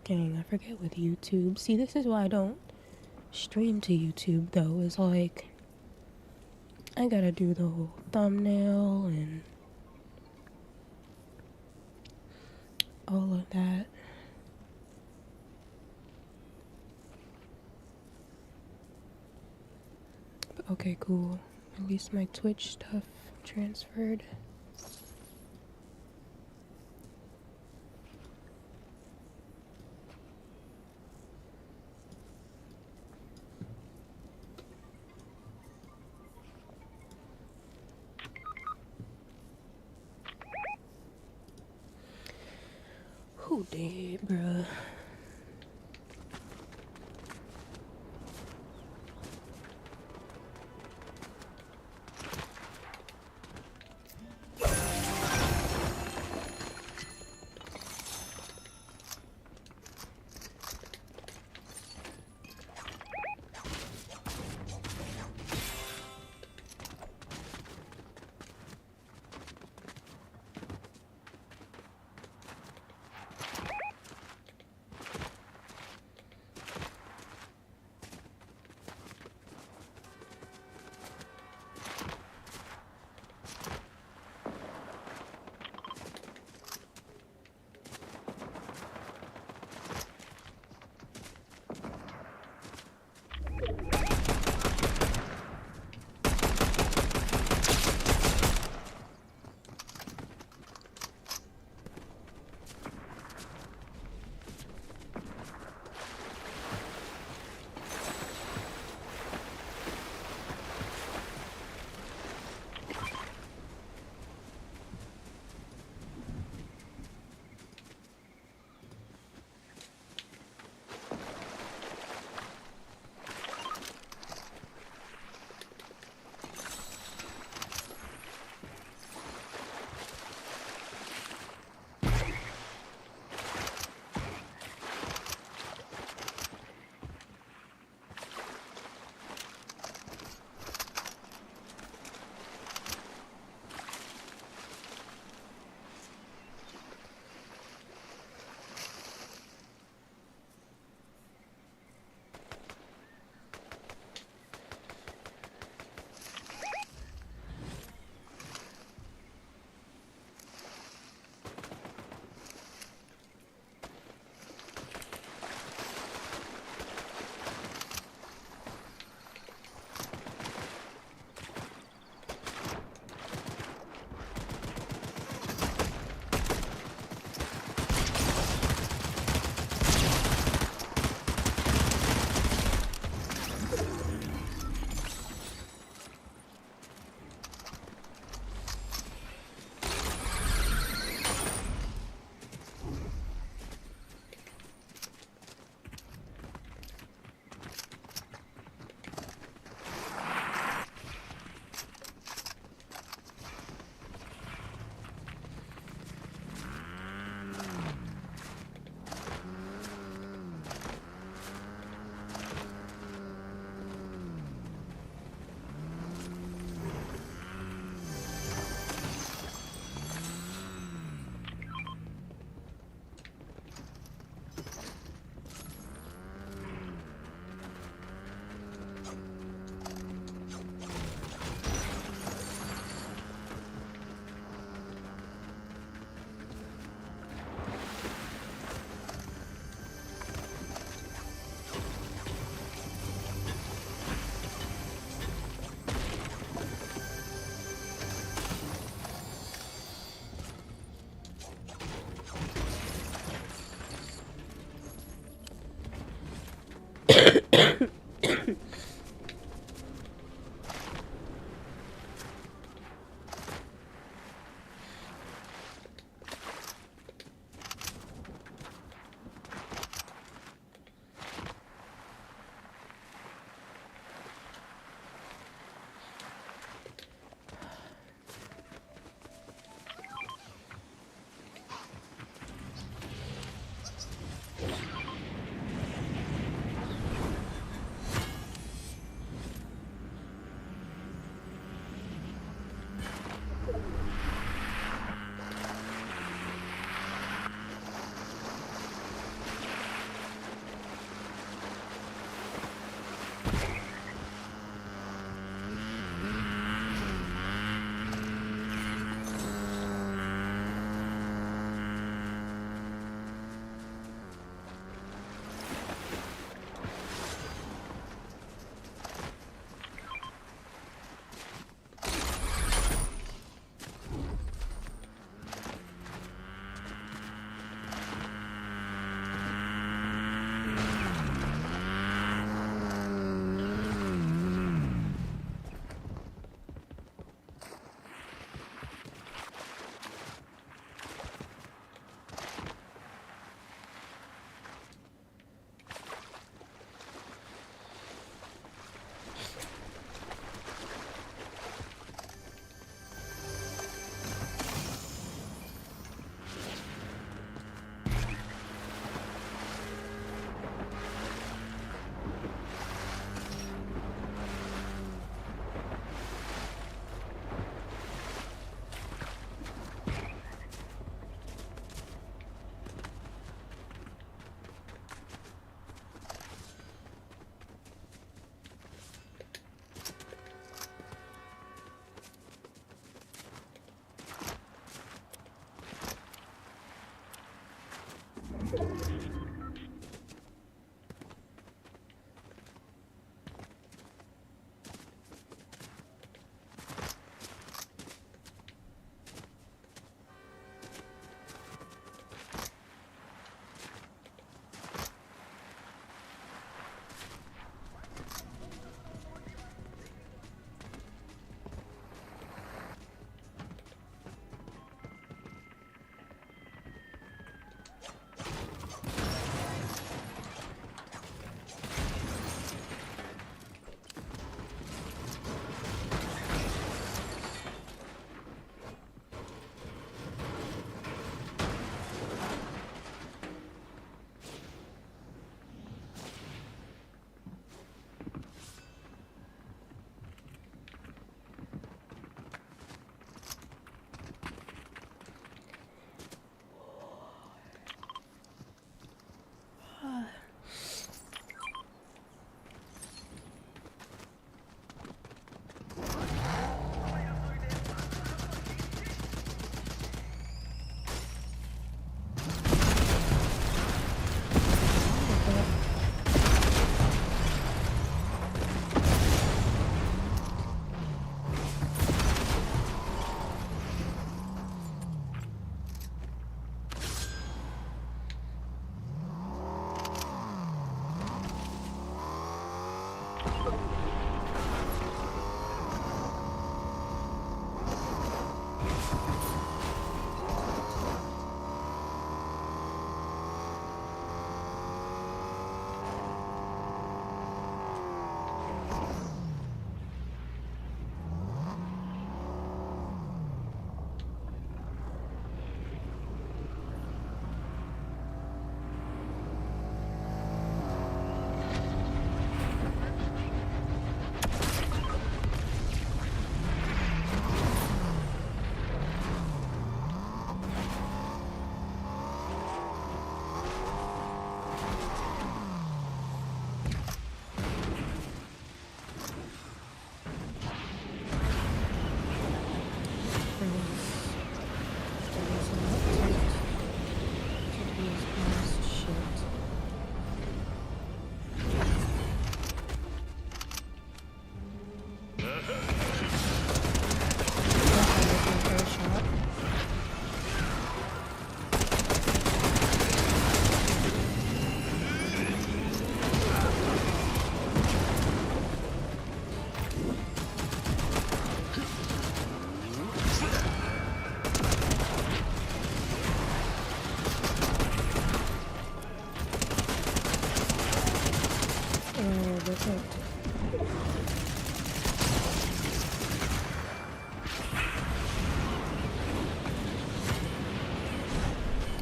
Dang, I forget with YouTube. See, this is why I don't stream to YouTube though. Is like I gotta do the whole thumbnail and all of that. But okay, cool. At least my Twitch stuff transferred. Who did, bruh?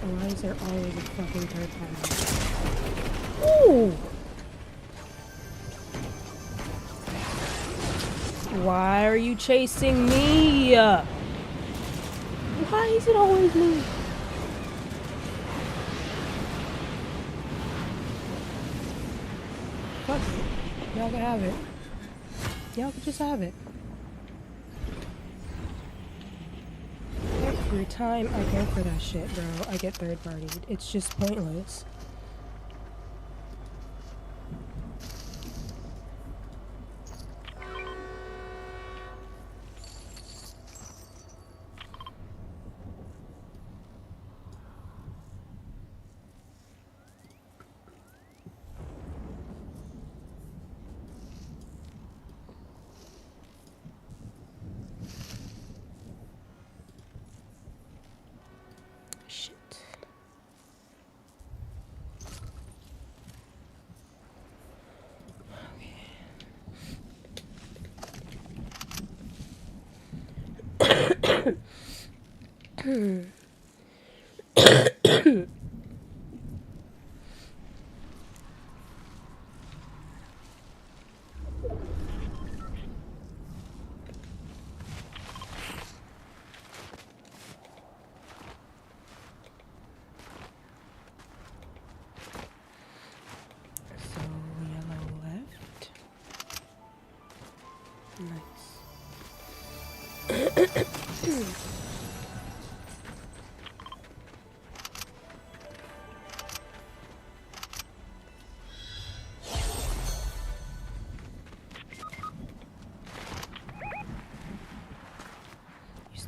Why is there always a fucking third party? Ooh! Why are you chasing me? Why is it always me? Fuck it. Y'all can have it. Y'all can just have it. Every time I go for that shit, bro, I get third partied. It's just pointless.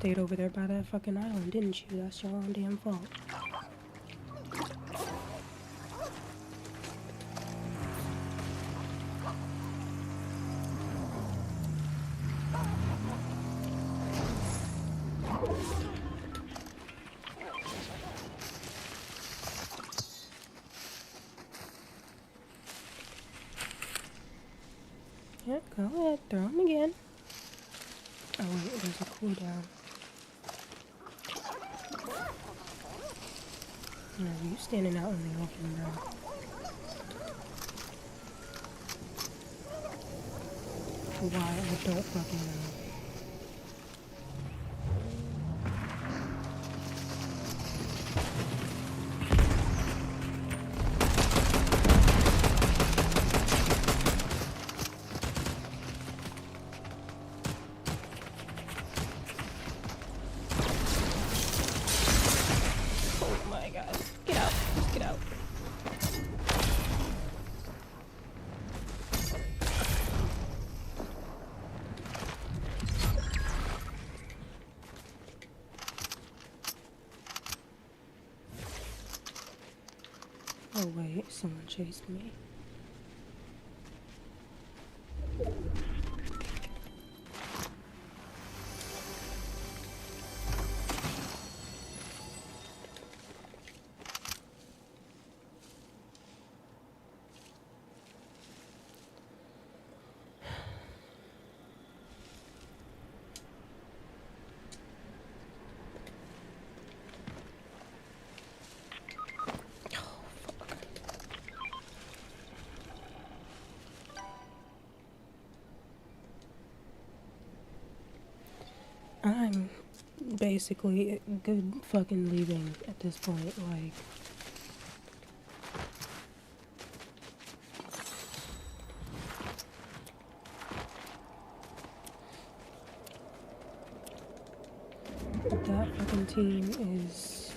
stayed over there by that fucking island, didn't you? That's your own damn fault. Yeah, go ahead, throw him again. Oh wait, there's a cooldown. No, you standing out in the open, bro. Why? I don't fucking know. Oh my god. Get out. Just get out. Oh wait, someone chased me. I'm basically good fucking leaving at this point, like. That fucking team is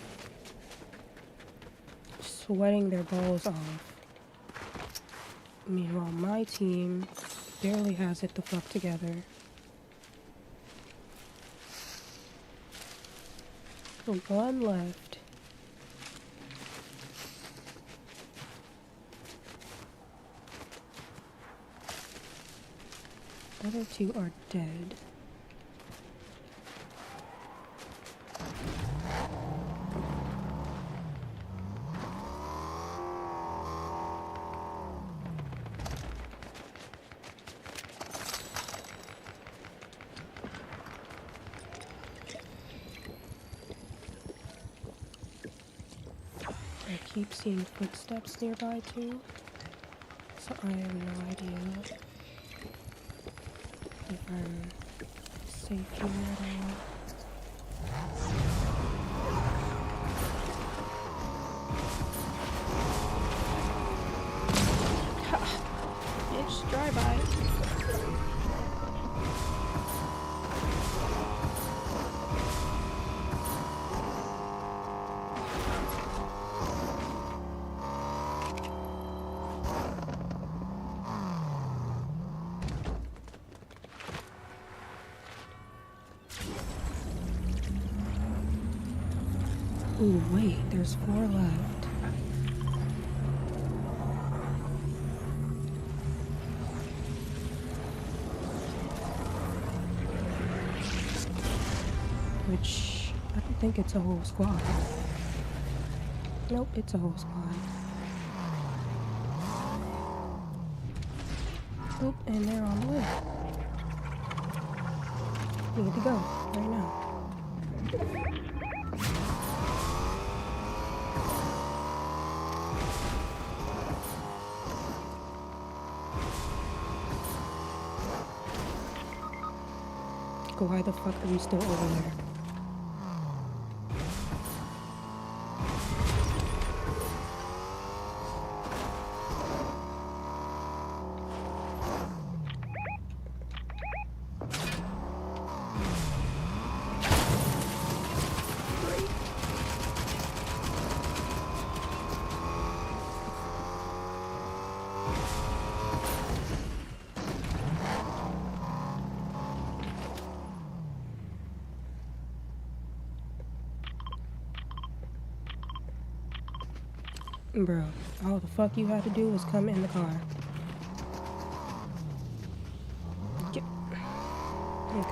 sweating their balls off. Meanwhile, my team barely has it the fuck together. One left. The other two are dead. I keep seeing footsteps nearby too, so I have no idea if I'm safe here at all. Ha! Bitch, drive-by. Ooh, wait, there's 4 left. Which, I don't think it's a whole squad. Nope, it's a whole squad. Oop, and they're on the way. We need to go, right now. Why the fuck are we still over there? Bro, all the fuck you had to do was come in the car. Get. Okay.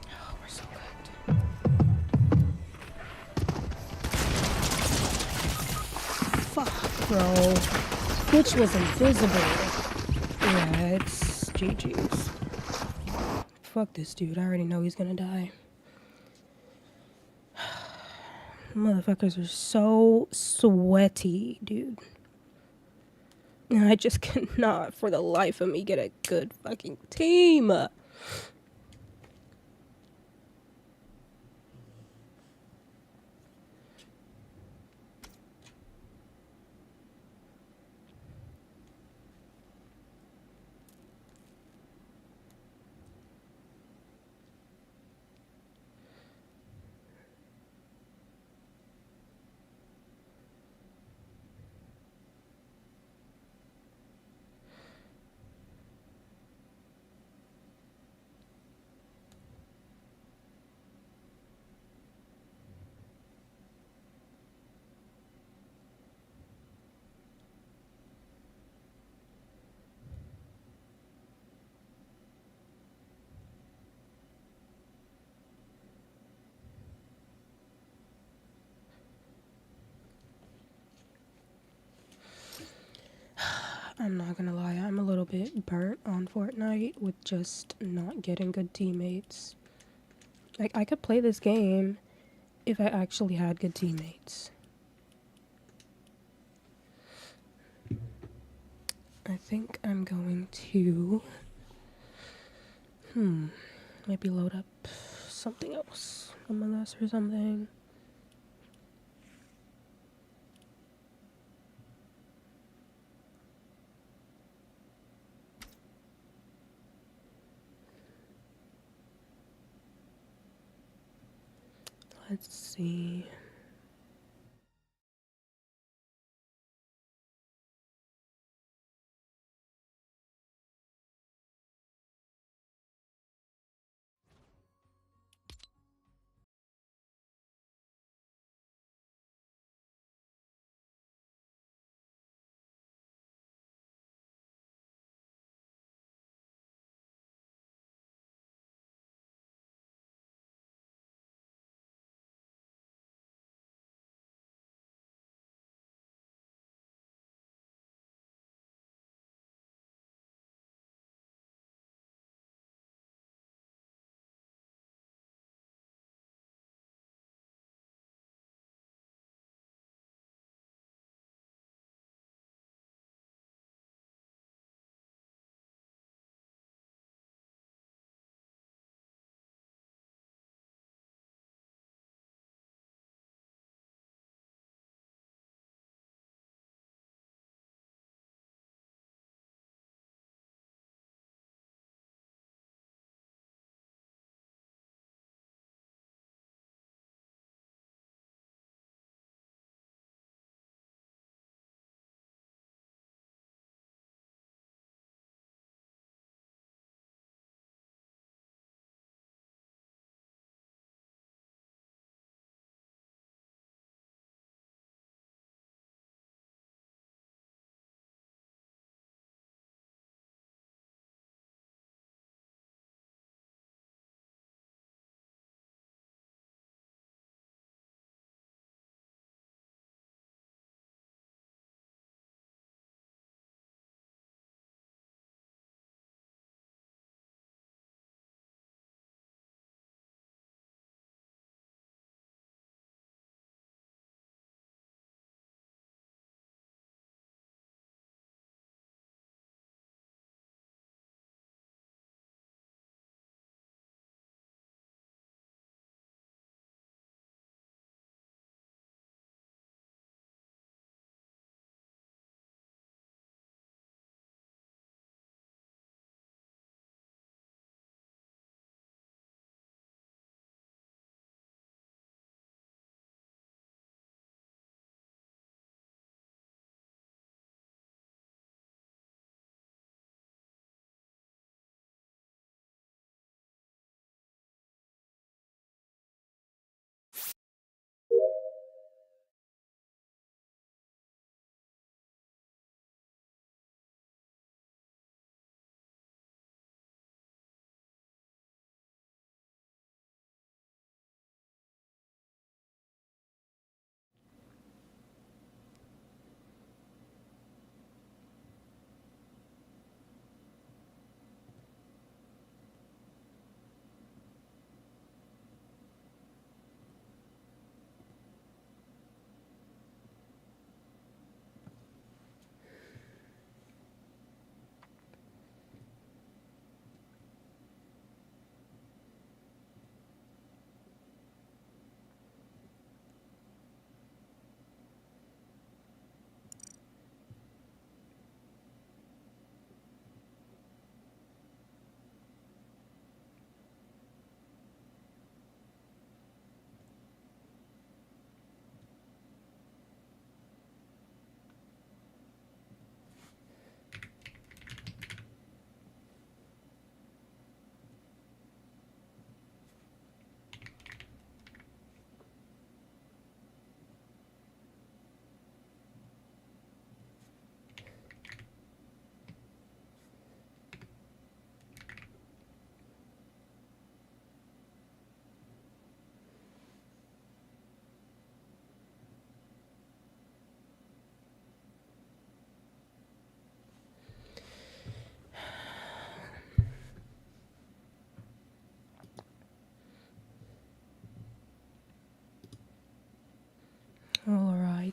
Oh, we're so good. Fuck, bro. Bitch was invisible. Yeah, it's GG's. Fuck this dude. I already know he's gonna die. Motherfuckers are so sweaty, dude. And I just cannot, for the life of me, get a good fucking team. I'm not gonna lie, I'm a little bit burnt on Fortnite with just not getting good teammates. Like, I could play this game if I actually had good teammates. I think I'm going to, maybe load up something else, Among Us or something. Let's see.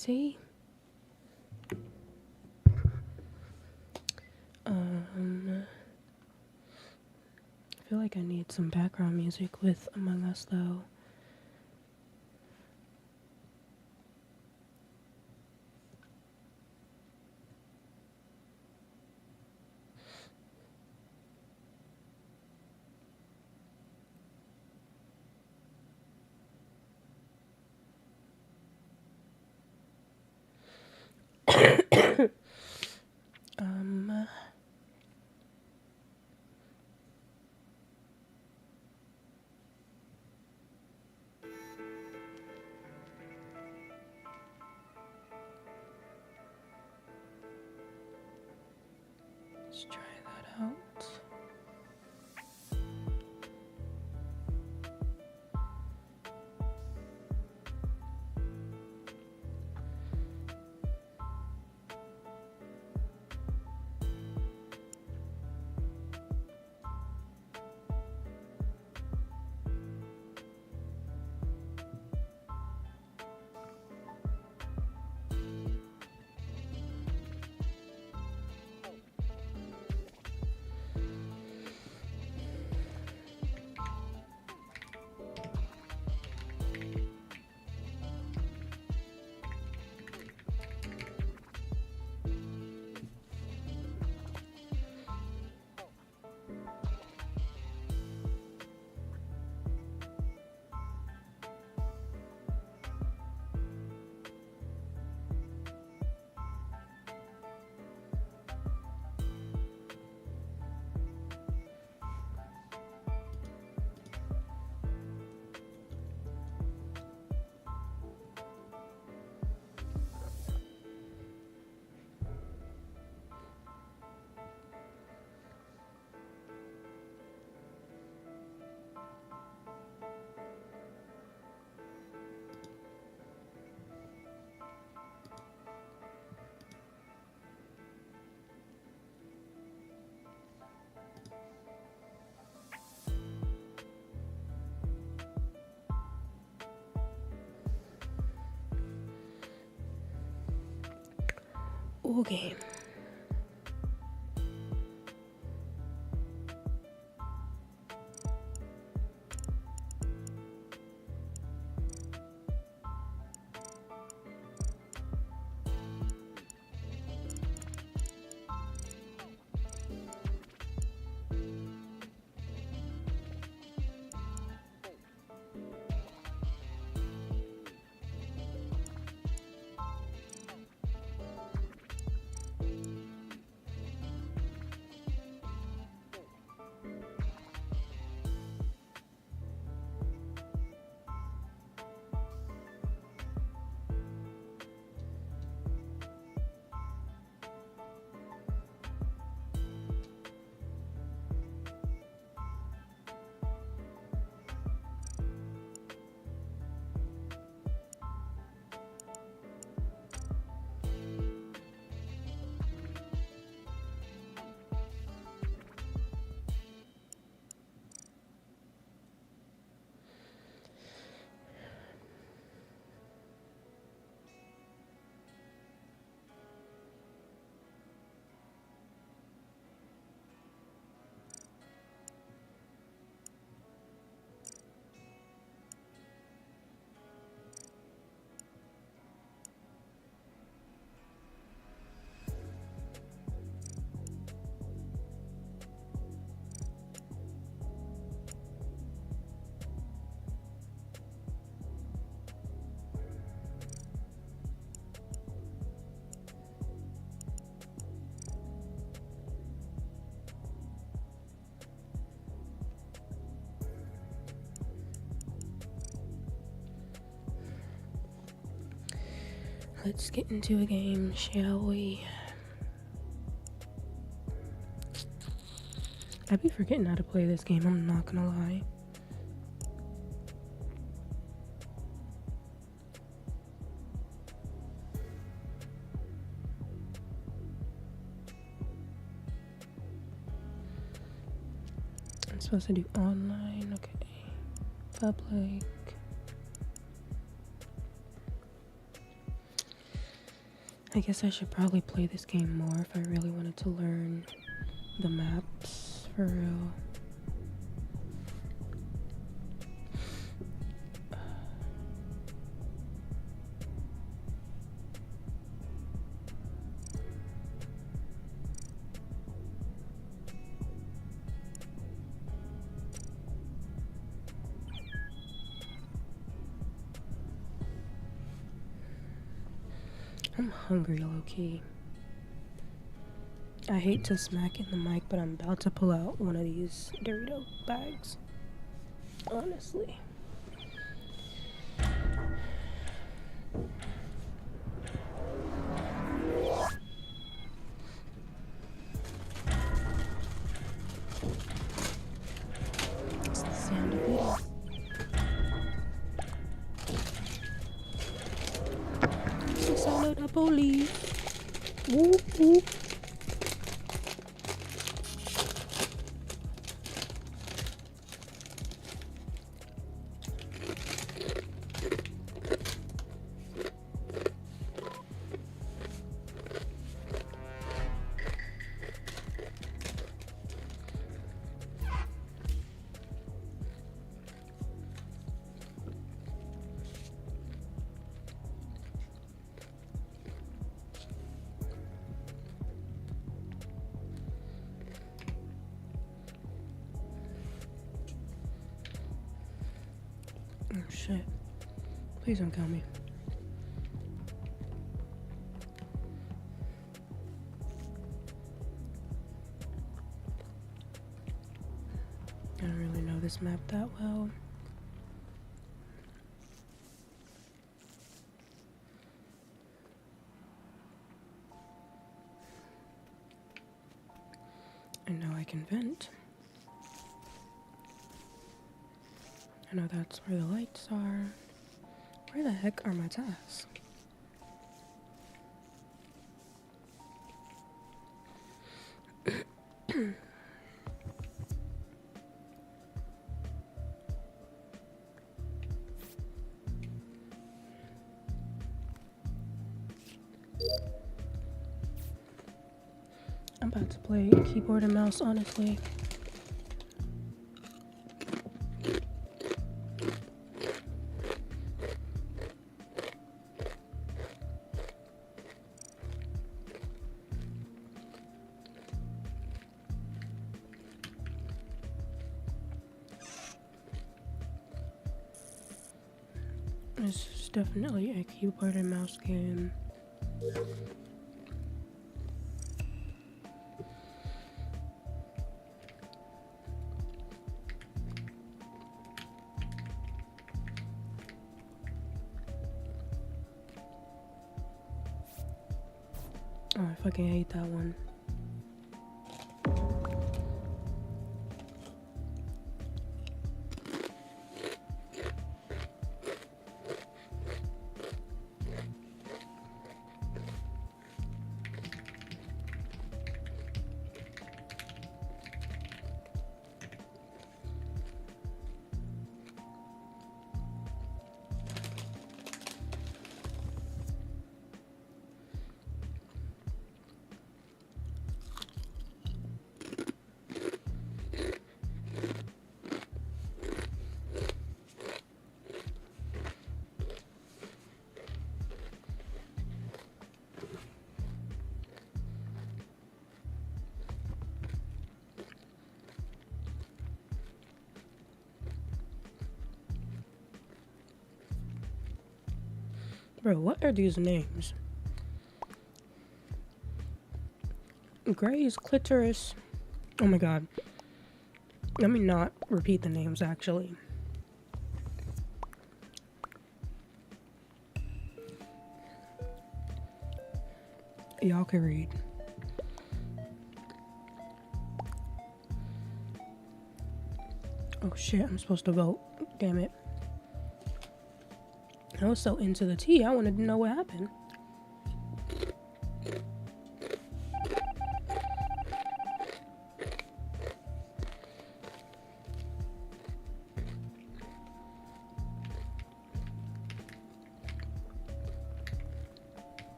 Alrighty. I feel like I need some background music with Among Us though. Let's try that out. Okay. Let's get into a game, shall we? I be forgetting how to play this game, I'm not gonna lie. I'm supposed to do online, okay. Public. I guess I should probably play this game more if I really wanted to learn the maps for real. I'm hungry, low-key. I hate to smack in the mic, but I'm about to pull out one of these Dorito bags. Honestly. It's the sound of eating. It's the sound of the police. Whoop, whoop. Oh shit. Please don't kill me. I don't really know this map that well. I know I can vent. I know that's where the lights are. Where the heck are my tasks? I'm about to play keyboard and mouse, honestly. This is definitely a keyboard and mouse game. Oh, I fucking hate that one. Bro, what are these names? Gray's clitoris. Oh my god. Let me not repeat the names, actually. Y'all can read. Oh shit, I'm supposed to vote. Damn it. I was so into the tea, I wanted to know what happened.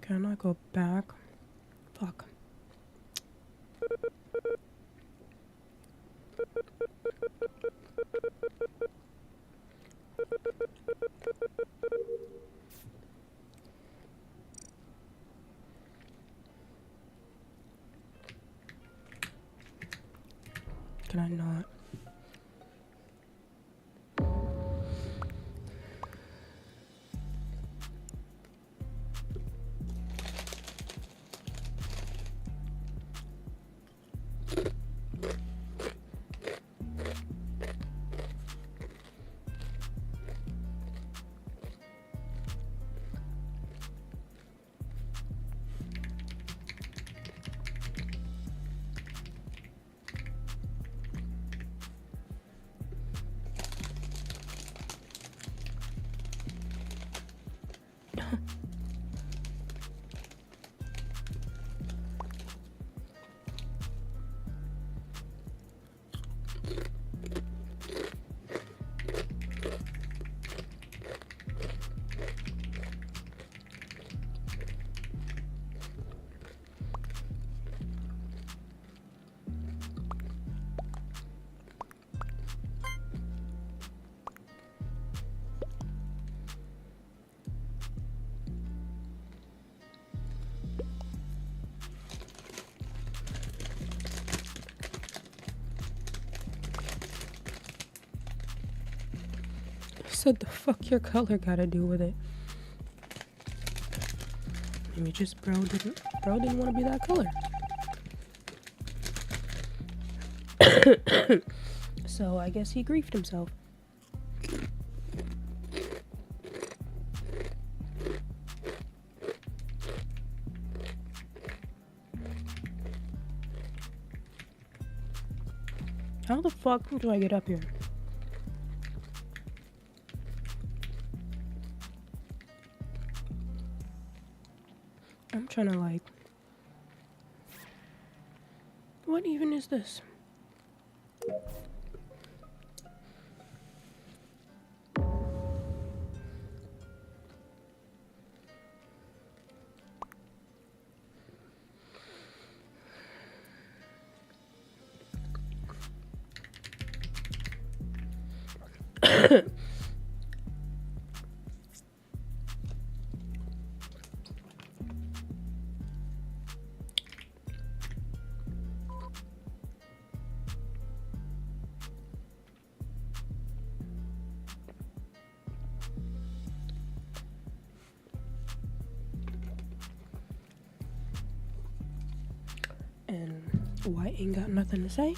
Can I go back? Fuck. Can I not? Said the fuck your color gotta do with it? Maybe just bro didn't want to be that color. So I guess he griefed himself. How the fuck do I get up here? I'm trying to like... What even is this? And White ain't got nothing to say.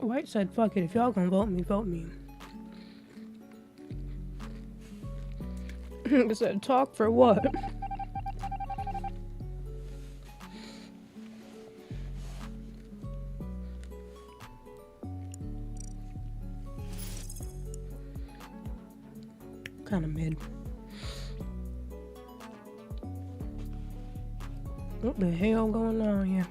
White said, fuck it, if y'all gonna vote me, vote me. He said, talk for what? Kinda mid. What the hell going on here?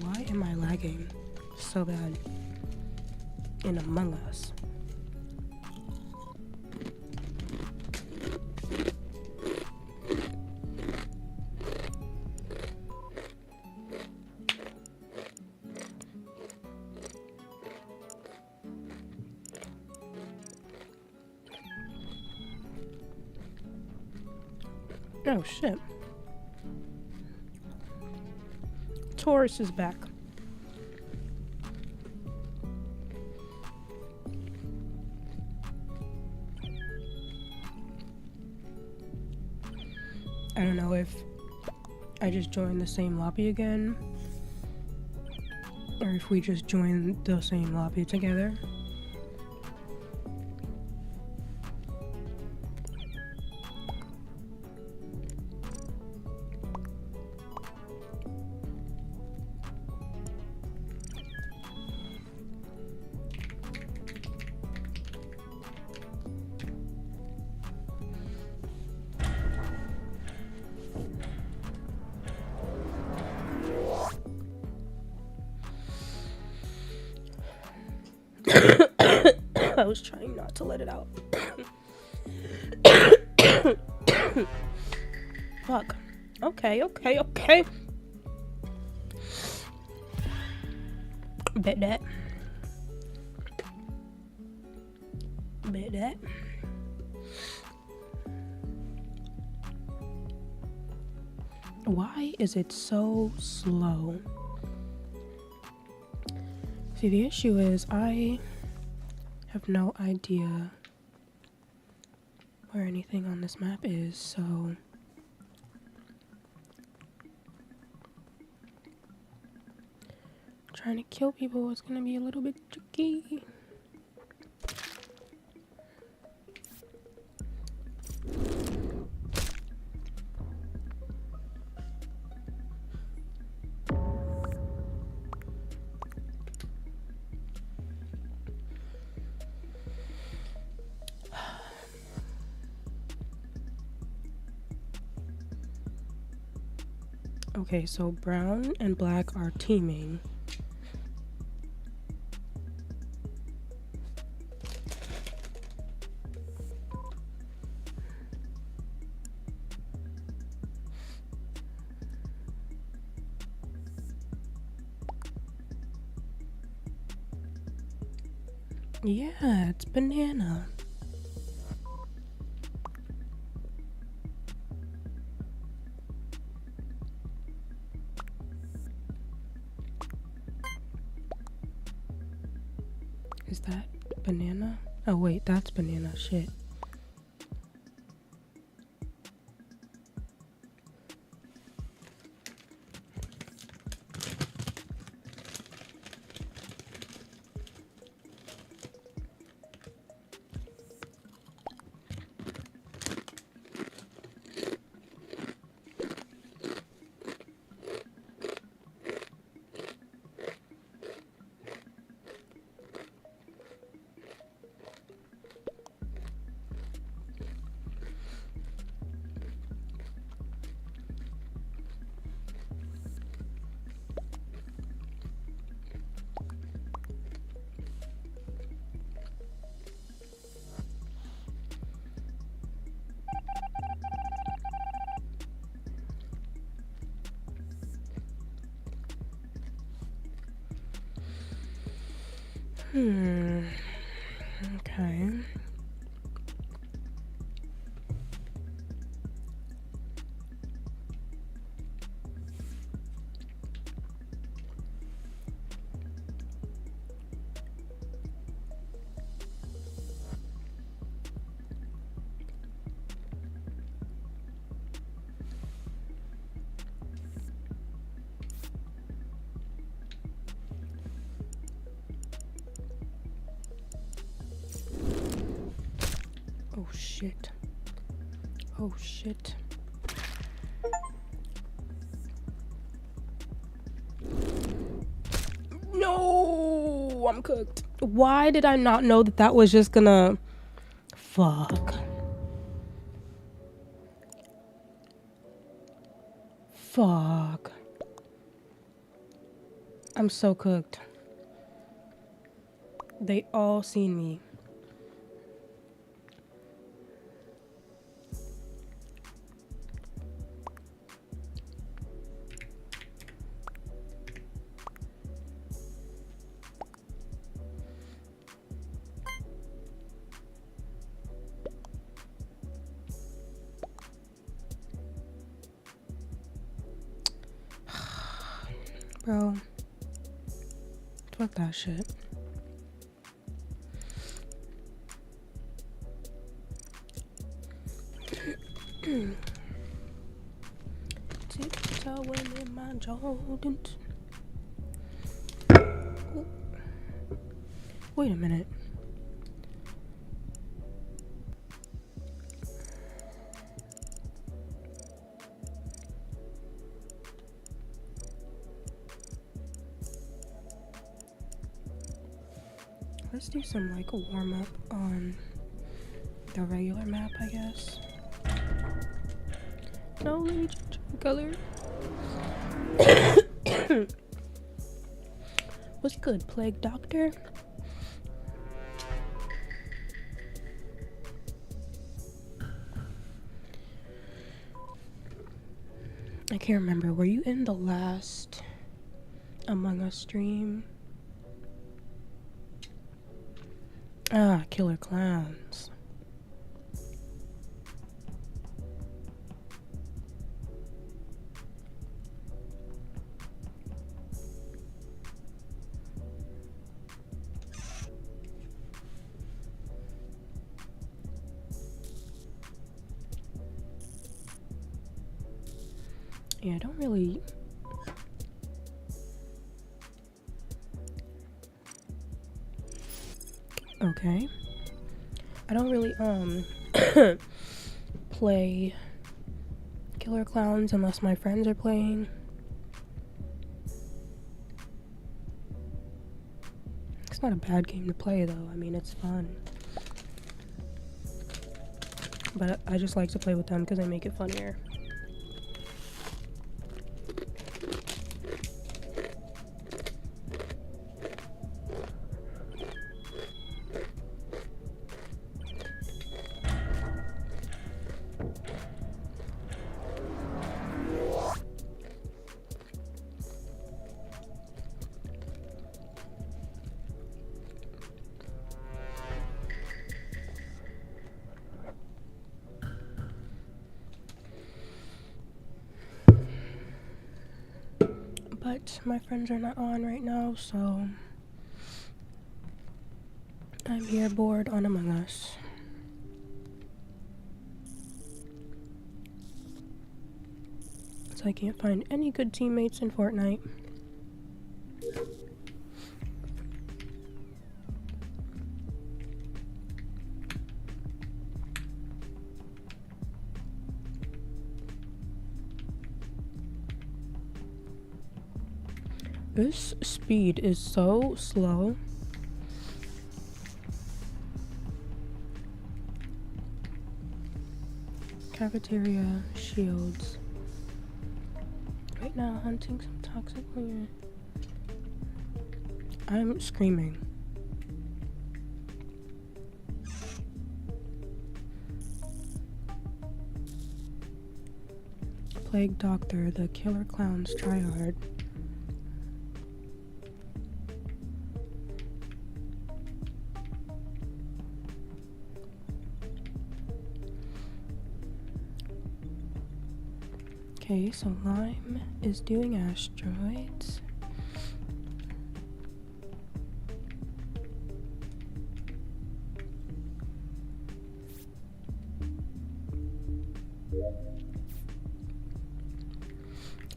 Why am I lagging so bad in Among Us? Oh shit. Taurus is back. I don't know if I just joined the same lobby again, or if we just joined the same lobby together. I was trying not to let it out. Fuck. Okay. Bet that. Why is it so slow? See, the issue is I have no idea where anything on this map is, so trying to kill people is gonna be a little bit tricky. Okay, so brown and black are teaming. Yeah, it's banana. Is that banana? Oh wait, that's banana. Shit. Okay. Oh shit. Oh shit. No, I'm cooked. Why did I not know that that was just gonna... Fuck. Fuck. I'm so cooked. They all seen me. Bro, fuck that shit. Tiptoeing in my Jordans. Ooh. Wait a minute. Let's do some like a warm up on the regular map, I guess. No, let me change the color. What's good, Plague Doctor? I can't remember. Were you in the last Among Us stream? Ah, Killer Clowns. Yeah, I don't really... Okay. I don't really, play Killer Clowns unless my friends are playing. It's not a bad game to play, though. I mean, it's fun. But I just like to play with them because they make it funnier. But my friends are not on right now, so I'm here bored on Among Us. So I can't find any good teammates in Fortnite. This speed is so slow. Cafeteria shields. Right now, hunting some toxic player. I'm screaming. Plague Doctor, the Killer Clowns tryhard. Okay, so Lime is doing asteroids.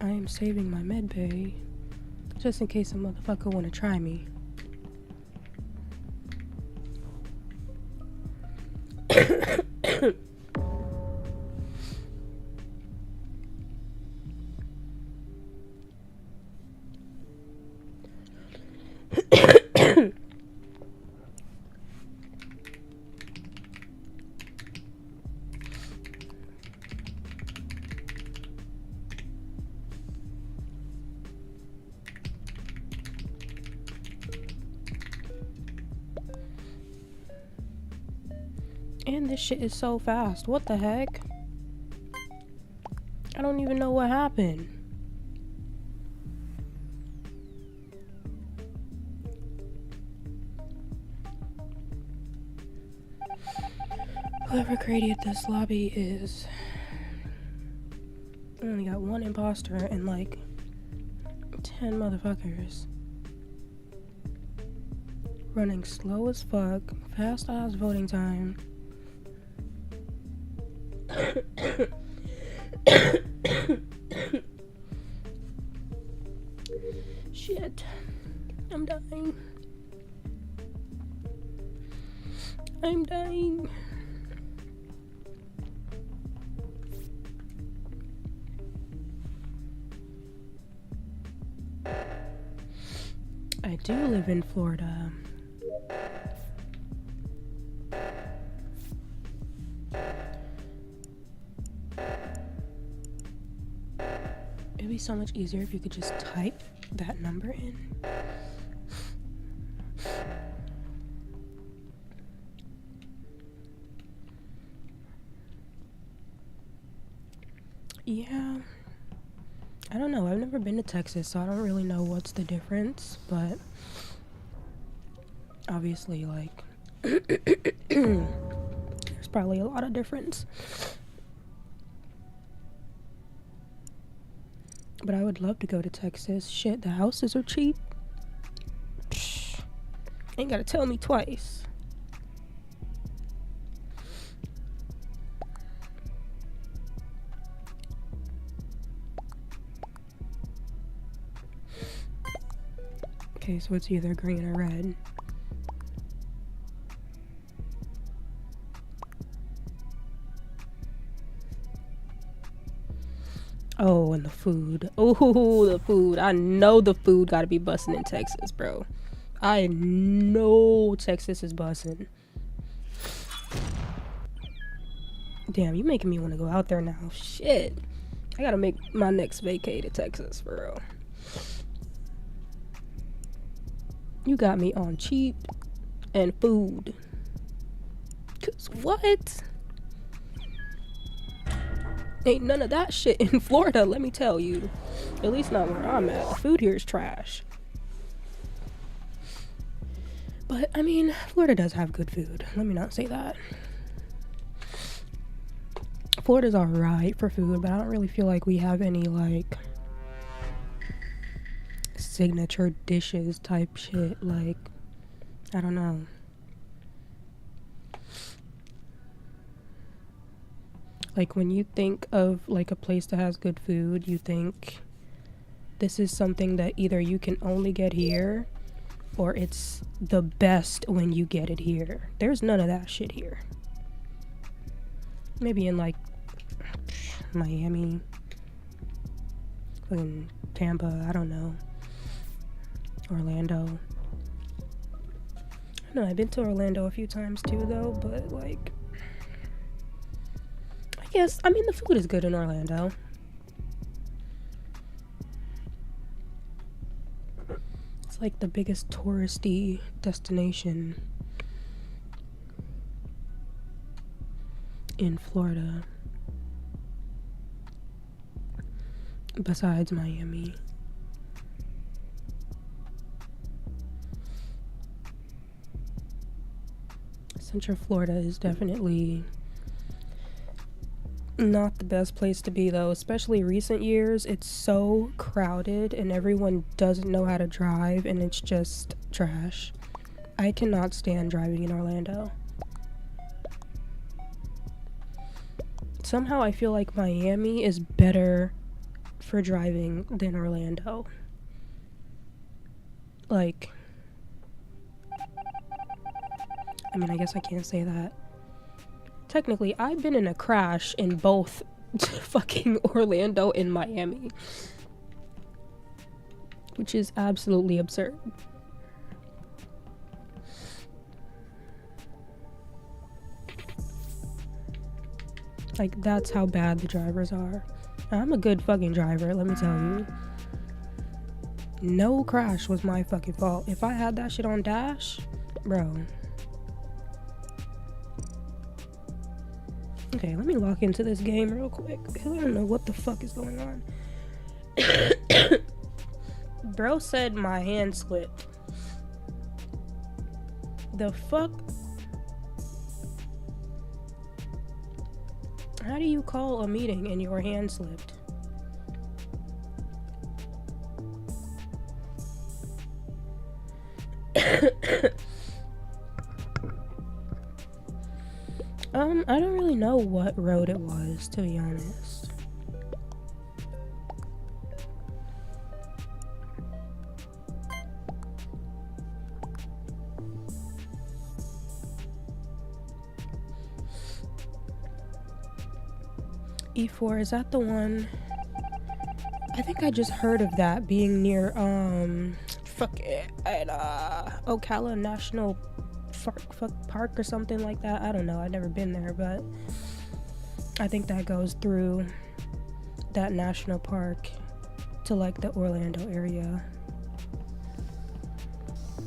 I am saving my med bay just in case a motherfucker wanna try me. And this shit is so fast. What the heck? I don't even know what happened. Whoever created this lobby is... I only got one imposter and like 10 motherfuckers. Running slow as fuck. Fast ass voting time. Shit. I'm dying. I'm dying. I do live in Florida. It'd be so much easier if you could just type that number in. Yeah. I don't know. I've never been to Texas, so I don't really know what's the difference, but obviously, like, there's probably a lot of difference. But I would love to go to Texas. Shit, the houses are cheap. Psh, ain't gotta tell me twice. Okay, so it's either green or red. Oh, and the food. Oh, the food. I know the food gotta be bussin' in Texas, bro. I know Texas is bussin'. Damn, you making me want to go out there now. Shit. I gotta make my next vacay to Texas, bro. You got me on cheap and food. 'Cause what? Ain't none of that shit in Florida, let me tell you. At least not where I'm at. The food here is trash. But, I mean, Florida does have good food. Let me not say that. Florida's alright for food, but I don't really feel like we have any, like, signature dishes type shit. Like, I don't know. Like, when you think of, like, a place that has good food, you think this is something that either you can only get here or it's the best when you get it here. There's none of that shit here. Maybe in, like, Miami, fucking Tampa, I don't know. Orlando. I know, I've been to Orlando a few times too, though, but, like, yes, I mean, the food is good in Orlando. It's like the biggest touristy destination in Florida, besides Miami. Central Florida is definitely not the best place to be, though, especially recent years. It's so crowded and everyone doesn't know how to drive and it's just trash. I cannot stand driving in Orlando. Somehow I feel like Miami is better for driving than Orlando. Like, I mean, I guess I can't say that. Technically, I've been in a crash in both fucking Orlando and Miami, which is absolutely absurd. Like, that's how bad the drivers are. I'm a good fucking driver, let me tell you. No crash was my fucking fault. If I had that shit on dash, bro. Okay, let me lock into this game real quick, because I don't know what the fuck is going on. Bro said my hand slipped. The fuck? How do you call a meeting and your hand slipped? I don't really know what road it was, to be honest. E4, is that the one? I think I just heard of that being near, fuck it, at, Ocala National Park or something like that. I don't know, I've never been there, but I think that goes through that national park to, like, the Orlando area.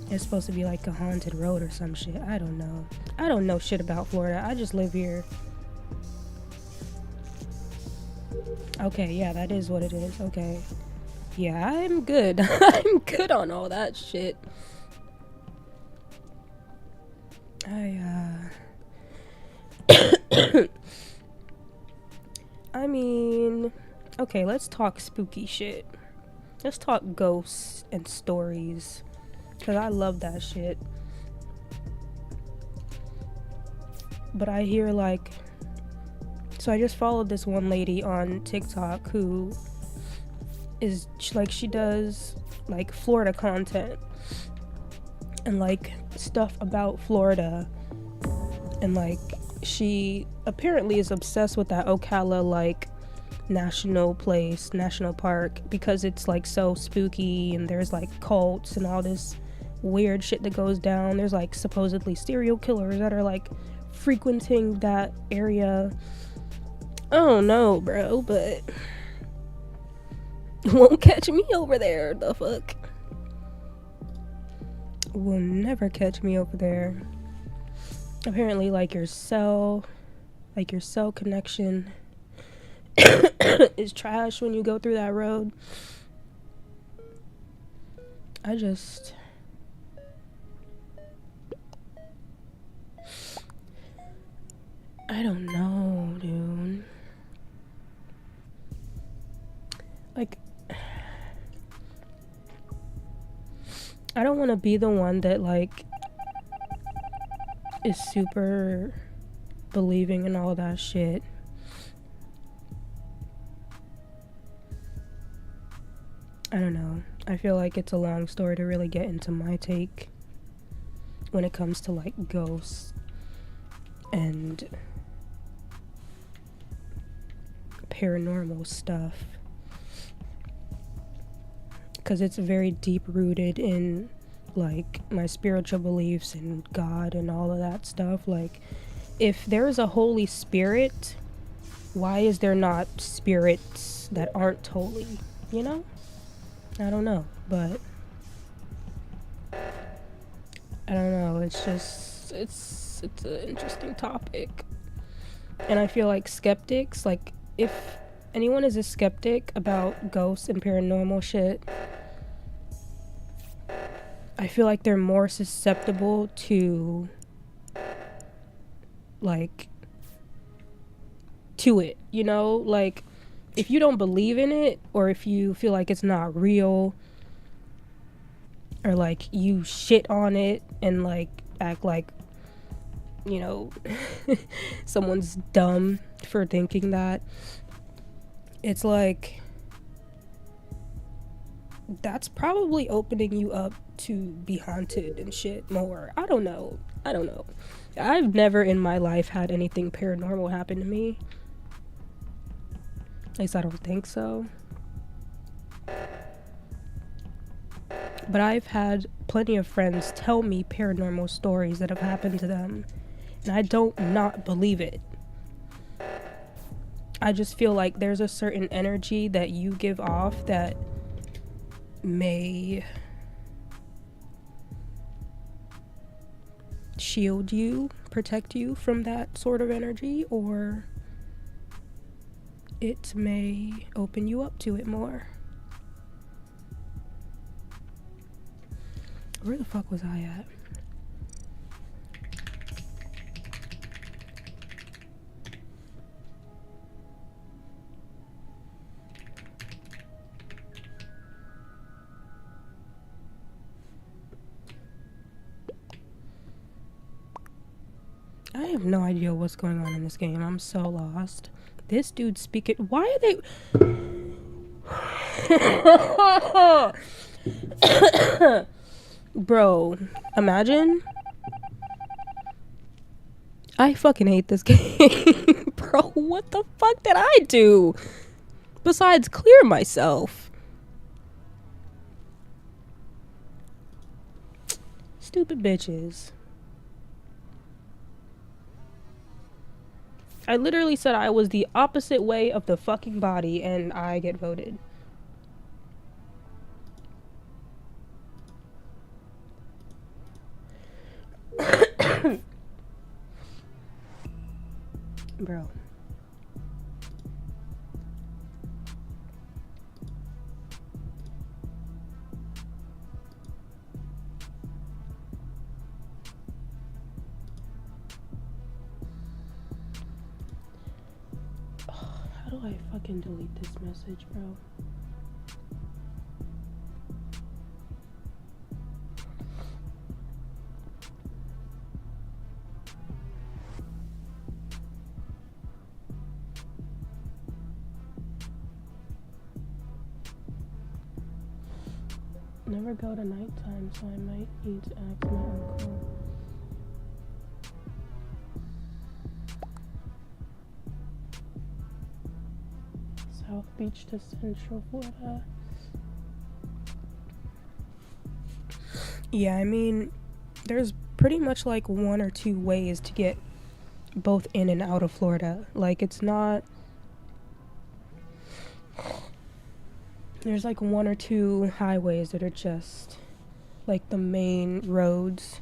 It's supposed to be, like, a haunted road or some shit. I don't know. I don't know shit about Florida. I just live here. Okay, yeah, that is what it is. Okay. Yeah, I'm good. I'm good on all that shit. I mean, okay, let's talk spooky shit. Let's talk ghosts and stories, because I love that shit. But I hear, like, so I just followed this one lady on TikTok who is, like, she does, like, Florida content and, like, stuff about Florida. And, like, she apparently is obsessed with that Ocala, like, national park, because it's, like, so spooky, and there's, like, cults and all this weird shit that goes down. There's, like, supposedly serial killers that are, like, frequenting that area. I don't know, bro, but won't catch me over there. The fuck? Will never catch me over there. Apparently, like, your cell connection is trash when you go through that road. I don't know, dude. Like, I don't want to be the one that, like, is super believing in all that shit. I don't know. I feel like it's a long story to really get into my take when it comes to, like, ghosts and paranormal stuff, because it's very deep rooted in, like, my spiritual beliefs and God and all of that stuff. Like, if there's a Holy Spirit, why is there not spirits that aren't holy, you know? I don't know, but I don't know, it's just, it's an interesting topic. And I feel like skeptics, like, if anyone is a skeptic about ghosts and paranormal shit, I feel like they're more susceptible to, like, to it, you know? Like, if you don't believe in it, or if you feel like it's not real, or, like, you shit on it and, like, act like, you know, someone's dumb for thinking that, it's like, that's probably opening you up to be haunted and shit more. I don't know. I've never in my life had anything paranormal happen to me. At least I don't think so. But I've had plenty of friends tell me paranormal stories that have happened to them, and I don't not believe it. I just feel like there's a certain energy that you give off that may shield you, protect you from that sort of energy, or it may open you up to it more. Where the fuck was I at? I have no idea what's going on in this game. I'm so lost. This dude speaking. Why are they? Bro, imagine. I fucking hate this game. Bro, what the fuck did I do? Besides clear myself. Stupid bitches. I literally said I was the opposite way of the fucking body and I get voted. Bro. How do I fucking delete this message, bro? Never go to nighttime, so I might need to ask my uncle. South Beach to Central Florida. Yeah, I mean, there's pretty much like one or two ways to get both in and out of Florida. Like, it's not... There's like one or two highways that are just like the main roads.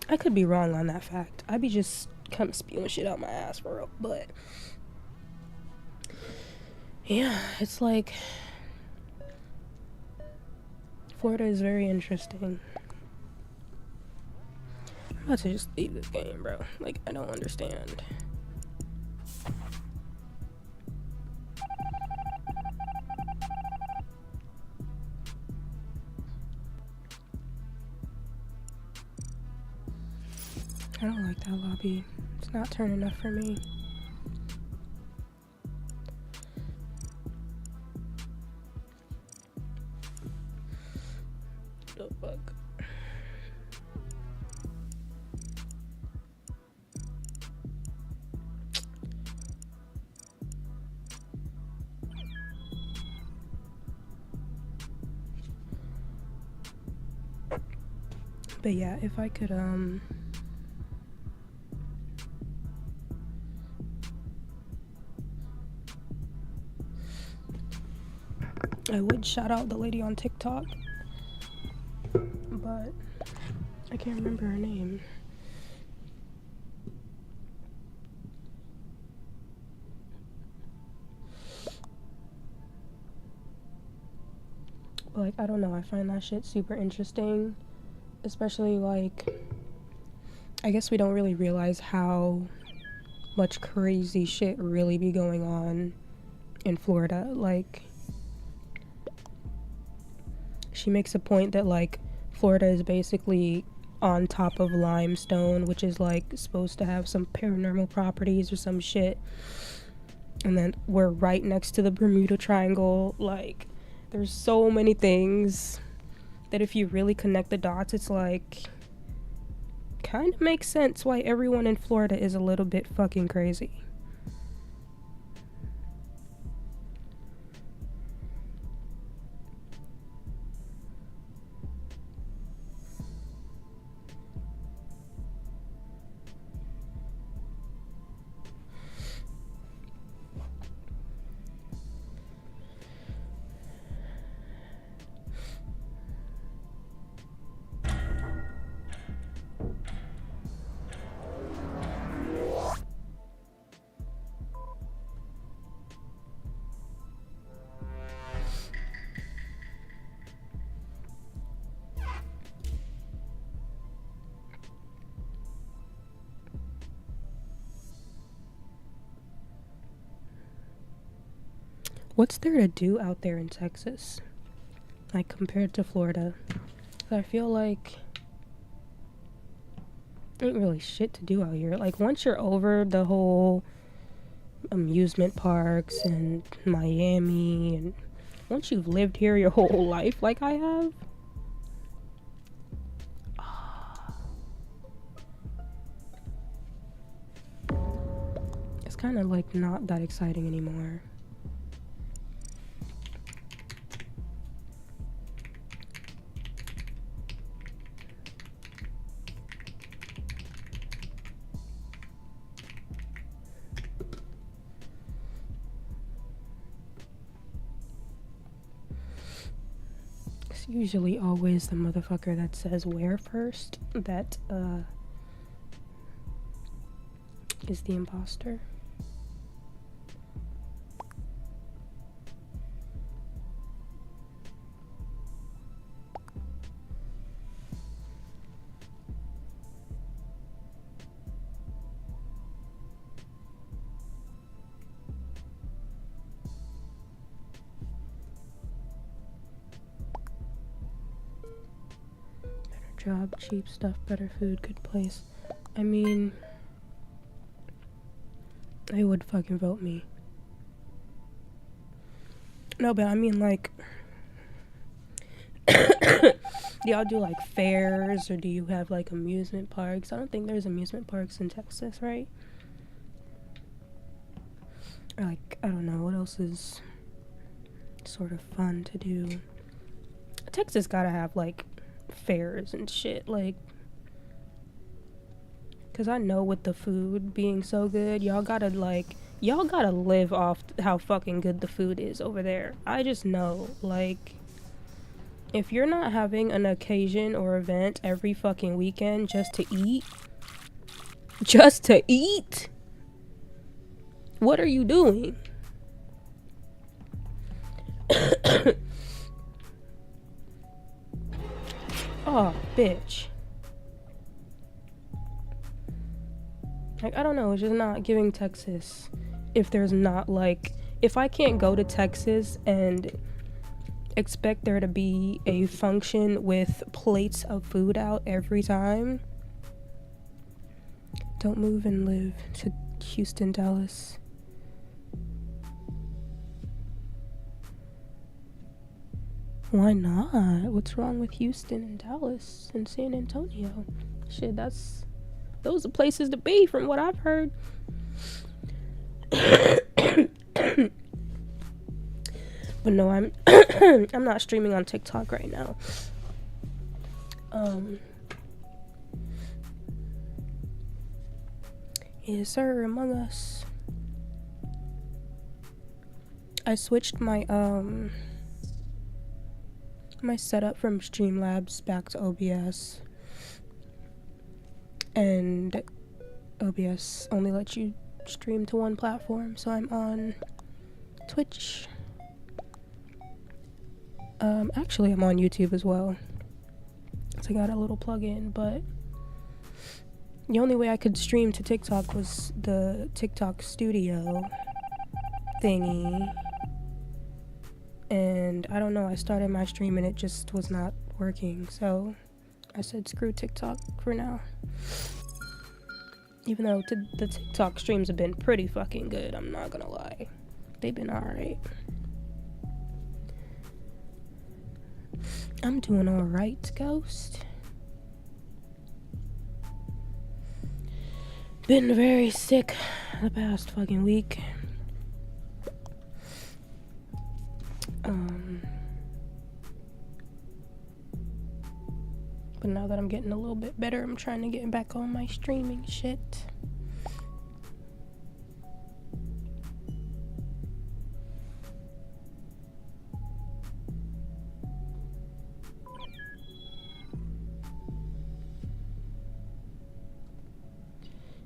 I could be wrong on that fact. I'd be just kind of spewing shit out my ass for real, but yeah, it's like Florida is very interesting. I'm about to just leave this game, bro. Like, I don't understand. I don't like that lobby. It's not turning up for me. The fuck? But yeah, if I could I would shout out the lady on TikTok, but I can't remember her name. But like, I don't know, I find that shit super interesting, especially like, I guess we don't really realize how much crazy shit really be going on in Florida. Like, she makes a point that like Florida is basically on top of limestone, which is like supposed to have some paranormal properties or some shit. And then we're right next to the Bermuda Triangle. Like, there's so many things that if you really connect the dots, it's like kind of makes sense why everyone in Florida is a little bit fucking crazy. What's there to do out there in Texas, like compared to Florida? I feel like Ain't really shit to do out here. Like, once you're over the whole amusement parks and Miami, and once you've lived here your whole life like I have, it's kind of like not that exciting anymore. It's usually always the motherfucker that says where first that is the imposter. Job, cheap stuff, better food, good place. I mean, they would fucking vote me. No, but I mean, like, do y'all do like fairs, or do you have like amusement parks? I don't think there's amusement parks in Texas, right? Or like, I don't know, what else is sort of fun to do? Texas gotta have like fairs and shit, like, cause I know with the food being so good, y'all gotta live off how fucking good the food is over there. I just know, like, if you're not having an occasion or event every fucking weekend just to eat, what are you doing? Oh, bitch. Like, I don't know, it's just not giving Texas. If there's not, like, if I can't go to Texas and expect there to be a function with plates of food out every time, don't move and live to Houston, Dallas. Why not? What's wrong with Houston and Dallas and San Antonio? Shit, those are places to be from what I've heard. But no, I'm I'm not streaming on TikTok right now. Yes, sir, Among Us. I switched my my setup from Streamlabs back to OBS, and OBS only lets you stream to one platform, so I'm on Twitch. Actually, I'm on YouTube as well, so I got a little plug-in, but the only way I could stream to TikTok was the TikTok Studio thingy. And I don't know, I started my stream and it just was not working, so I said screw TikTok for now. Even though the TikTok streams have been pretty fucking good, I'm not gonna lie. They've been alright. I'm doing alright, Ghost. Been very sick the past fucking week. But now that I'm getting a little bit better, I'm trying to get back on my streaming shit.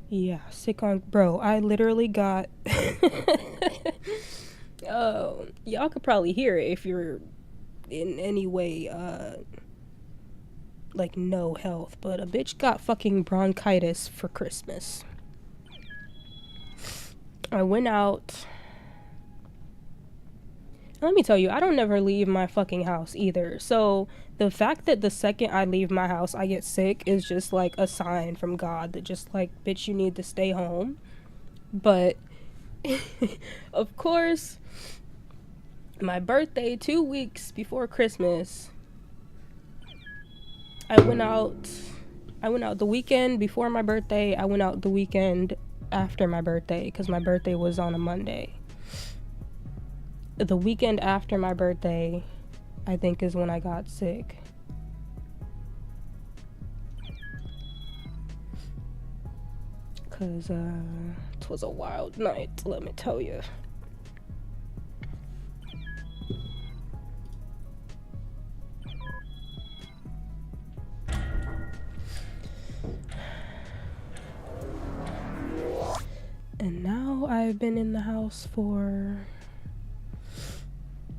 Yeah, sick on, bro, I literally got oh, y'all could probably hear it if you're in any way like no health, but a bitch got fucking bronchitis for Christmas. I went out. Let me tell you, I don't never leave my fucking house either. So The fact that the second I leave my house I get sick is just like a sign from God that just like, bitch, you need to stay home. But of course, my birthday 2 weeks before Christmas, I went out the weekend before my birthday. I went out the weekend after my birthday because my birthday was on a Monday. The weekend after my birthday, I think, is when I got sick. Because it was a wild night, let me tell you. And now I've been in the house for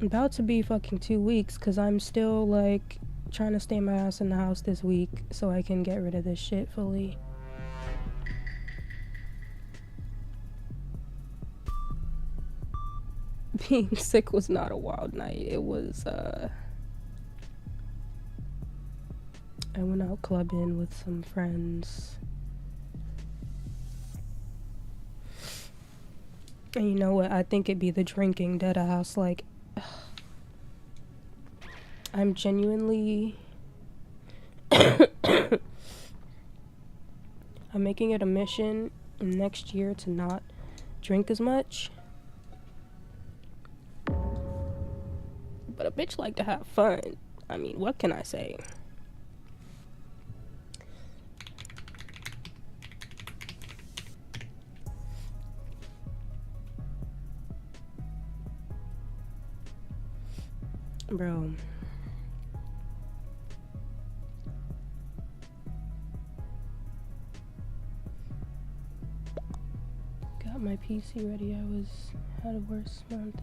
about to be fucking 2 weeks because I'm still like trying to stay my ass in the house this week so I can get rid of this shit fully. Being sick was not a wild night. It was I went out clubbing with some friends. And you know what? I think it'd be the drinking dead ass. Like, I'm genuinely I'm making it a mission next year to not drink as much. But a bitch like to have fun. I mean, what can I say? Bro. Got my PC ready. I had a worse month.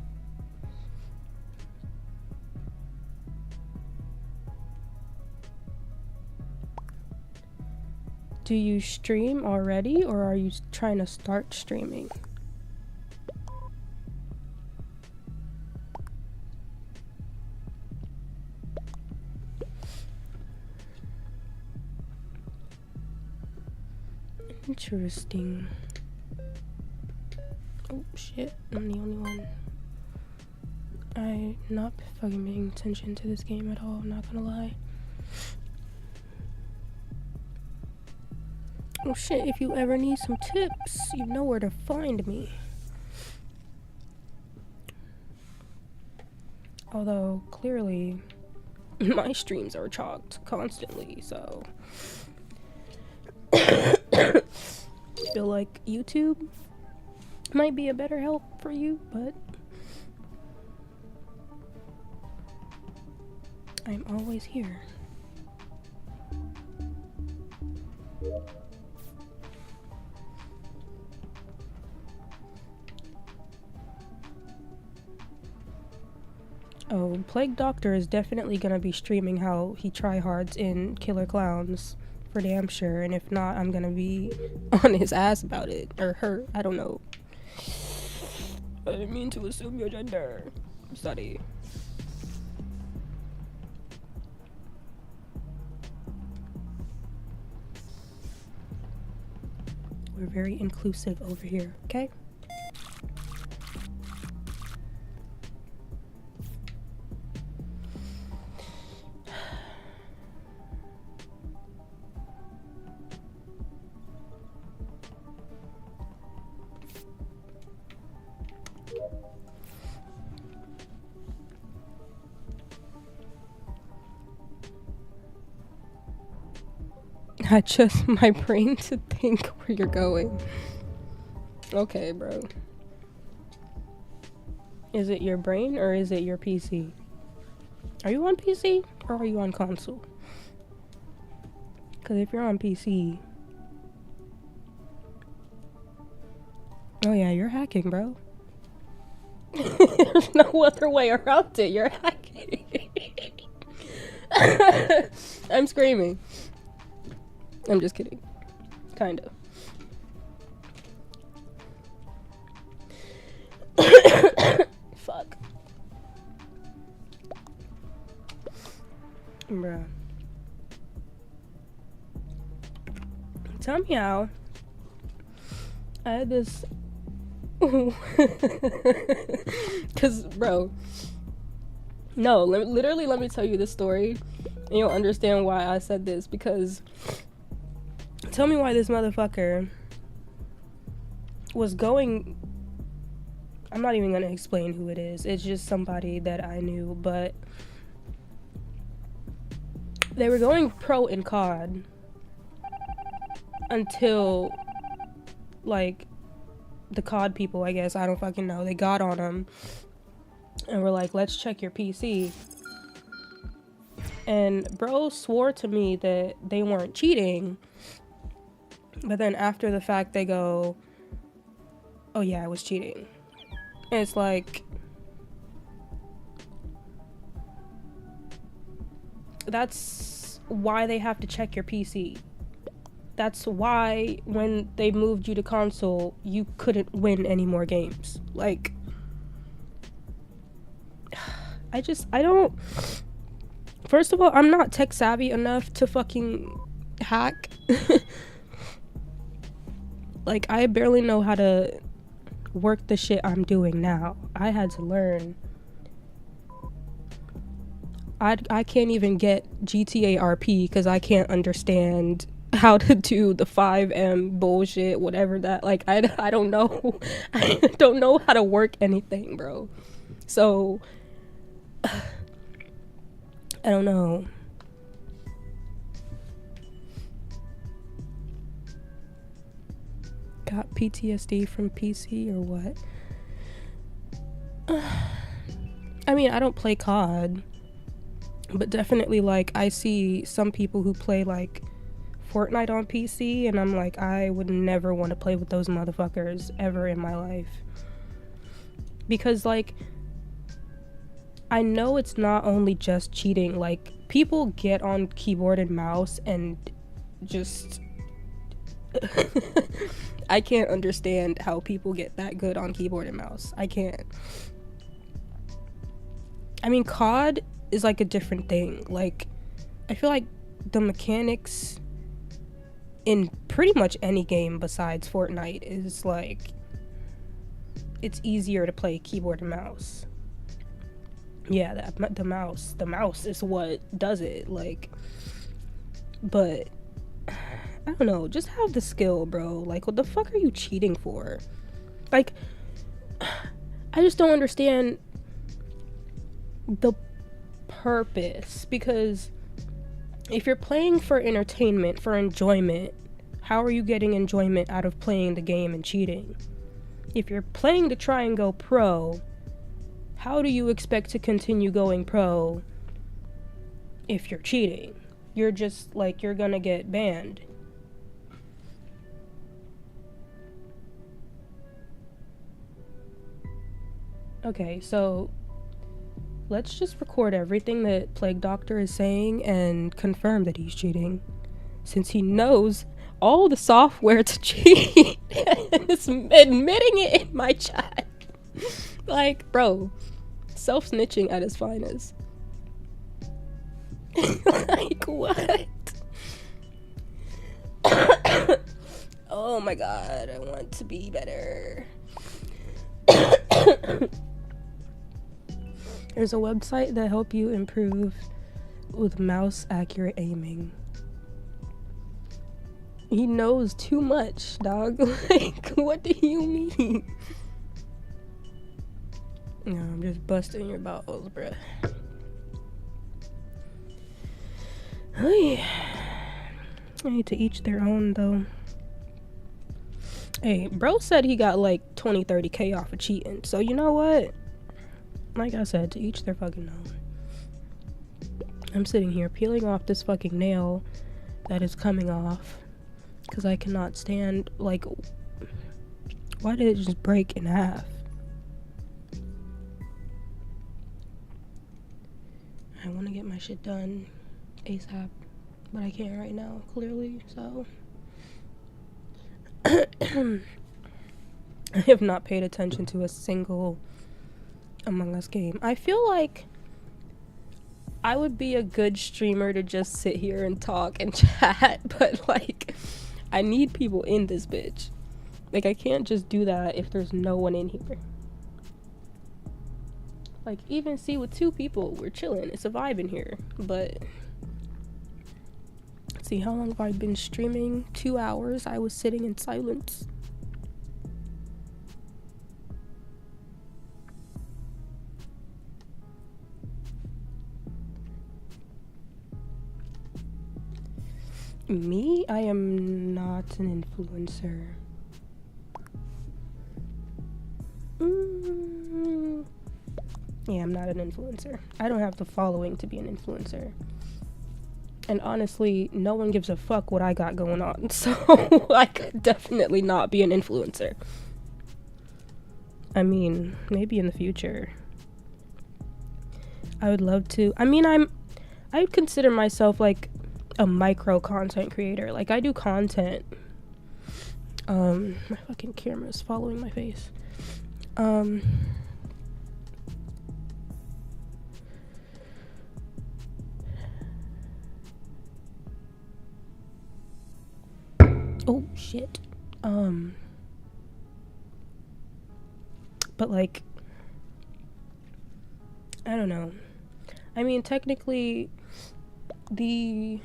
Do you stream already, or are you trying to start streaming? Interesting. Oh shit, I'm the only one. I'm not fucking paying attention to this game at all, I'm not gonna lie. Oh shit, if you ever need some tips, you know where to find me. Although, clearly, my streams are chalked constantly, so... I feel like YouTube might be a better help for you, but... I'm always here. Oh, Plague Doctor is definitely gonna be streaming how he tryhards in Killer Clowns, for damn sure, and if not, I'm gonna be on his ass about it, or her, I don't know. I didn't mean to assume your gender. I'm sorry. We're very inclusive over here, okay? Not just my brain to think where you're going. Okay, bro. Is it your brain or is it your PC? Are you on PC or are you on console? Because if you're on PC... Oh yeah, you're hacking, bro. There's no other way around it. You're hacking. I'm screaming. I'm just kidding. Kind of. Fuck. Bruh. Tell me how. I had this. Because, bro. No, literally, let me tell you this story. And you'll understand why I said this. Because. Tell me why this motherfucker was going. I'm not even gonna explain who it is. It's just somebody that I knew. But. They were going pro in COD. Until. Like. The COD people, I guess. I don't fucking know. They got on him. And were like, let's check your PC. And bro swore to me that they weren't cheating. But then after the fact, they go, oh yeah, I was cheating. And it's like, that's why they have to check your PC. That's why when they moved you to console, you couldn't win any more games. Like, I don't... First of all, I'm not tech savvy enough to fucking hack. Like, I barely know how to work the shit I'm doing now. I had to learn. I can't even get GTA RP because I can't understand how to do the 5M bullshit, whatever that, like, I don't know. I don't know how to work anything, bro. So, I don't know. Got PTSD from PC or what? I mean, I don't play COD, but definitely, like, I see some people who play, like, Fortnite on PC, and I'm like, I would never want to play with those motherfuckers ever in my life. Because, like, I know it's not only just cheating. Like, people get on keyboard and mouse and just... I can't understand how people get that good on keyboard and mouse. I can't. I mean, COD is like a different thing. Like, I feel like the mechanics in pretty much any game besides Fortnite is like, it's easier to play keyboard and mouse. Yeah, the mouse is what does it, like. But I don't know, just have the skill, bro. Like, what the fuck are you cheating for? Like, I just don't understand the purpose, because if you're playing for entertainment, for enjoyment, how are you getting enjoyment out of playing the game and cheating? If you're playing to try and go pro, how do you expect to continue going pro if you're cheating? You're just, like, you're gonna get banned. Okay, so let's just record everything that Plague Doctor is saying and confirm that he's cheating, since he knows all the software to cheat and is admitting it in my chat. Like, bro, self-snitching at his finest. Like, what? Oh my god, I want to be better. There's a website that help you improve with mouse accurate aiming. He knows too much, dog. Like, what do you mean? No, I'm just busting your balls, bruh. Oh yeah. I need to each their own, though. Hey, bro said he got like 20-30K off of cheating. So you know what? Like I said, to each their fucking own. I'm sitting here peeling off this fucking nail that is coming off because I cannot stand, like, why did it just break in half? I want to get my shit done ASAP, but I can't right now, clearly, so. I have not paid attention to a single Among Us game. I feel like I would be a good streamer to just sit here and talk and chat, but like I need people in this bitch. Like I can't just do that if there's no one in here. Like even see with 2 people, we're chilling. It's a vibe in here. But let's see, how long have I been streaming? 2 hours. I was sitting in silence. Me? I am not an influencer. Yeah, I'm not an influencer. I don't have the following to be an influencer. And honestly, no one gives a fuck what I got going on. So I could definitely not be an influencer. I mean, maybe in the future. I would love to. I mean, I would consider myself like a micro content creator. Like I do content. My fucking camera is following my face. Oh shit. But like I don't know. I mean, technically the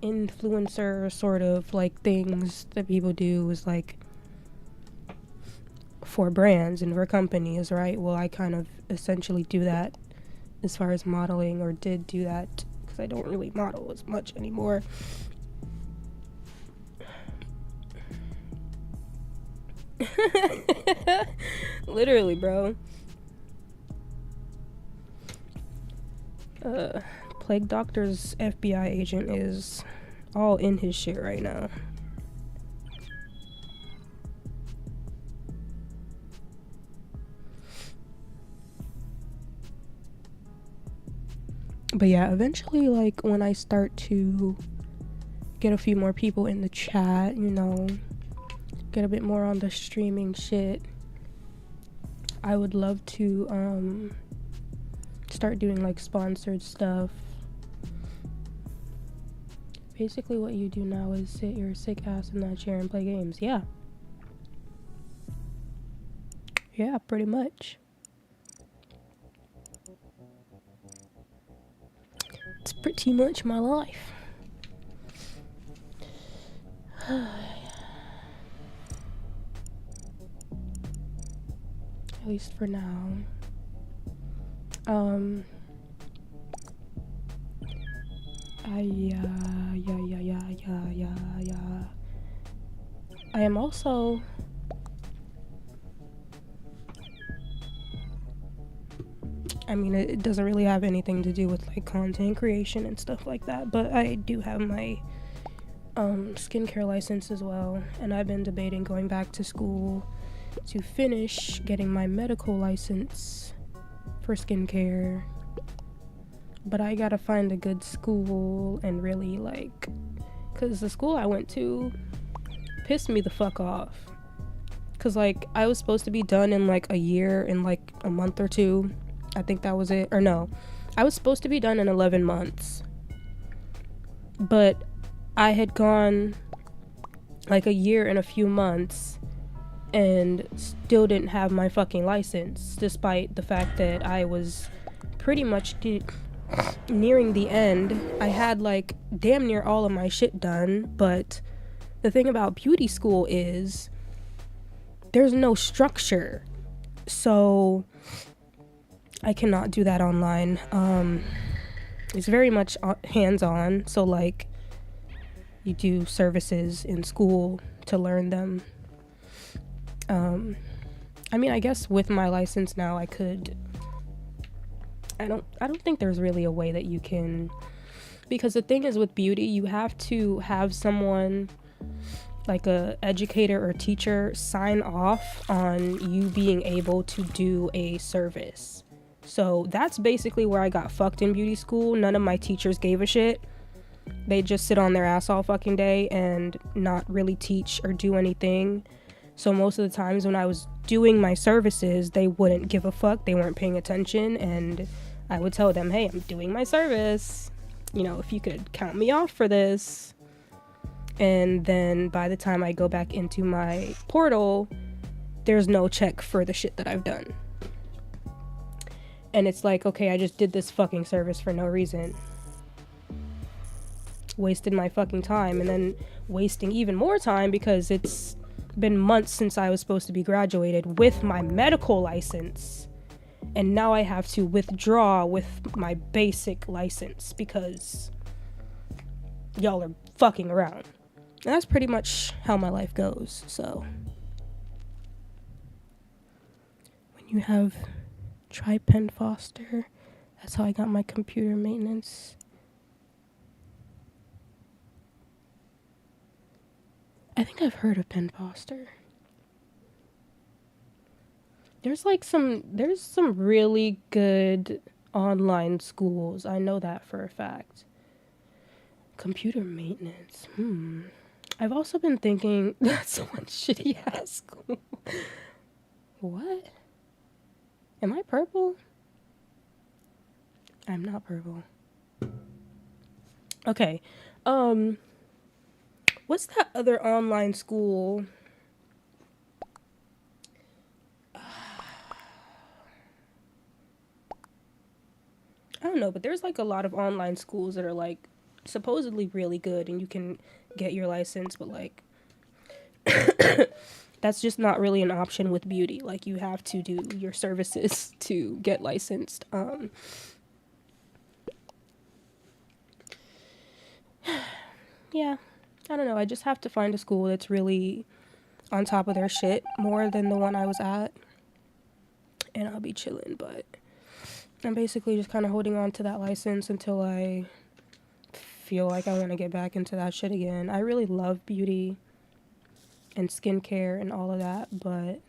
influencer sort of like things that people do is like for brands and for companies, right? Well, I kind of essentially do that as far as modeling, or did do that because I don't really model as much anymore. Literally, bro. Plague Doctor's FBI agent is all in his shit right now. But yeah, eventually, like, when I start to get a few more people in the chat, you know, get a bit more on the streaming shit, I would love to start doing like sponsored stuff. Basically what you do now is sit your sick ass in that chair and play games. Yeah, pretty much. It's pretty much my life. At least for now. I am also I mean, it doesn't really have anything to do with like content creation and stuff like that, but I do have my skincare license as well, and I've been debating going back to school to finish getting my medical license for skincare. But I gotta find a good school and really like, cause the school I went to pissed me the fuck off. Cause like I was supposed to be done in like a year, in like a month or 2. I think that was it. Or no, I was supposed to be done in 11 months. But I had gone like a year and a few months and still didn't have my fucking license, despite the fact that I was pretty much nearing the end. I had like damn near all of my shit done, but the thing about beauty school is there's no structure, so I cannot do that online. It's very much hands-on, so like you do services in school to learn them. I mean, I guess with my license now I could, I don't think there's really a way that you can, because the thing is with beauty, you have to have someone like a educator or teacher sign off on you being able to do a service. So that's basically where I got fucked in beauty school. None of my teachers gave a shit. They just sit on their ass all fucking day and not really teach or do anything. So most of the times when I was doing my services, they wouldn't give a fuck. They weren't paying attention, and I would tell them, hey, I'm doing my service. You know, if you could count me off for this. And then by the time I go back into my portal, there's no check for the shit that I've done. And it's like, okay, I just did this fucking service for no reason. Wasted my fucking time, and then wasting even more time because it's been months since I was supposed to be graduated with my medical license. And now I have to withdraw with my basic license because y'all are fucking around. And that's pretty much how my life goes. So when you have try Penn Foster, that's how I got my computer maintenance. I think I've heard of Penn Foster. There's some really good online schools. I know that for a fact. Computer maintenance. I've also been thinking that's one shitty ass school. What? Am I purple? I'm not purple. Okay. What's that other online school? I don't know, but there's like a lot of online schools that are like supposedly really good and you can get your license, but like that's just not really an option with beauty. Like you have to do your services to get licensed. Yeah, I don't know. I just have to find a school that's really on top of their shit more than the one I was at, and I'll be chilling. But I'm basically just kind of holding on to that license until I feel like I want to get back into that shit again. I really love beauty and skincare and all of that, but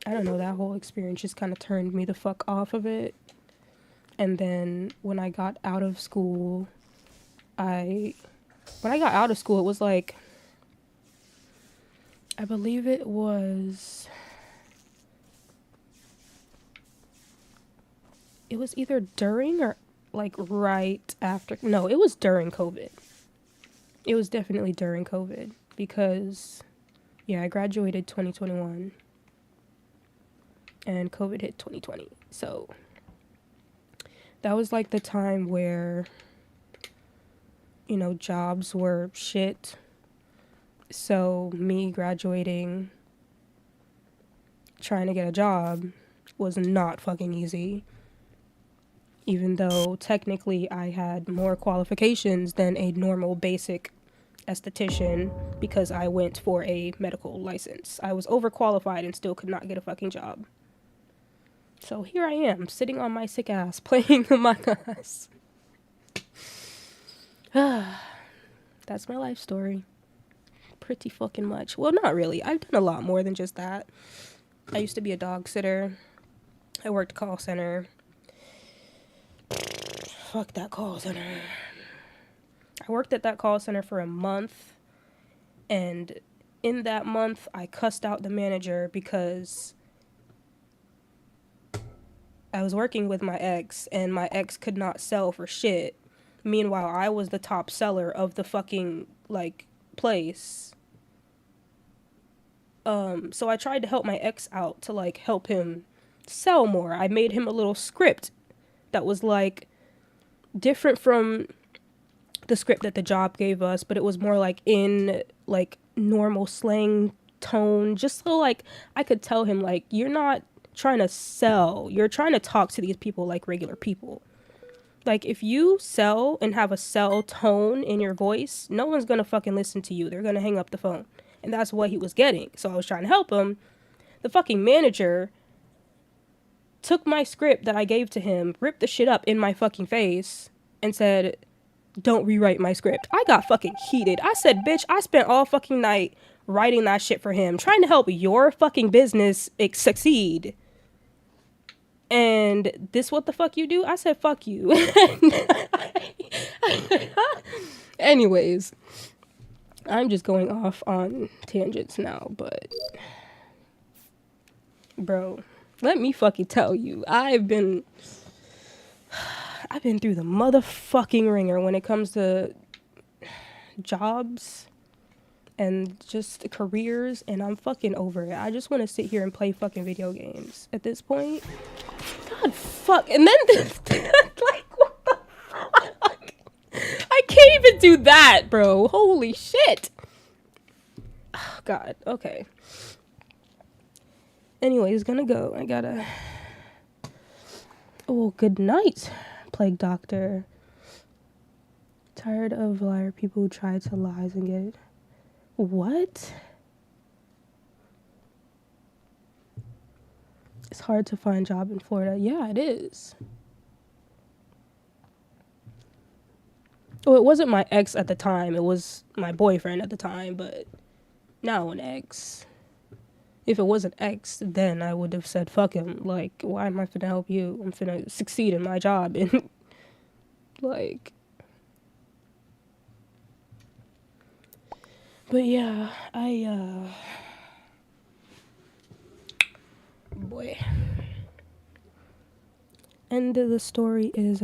I don't know, that whole experience just kind of turned me the fuck off of it. And then when I got out of school, it was like, I believe it was either during or like right after. No, it was during COVID. It was definitely during COVID because, yeah, I graduated 2021 and COVID hit 2020. So that was like the time where, you know, jobs were shit. So me graduating, trying to get a job was not fucking easy. Even though technically I had more qualifications than a normal basic esthetician because I went for a medical license. I was overqualified and still could not get a fucking job. So here I am, sitting on my sick ass, playing Among Us. That's my life story. Pretty fucking much. Well, not really. I've done a lot more than just that. I used to be a dog sitter. I worked call center. Fuck that call center. I worked at that call center for a month, and in that month, I cussed out the manager because I was working with my ex, and my ex could not sell for shit. Meanwhile, I was the top seller of the fucking, like, place. So I tried to help my ex out to, like, help him sell more. I made him a little script that was, like, different from the script that the job gave us, but it was more, like, in, like, normal slang tone, just so, like, I could tell him, like, you're not trying to sell. You're trying to talk to these people like regular people. Like, if you sell and have a sell tone in your voice, no one's gonna fucking listen to you. They're gonna hang up the phone. And that's what he was getting. So I was trying to help him. The fucking manager took my script that I gave to him, ripped the shit up in my fucking face, and said, don't rewrite my script. I got fucking heated. I said, bitch, I spent all fucking night writing that shit for him, trying to help your fucking business succeed. And this what the fuck you do? I said, fuck you. Anyways, I'm just going off on tangents now, but bro, Let me fucking tell you, I've been through the motherfucking ringer when it comes to jobs and just careers, and I'm fucking over it. I just want to sit here and play fucking video games at this point. God fuck. And then like, what the fuck? I can't even do that, bro. Holy shit. Oh, God. Okay. Anyways, gonna go. I gotta. Oh, good night, Plague Doctor. Tired of liar people who try to lies and get. What? It's hard to find a job in Florida. Yeah, it is. Well, it wasn't my ex at the time. It was my boyfriend at the time, but now an ex. If it was an ex, then I would have said, fuck him. Like, why am I finna help you? I'm finna succeed in my job. And, like... But yeah, boy. End of the story is,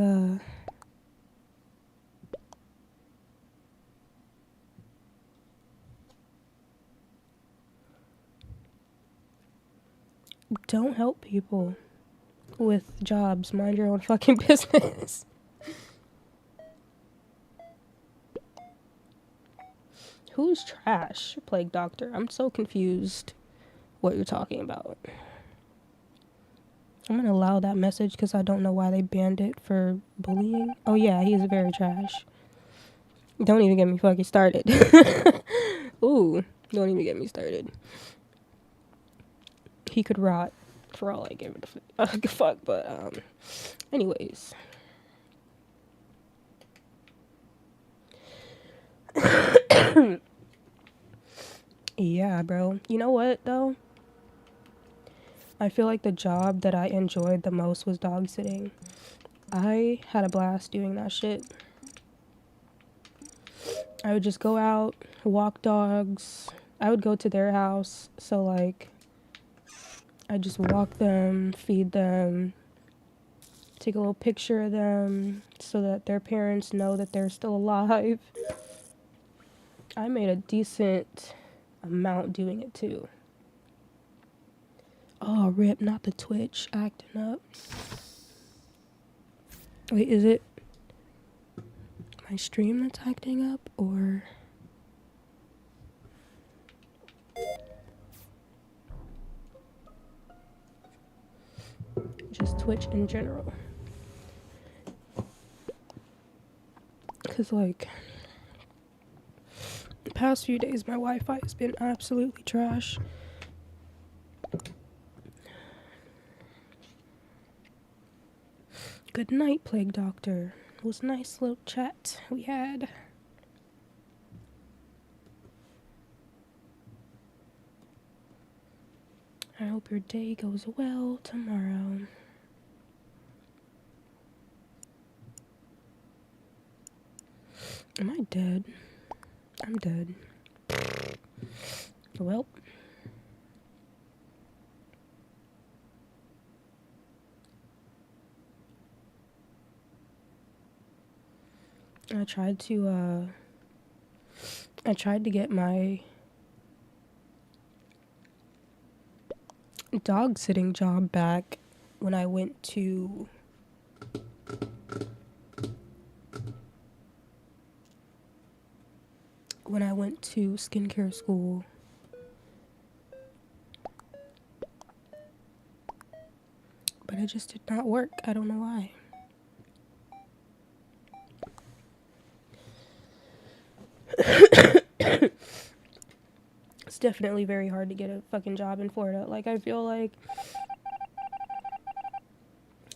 don't help people with jobs. Mind your own fucking business. Who's trash, Plague Doctor? I'm so confused what you're talking about. I'm gonna allow that message because I don't know why they banned it for bullying. Oh yeah, he is very trash. Don't even get me fucking started. Ooh, don't even get me started. He could rot for all I give it a fuck, but anyways. Yeah, bro. You know what, though? I feel like the job that I enjoyed the most was dog sitting. I had a blast doing that shit. I would just go out, walk dogs. I would go to their house, so, like, I'd just walk them, feed them, take a little picture of them so that their parents know that they're still alive. I made a decent amount doing it too. Oh, rip, not the Twitch acting up. Wait, is it my stream that's acting up, or... just Twitch in general? Because, like, the past few days my Wi-Fi has been absolutely trash. Good night, Plague Doctor. It was a nice little chat we had. I hope your day goes well tomorrow. Am I dead? I'm dead. Well. I tried to get my dog sitting job back when I went to skincare school. But it just did not work. I don't know why. It's definitely very hard to get a fucking job in Florida. Like, I feel like,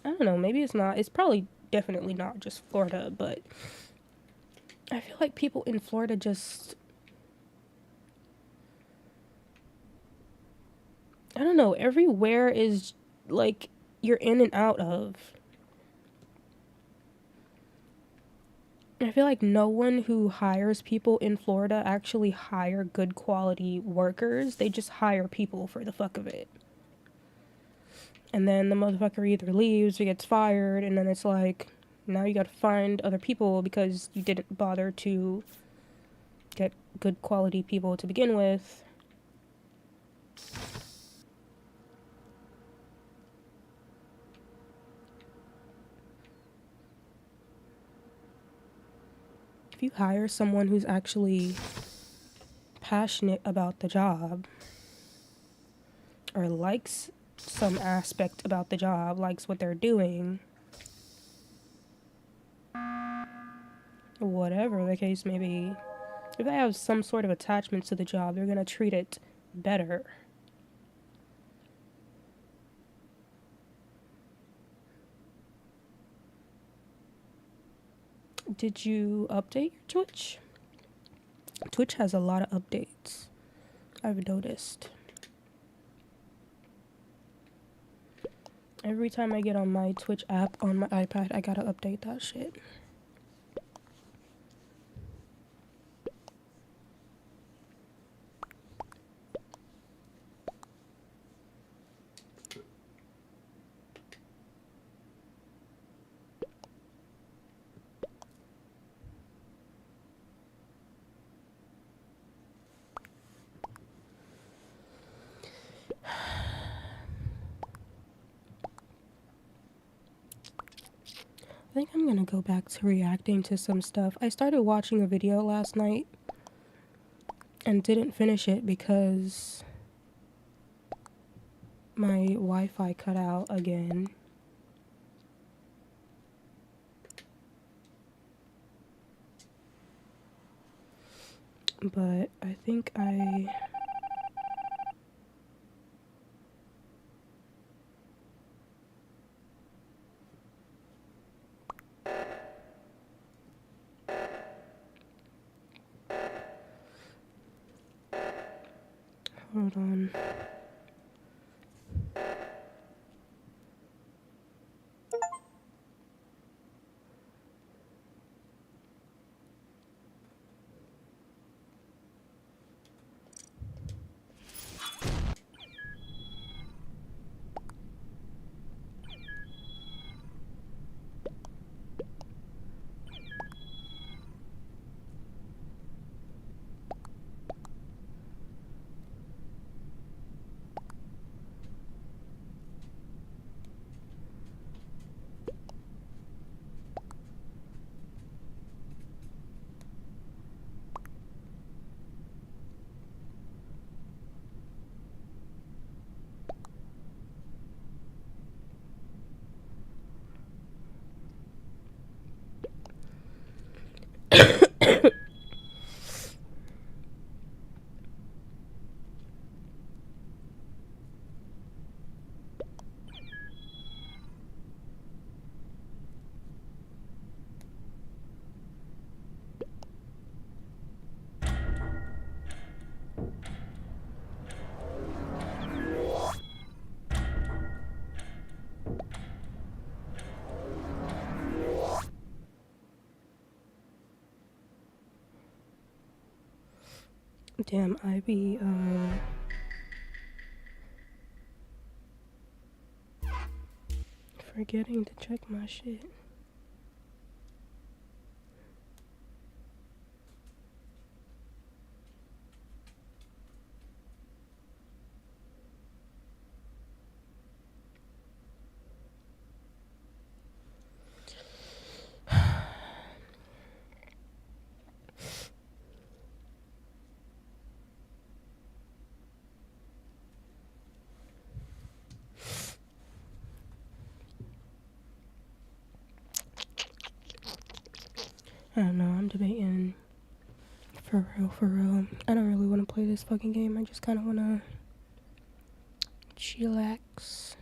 I don't know, maybe it's not. It's probably definitely not just Florida, but I feel like people in Florida just, I don't know, everywhere is like you're in and out of. I feel like no one who hires people in Florida actually hire good quality workers. They just hire people for the fuck of it. And then the motherfucker either leaves or gets fired, and then it's like, now you gotta find other people because you didn't bother to get good quality people to begin with. If you hire someone who's actually passionate about the job or likes some aspect about the job, likes what they're doing, whatever the case may be, if they have some sort of attachment to the job, they're gonna treat it better. Did you update your Twitch? Twitch has a lot of updates, I've noticed. Every time I get on my Twitch app on my iPad, I gotta update that shit. I think I'm gonna go back to reacting to some stuff. I started watching a video last night and didn't finish it because my Wi-Fi cut out again. But I think hold on. Damn, I be forgetting to check my shit. I don't know, I'm debating for real. I don't really want to play this fucking game. I just kind of want to chillax.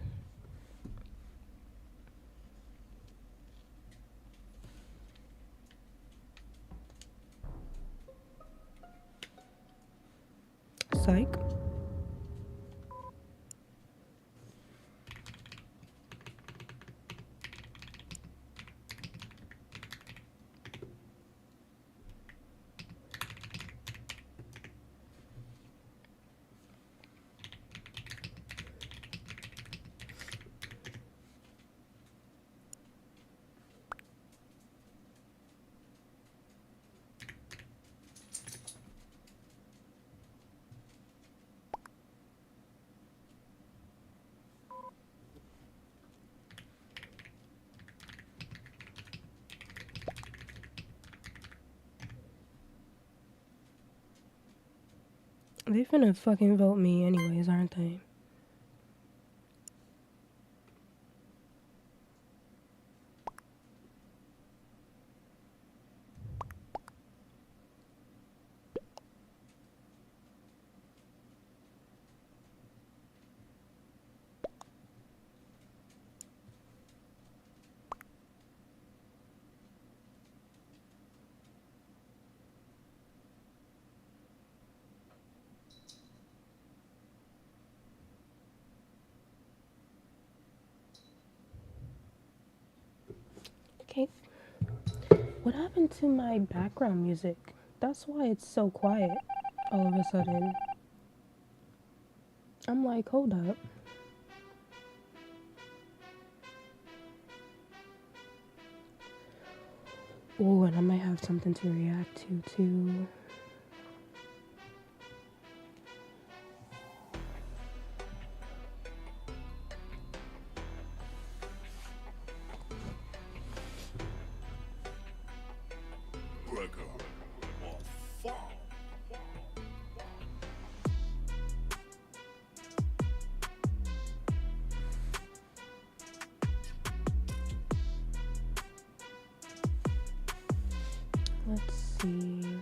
Psych. They finna fucking vote me anyways, aren't they? Okay. What happened to my background music? That's why it's so quiet all of a sudden. I'm like, hold up. Oh, and I might have something to react to too. Let's see.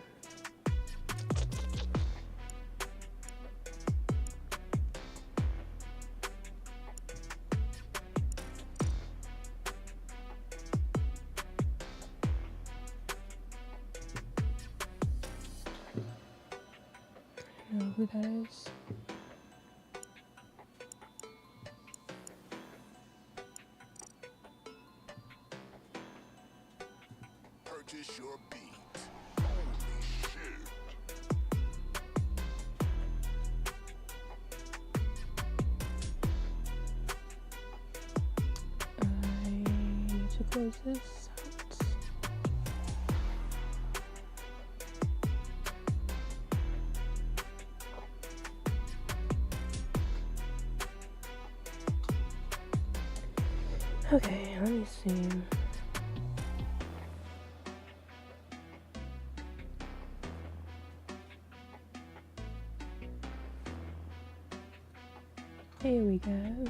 I know who that is. Purchase your beat. Holy shit. I need to close this out. Okay, let me see. Here we go.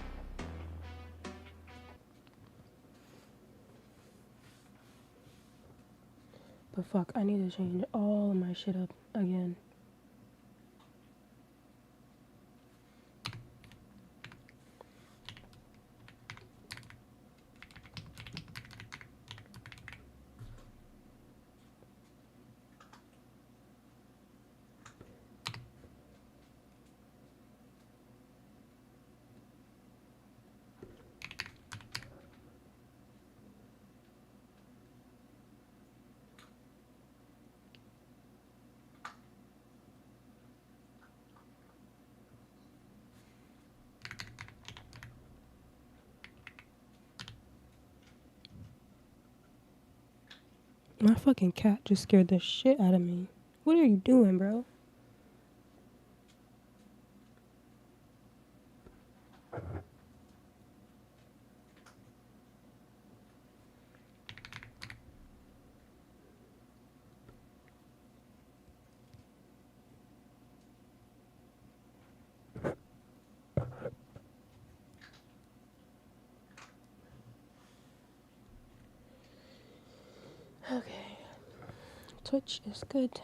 But fuck, I need to change all of my shit up again. My fucking cat just scared the shit out of me. What are you doing, bro? Okay. Twitch is good.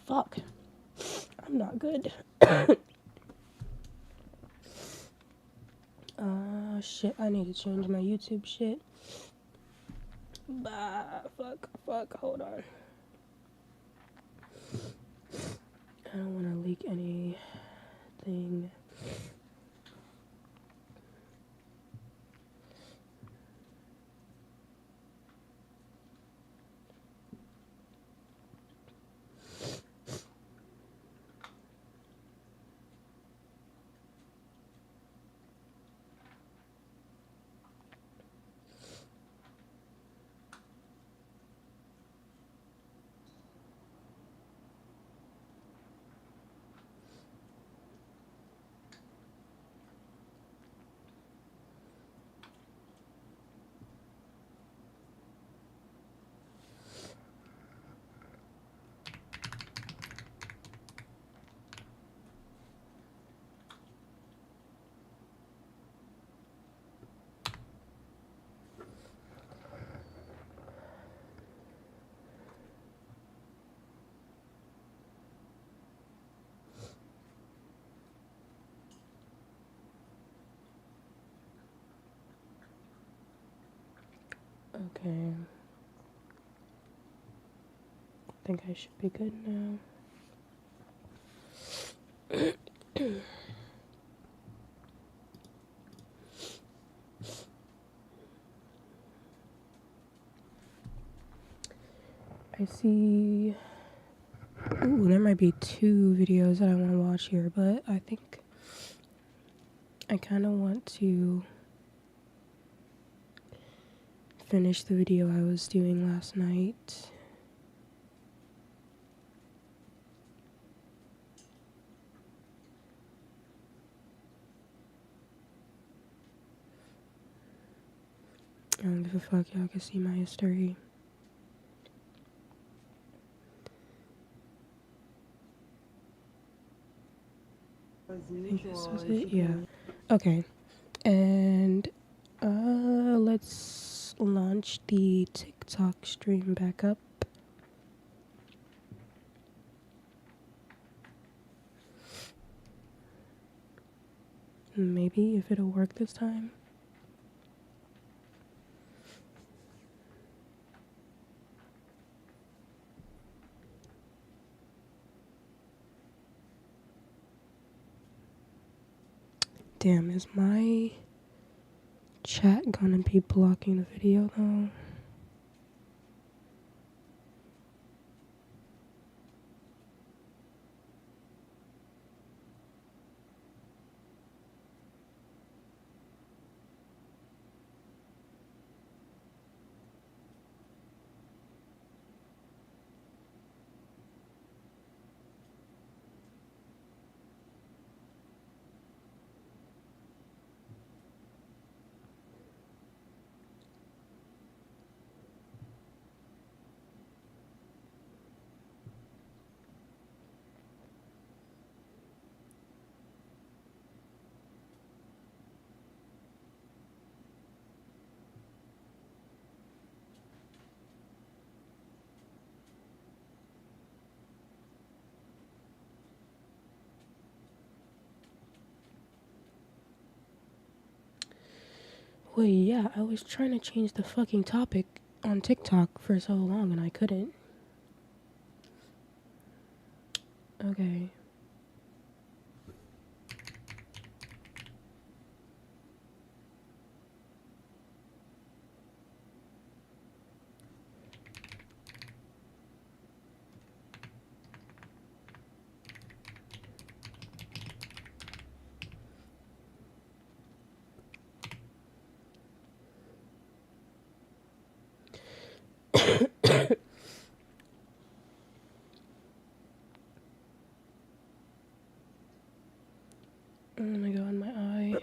Fuck. I'm not good. Shit, I need to change my YouTube shit. Fuck, hold on. I don't want to leak anything. Okay. I think I should be good now. I see. Ooh, there might be two videos that I want to watch here, but I think I kind of want to finish the video I was doing last night. I don't give a fuck, y'all can see my history. I think this was it, yeah. Okay, and let's launch the TikTok stream back up. Maybe if it'll work this time. Damn, is my chat gonna be blocking the video though? Well, yeah, I was trying to change the fucking topic on TikTok for so long and I couldn't. Okay. Oh my god, my eye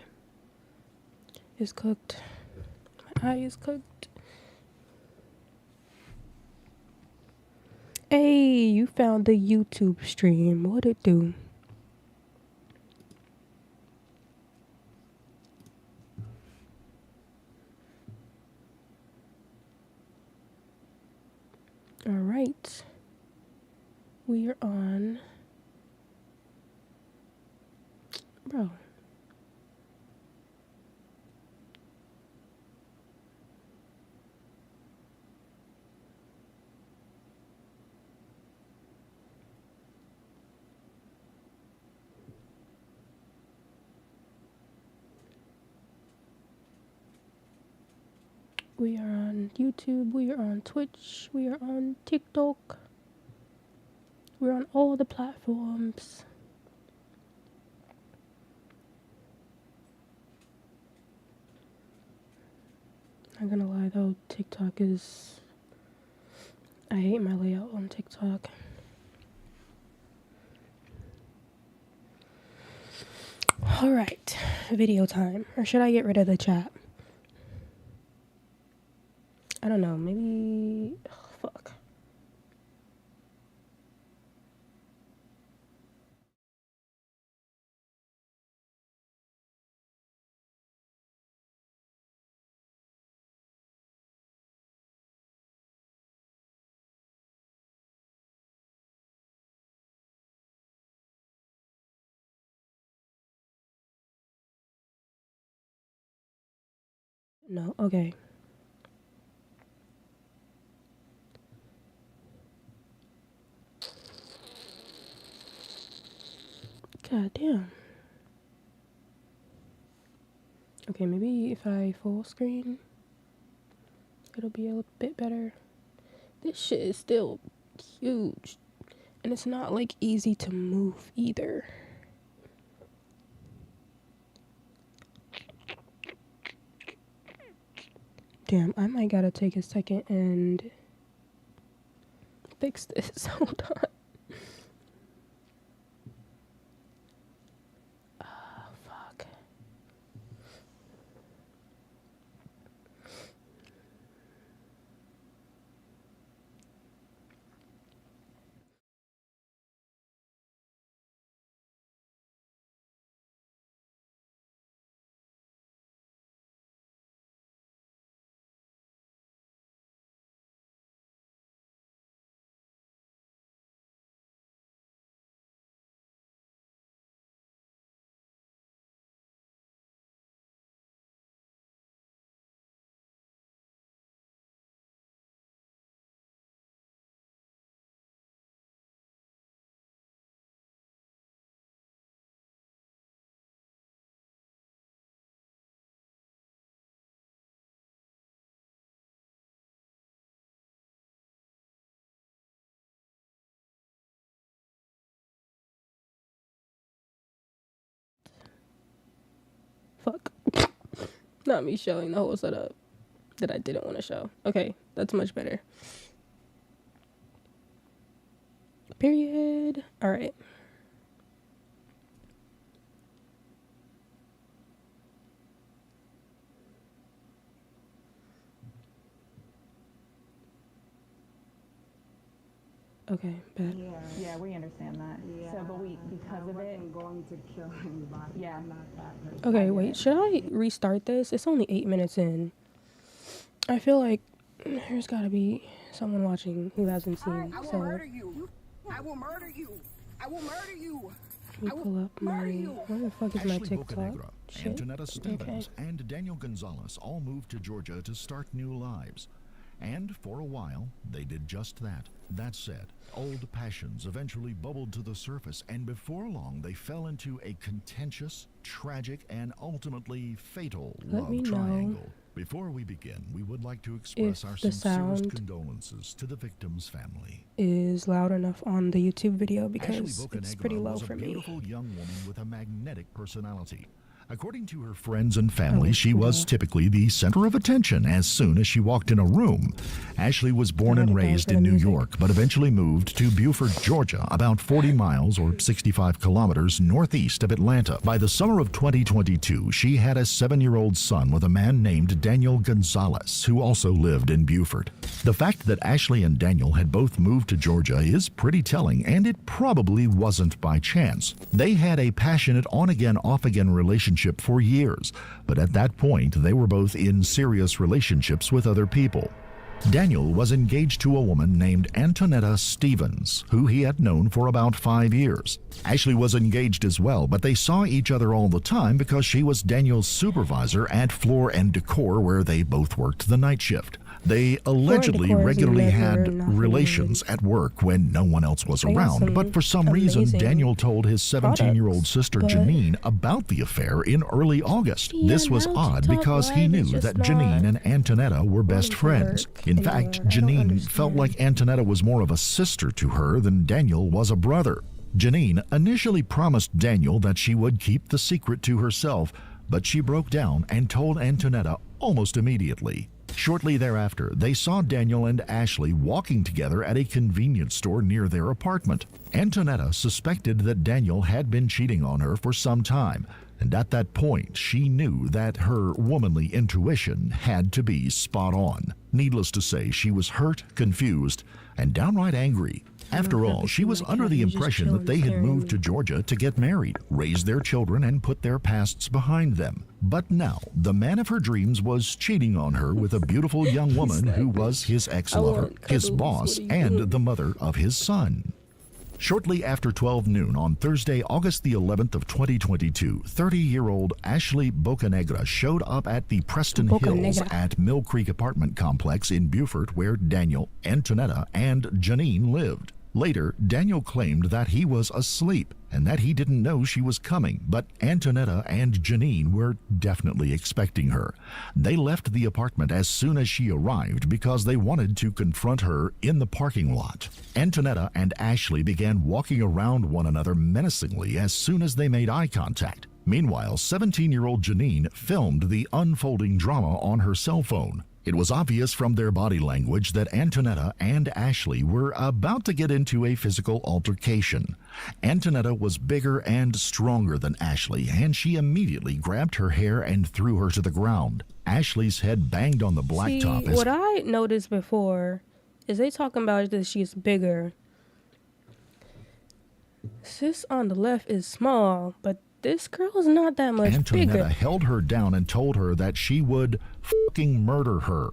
is cooked. My eye is cooked. Hey, you found the YouTube stream. What'd it do? Alright. We are on. Bro. We are on YouTube. We are on Twitch. We are on TikTok. We're on all the platforms. Not gonna lie though, TikTok is. I hate my layout on TikTok. Alright, video time. Or should I get rid of the chat? I don't know, maybe. Ugh, fuck. No, okay. God damn. Okay, maybe if I full screen, it'll be a bit better. This shit is still huge. And it's not like easy to move either. Damn, I might gotta take a second and fix this. Hold on. Oh, fuck. Fuck. Not me showing the whole setup that I didn't want to show. Okay, that's much better. Period. All right. Okay, bad. Yeah, we understand that. Yeah. So, but because of it, wasn't going to kill anybody. Yeah. I'm not that person. Okay, wait. Should I restart this? It's only 8 minutes in. I feel like there's gotta be someone watching who hasn't seen. I will So murder you. I will murder you. I will murder you. let me pull up my. Where the fuck is my Ashley TikTok? Bocanegra, Shit. Antonetta Stevens, Okay. and Daniel Gonzalez all moved to Georgia to start new lives. And for a while, they did just that. That said, old passions eventually bubbled to the surface, and before long, they fell into a contentious, tragic, and ultimately fatal Let me love know triangle. Before we begin, we would like to express if our the sincerest sound condolences to the victim's family. Is loud enough on the YouTube video Ashley because it's pretty Bocanegra low was a for me. beautiful young woman with a magnetic personality. According to her friends and family, Oh, she was yeah. typically the center of attention as soon as she walked in a room. Ashley was born and Got it, raised for the in New music. York, but eventually moved to Beaufort, Georgia, about 40 miles or 65 kilometers northeast of Atlanta. By the summer of 2022, she had a 7-year-old son with a man named Daniel Gonzalez, who also lived in Beaufort. The fact that Ashley and Daniel had both moved to Georgia is pretty telling, and it probably wasn't by chance. They had a passionate on-again, off-again relationship for years, but at that point, they were both in serious relationships with other people. Daniel was engaged to a woman named Antonetta Stevens, who he had known for about 5 years. Ashley was engaged as well, but they saw each other all the time because she was Daniel's supervisor at Floor and Decor, where they both worked the night shift. They allegedly Decor is regularly never had nothing relations at work when no one else was They got around, some but for some reason, amazing Daniel told his 17-year-old products, sister but- Janine about the affair in early August. Yeah, This was now odd TikTok because he Live knew is just that Janine not and Antonetta were best to friends. work In fact, anymore. I don't Janine felt like understand. Antonetta was more of a sister to her than Daniel was a brother. Janine initially promised Daniel that she would keep the secret to herself, but she broke down and told Antonetta almost immediately. Shortly thereafter, they saw Daniel and Ashley walking together at a convenience store near their apartment. Antonetta suspected that Daniel had been cheating on her for some time, and at that point, she knew that her womanly intuition had to be spot on. Needless to say, she was hurt, confused, and downright angry. After all, she was under the impression that they had moved to Georgia to get married, raise their children, and put their pasts behind them. But now, the man of her dreams was cheating on her with a beautiful young woman who was his ex-lover, want his cuddles. boss, What are you and doing? the mother of his son. Shortly after 12 noon on Thursday, August the 11th of 2022, 30-year-old Ashley Bocanegra showed up at the Preston Hills Bocanegra. at Mill Creek apartment complex in Beaufort, where Daniel, Antonetta, and Janine lived. Later, Daniel claimed that he was asleep and that he didn't know she was coming, but Antonetta and Janine were definitely expecting her. They left the apartment as soon as she arrived because they wanted to confront her in the parking lot. Antonetta and Ashley began walking around one another menacingly as soon as they made eye contact. Meanwhile, 17-year-old Janine filmed the unfolding drama on her cell phone. It was obvious from their body language that Antonetta and Ashley were about to get into a physical altercation. Antonetta was bigger and stronger than Ashley, and she immediately grabbed her hair and threw her to the ground. Ashley's head banged on the blacktop. See, what I noticed before is they talking about that she's bigger. Sis on the left is small, but this girl is not that much Antonetta bigger. held her down and told her that she would fucking murder her.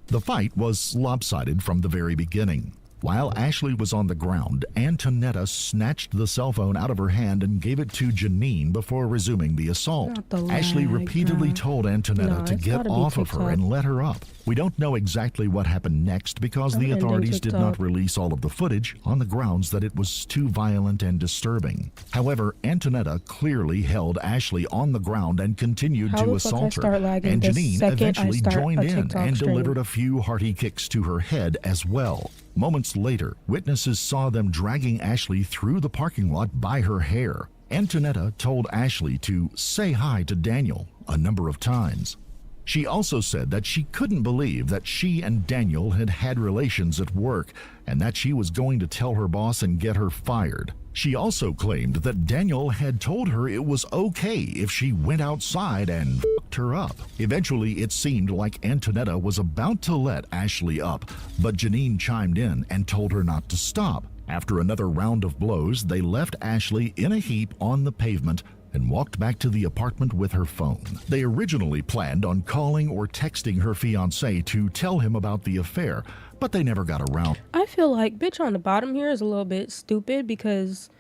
The fight was lopsided from the very beginning. While Ashley was on the ground, Antonetta snatched the cell phone out of her hand and gave it to Janine before resuming the assault. Not the Ashley lag, repeatedly bro. told Antonetta No, to it's get gotta be off of her TikTok. and let her up. We don't know exactly what happened next because the I'm ending authorities did not TikTok. release all of the footage on the grounds that it was too violent and disturbing. However, Antonetta clearly held Ashley on the ground and continued How to the fuck I assault her. start lagging And the Janine second I eventually start joined a in TikTok and stream? delivered a few hearty kicks to her head as well. Moments later, witnesses saw them dragging Ashley through the parking lot by her hair. Antonetta told Ashley to say hi to Daniel a number of times. She also said that she couldn't believe that she and Daniel had had relations at work and that she was going to tell her boss and get her fired. She also claimed that Daniel had told her it was okay if she went outside and fucked her up. Eventually, it seemed like Antonetta was about to let Ashley up, but Janine chimed in and told her not to stop. After another round of blows, they left Ashley in a heap on the pavement and walked back to the apartment with her phone. They originally planned on calling or texting her fiancé to tell him about the affair, but they never got around. I feel like bitch on the bottom here is a little bit stupid because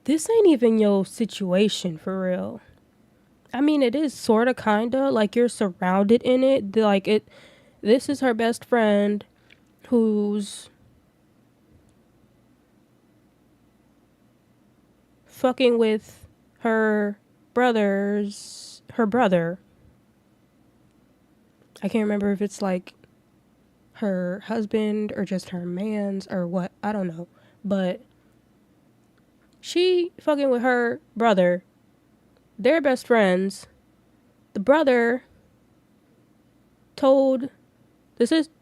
this ain't even your situation for real. I mean, it is sort of kind of like you're surrounded in it. This is her best friend who's fucking with her brother. I can't remember if it's like her husband or just her man's or what. I don't know. But she fucking with her brother. They're best friends. The brother told the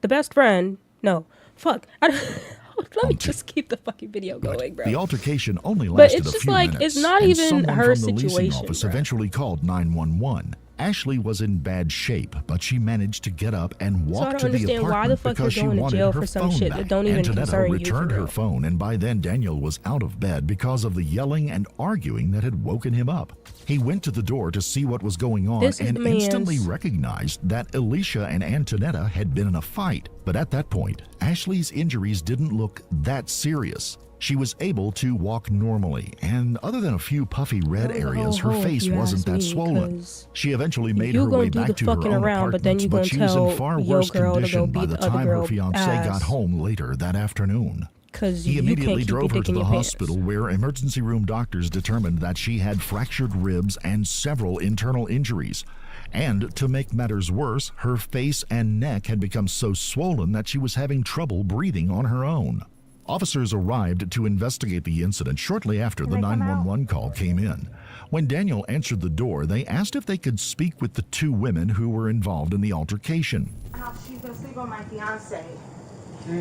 best friend. No. Fuck. Let me just keep the fucking video going, bro. The altercation only But lasted it's a just few like, minutes, it's not and even someone her from the leasing situation, office bro. eventually called 911. Ashley was in bad shape, but she managed to get up and I walk don't to the understand apartment why the fuck because you're she going to wanted jail her for some phone shit back. that don't even Antonetta concern you, for returned her real. phone, and by then Daniel was out of bed because of the yelling and arguing that had woken him up. He went to the door to see what was going on This is and the man's- instantly recognized that Alicia and Antonetta had been in a fight. But at that point, Ashley's injuries didn't look that serious. She was able to walk normally, and other than a few puffy red That was a areas, whole her hoe, face if you wasn't ask that me, swollen. 'cause She eventually made you her way gonna do back the to her fucking own around, but then apartment, you but gonna she was in tell far your worse girl to go condition by beat the the other time her girl fiancé ass. got home later that afternoon. Because He you immediately can't keep your drove her dick to in the your pants. hospital where emergency room doctors determined that she had fractured ribs and several internal injuries. And to make matters worse, her face and neck had become so swollen that she was having trouble breathing on her own. Officers arrived to investigate the incident shortly after the 911 call came in. When Daniel answered the door, they asked if they could speak with the two women who were involved in the altercation. She's been sleeping with my fiance.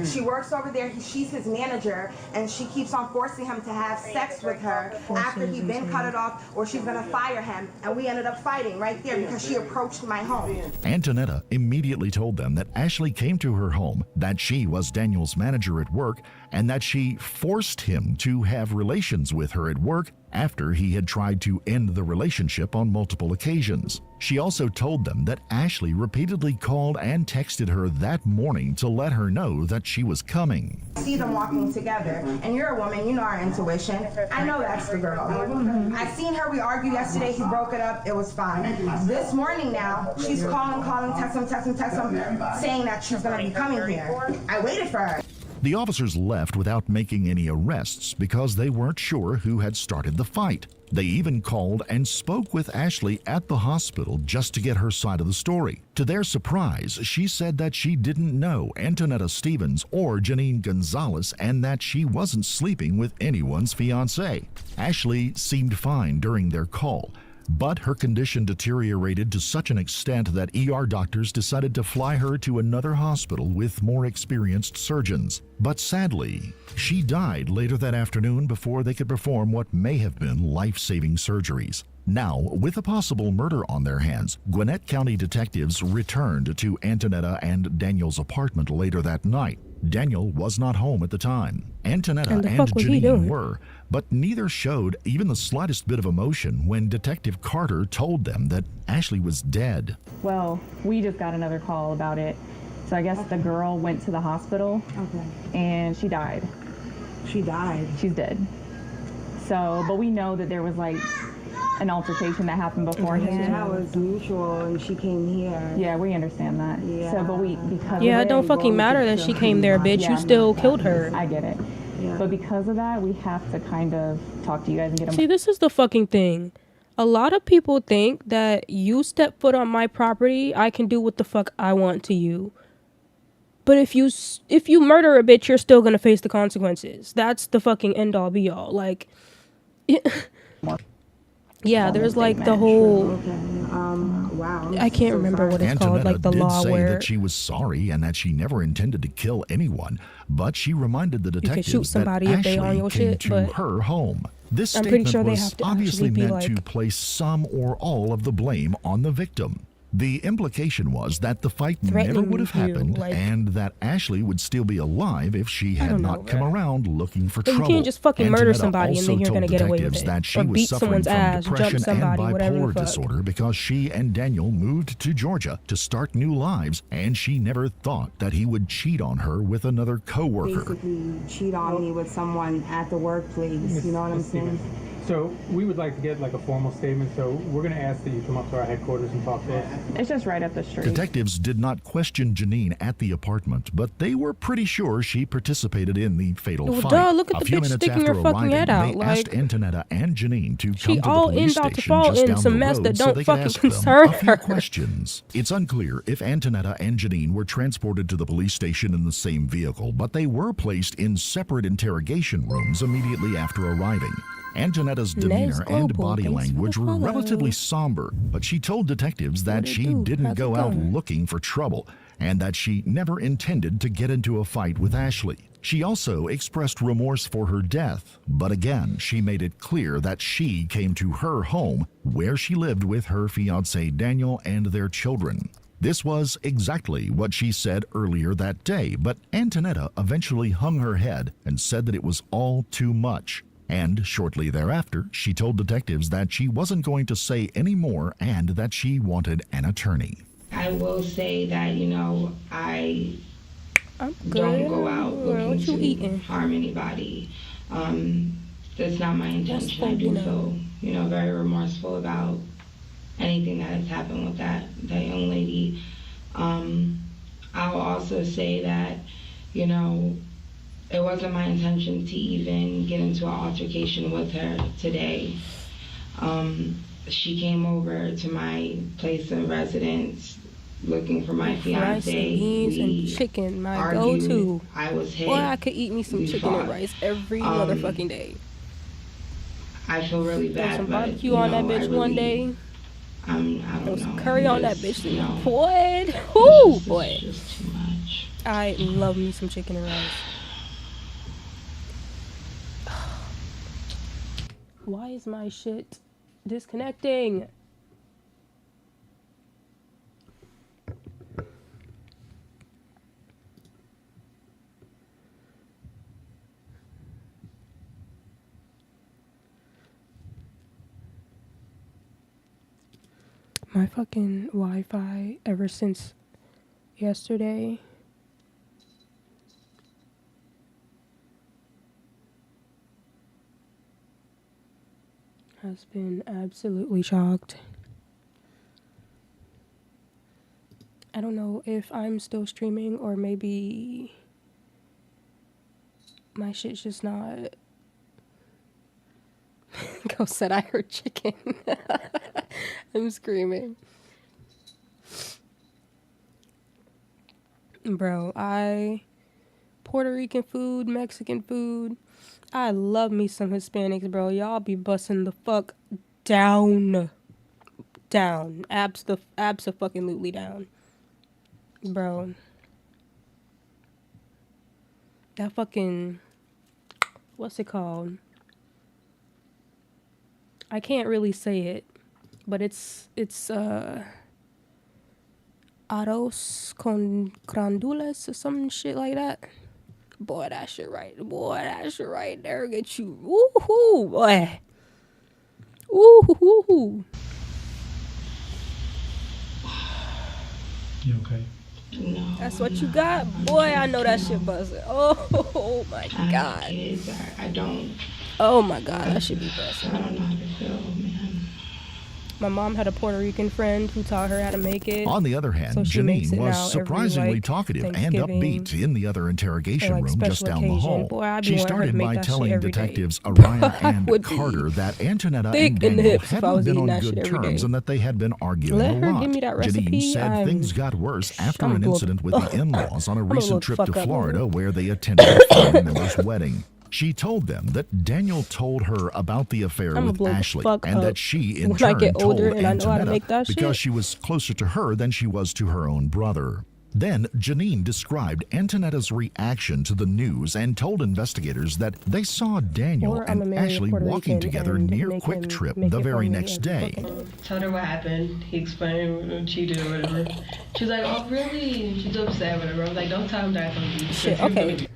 She works over there. She's his manager, and she keeps on forcing him to have sex with her after he been cut it off, or she's gonna fire him. And we ended up fighting right there because she approached my home. Antonetta immediately told them that Ashley came to her home, that she was Daniel's manager at work, and that she forced him to have relations with her at work after he had tried to end the relationship on multiple occasions. She also told them that Ashley repeatedly called and texted her that morning to let her know that she was coming. I see them walking together, and you're a woman, you know our intuition. I know that's the girl. I seen her, we argued yesterday, he broke it up, it was fine. This morning now, she's calling, text him, saying that she's gonna be coming here. I waited for her. The officers left without making any arrests because they weren't sure who had started the fight. They even called and spoke with Ashley at the hospital just to get her side of the story. To their surprise, she said that she didn't know Antonetta Stevens or Janine Gonzalez and that she wasn't sleeping with anyone's fiancé. Ashley seemed fine during their call, but her condition deteriorated to such an extent that ER doctors decided to fly her to another hospital with more experienced surgeons. But sadly, she died later that afternoon before they could perform what may have been life-saving surgeries. Now, with a possible murder on their hands, Gwinnett County detectives returned to Antonetta and Daniel's apartment later that night. Daniel was not home at the time. Antonetta And the and fuck was he Janine doing? were, but neither showed even the slightest bit of emotion when Detective Carter told them that Ashley was dead. Well, we just got another call about it. So I guess the girl went to the hospital Okay. and she died. She died. She's dead. So, but we know that there was like an altercation that happened beforehand. Yeah, that was mutual, and she came here. Yeah, we understand that. Yeah. So, but because Yeah, of it don't it, fucking matter that she came there, bitch. You still killed her. I get it. Yeah. But because of that, we have to kind of talk to you guys and get them. See, this is the fucking thing. A lot of people think that you step foot on my property, I can do what the fuck I want to you. But if you murder a bitch, you're still gonna face the consequences. That's the fucking end all be all. Like, yeah, there's like the whole. Okay. Wow. I can't remember what it's called, Antonetta like the did law say where that she was sorry and that she never intended to kill anyone, but she reminded the can detectives shoot somebody that if they on Ashley your came shit, to but her home. This I'm pretty statement sure they was have to obviously actually be meant to like- place some or all of the blame on the victim. The implication was that the fight never Threatening would have you, happened like- and that Ashley would still be alive if she had don't not know, come bruh. around looking for But you trouble. can't just fucking murder Antonetta somebody and also then you're gonna told get away with detectives it. that she Or was beat suffering someone's from ass, jump depression somebody, and whatever the bipolar fuck. disorder because she and Daniel moved to Georgia to start new lives, and she never thought that he would cheat on her with another coworker. Basically, cheat on me with someone at the workplace. You know what I'm saying? So we would like to get like a formal statement, so we're going to ask that you come up to our headquarters and talk to us. It's just right up the street. Detectives did not question Janine at the apartment, but they were pretty sure she participated in the fatal Well, fight. duh, look at a the few bitch minutes sticking after her fucking arriving, head out, they asked like- Antonetta and Janine to She come to all the police about to station fall just in down some the mess road that so don't they could fucking ask them concern a few her. questions. It's unclear if Antonetta and Janine were transported to the police station in the same vehicle, but they were placed in separate interrogation rooms immediately after arriving. Antonetta's demeanor and Global, body thanks for the language were follow. relatively somber, but she told detectives that What it she do? didn't How's go it out going? looking for trouble and that she never intended to get into a fight with Ashley. She also expressed remorse for her death, but again, she made it clear that she came to her home where she lived with her fiancé Daniel and their children. This was exactly what she said earlier that day, but Antonetta eventually hung her head and said that it was all too much. And shortly thereafter, she told detectives that she wasn't going to say any more and that she wanted an attorney. I will say that, I I'm good. don't go out What looking you to eating? harm anybody. That's not my intention. I fucking do up. feel, very remorseful about anything that has happened with that young lady. I'll also say that, it wasn't my intention to even get into an altercation with her today. She came over to my place of residence looking for my Rice fiance. and beans We and chicken, my argued. go-to. I was hit. Boy, I could eat me some We chicken and fought. rice every motherfucking day. I feel really Throw bad, some but barbecue on that bitch one day. I don't Throw know. some curry on that Just, bitch. Boy, whoo, it's boy. just too much. I love me some chicken and rice. Why is my shit disconnecting? My fucking Wi-Fi ever since yesterday has been absolutely shocked. I don't know if I'm still streaming or maybe My shit's just not. Ghost said I heard chicken. I'm screaming. Bro, Puerto Rican food, Mexican food. I love me some Hispanics, bro. Y'all be busting the fuck down. Down. Abso-fucking-lutely down. Bro. That fucking... What's it called? I can't really say it. But it's arroz con grandules or some shit like that. Boy, that shit right. Boy, that shit right there get you. Woohoo, boy. Woohoo. You okay? No. That's what you got? Boy, I know that shit buzzing. Oh my I have God. kids. I don't. Oh my God, that should be buzzing. I don't know how to feel, man. My mom had a Puerto Rican friend who taught her how to make it. On the other hand, So she makes Janine it was now every, surprisingly like, talkative and Thanksgiving upbeat in the other interrogation and, like, room just special down the occasion. hall. Boy, I be She wanting her to started make by that shit telling every day. detectives Orion I and would be Carter that Antonetta thick and in the Daniel hips if I hadn't was been eating on that good shit every terms day. and that they had been arguing Let a her lot. give me that recipe. Janine said things got worse after I'm an gonna- incident with the in-laws on a gonna recent load trip fuck to up. Florida where they attended a family member's wedding. She told them that Daniel told her about the affair I'ma with blow the Ashley fuck and up that she in when I turn get told older and I know how to Antonetta make that because shit. she was closer to her than she was to her own brother. Then Janine described Antonetta's reaction to the news and told investigators that they saw Daniel Or I'ma and marry a Ashley Puerto walking Rican together and near make Quick him Trip make the it very for me next and day. fucking- Told her what happened. He explained what she did or whatever. She was like, oh, really? And she's upset, whatever. I was like, don't tell him that. I'm gonna Shit, okay.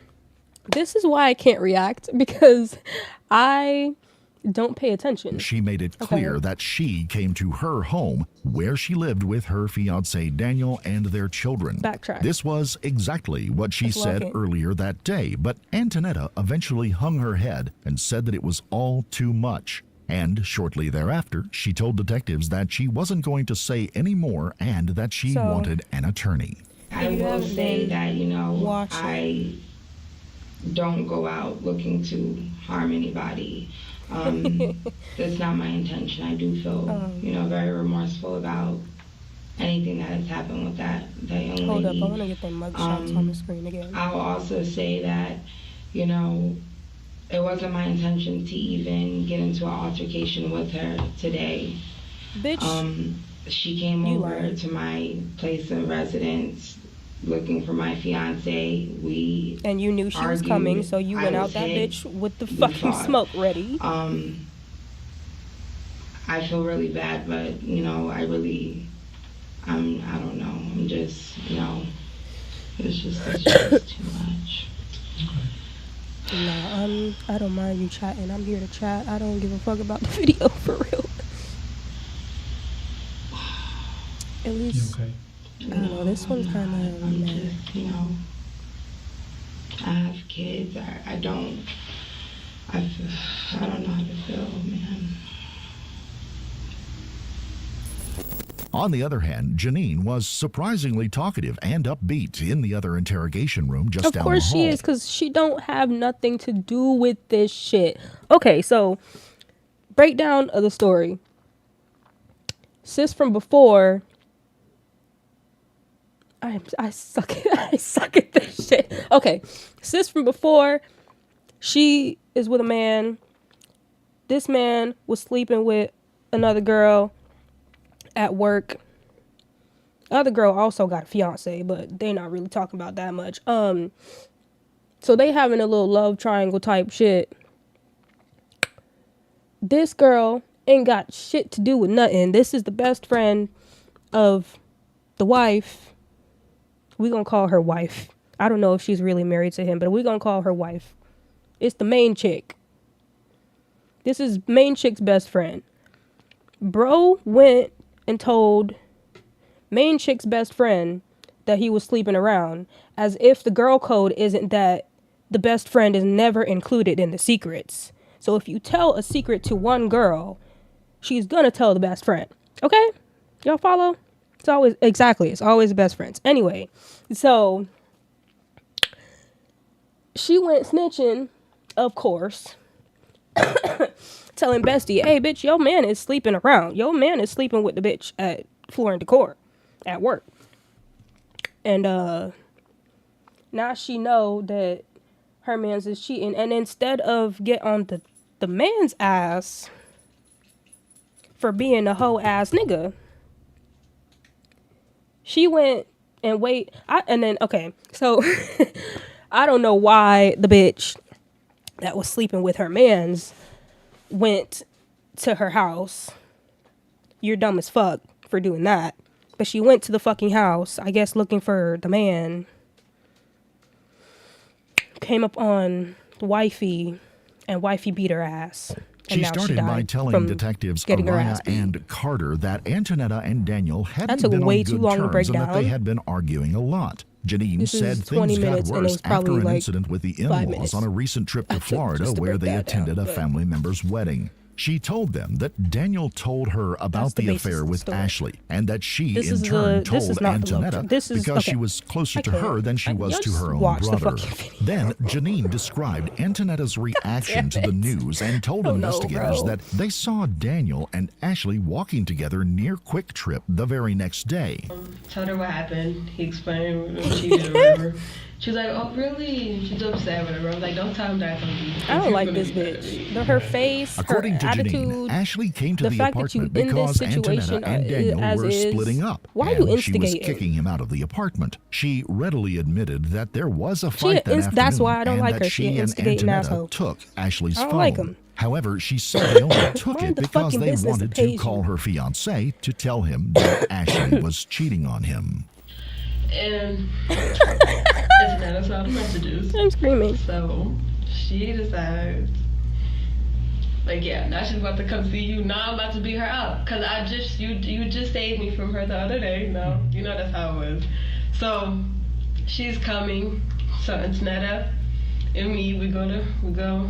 This is why I can't react, because I don't pay attention. She made it clear that she came to her home where she lived with her fiance Daniel and their children. Backtrack. This was exactly what she Let's said walk in. earlier that day, but Antonetta eventually hung her head and said that it was all too much. And shortly thereafter, she told detectives that she wasn't going to say any more and that she So, wanted an attorney. I You will have say been that, watching. I don't go out looking to harm anybody. That's not my intention. I do feel, very remorseful about anything that has happened with that young Hold up, lady. I want to get them mugshots on the screen again. I'll also say that, it wasn't my intention to even get into an altercation with her today. Bitch, She came You over lied. to my place of residence looking for my fiance. We and you knew she was argued. coming, so you I went out was that hit. bitch with the We fucking fought. smoke ready. I feel really bad, but I don't know. I'm just, it's just too much. Nah, I don't mind you chatting. I'm here to chat. I don't give a fuck about the video, for real. At least, okay? I don't know, this one's kind of I'm just, I have kids. I don't know how to feel, man. On the other hand, Janine was surprisingly talkative and upbeat in the other interrogation room just Of down course the hall. she is, because she don't have nothing to do with this shit. Okay, so breakdown of the story. Sis from before, I suck at this shit. Okay, sis from before, she is with a man. This man was sleeping with another girl at work. Other girl also got a fiance, but they not really talking about that much. So they having a little love triangle type shit. This girl ain't got shit to do with nothing. This is the best friend of the wife. We gonna call her wife. I don't know if she's really married to him, but we gonna call her wife. It's the main chick. This is main chick's best friend. Bro went and told main chick's best friend that he was sleeping around, as if the girl code isn't that the best friend is never included in the secrets. So if you tell a secret to one girl, she's gonna tell the best friend. Okay? Y'all follow? It's always the best friends. Anyway, so she went snitching, of course, telling Bestie, hey, bitch, your man is sleeping around. Your man is sleeping with the bitch at Floor and Decor at work. And now she know that her man's is cheating. And instead of get on the man's ass for being a hoe ass nigga, she went and so I don't know why the bitch that was sleeping with her mans went to her house. You're dumb as fuck for doing that. But she went to the fucking house, I guess looking for the man. Came up on wifey, and wifey beat her ass. And She started by telling detectives Araya and Carter that Antonetta and Daniel hadn't been on good terms and that they had been arguing a lot. Janine said things got worse after an incident with the in-laws on a recent trip to Florida where they attended a family member's wedding. She told them that Daniel told her about the affair with Ashley and that she in turn told Antonetta because she was closer to her than she was to her own brother. Then Janine described Antonetta's reaction to the news and told investigators that they saw Daniel and Ashley walking together near Quick Trip the very next day. Told her what happened. He explained what she did or whatever. She was like, oh, really? She's upset, whatever. I was like, don't tell him that I told you. I don't like this bitch. Her face, According to attitude, Janine, Ashley came to the apartment because Antonetta and Daniel were splitting up. Why are you and she was instigating? kicking him out of the apartment. She readily admitted that there was a fight that afternoon, that's why I don't and like that her. she and instigating Antonetta asshole. took Ashley's I don't phone. like 'em. However, she said they only took Mind it the because fucking they business wanted that to pays call you. her fiancé to tell him that Ashley was cheating on him. And Antonetta saw the messages. I'm screaming. So she decides, like, yeah, now she's about to come see you. Now I'm about to beat her up. Cause you just saved me from her the other day. No, you know that's how it was. So she's coming. So Antonetta and me, we go.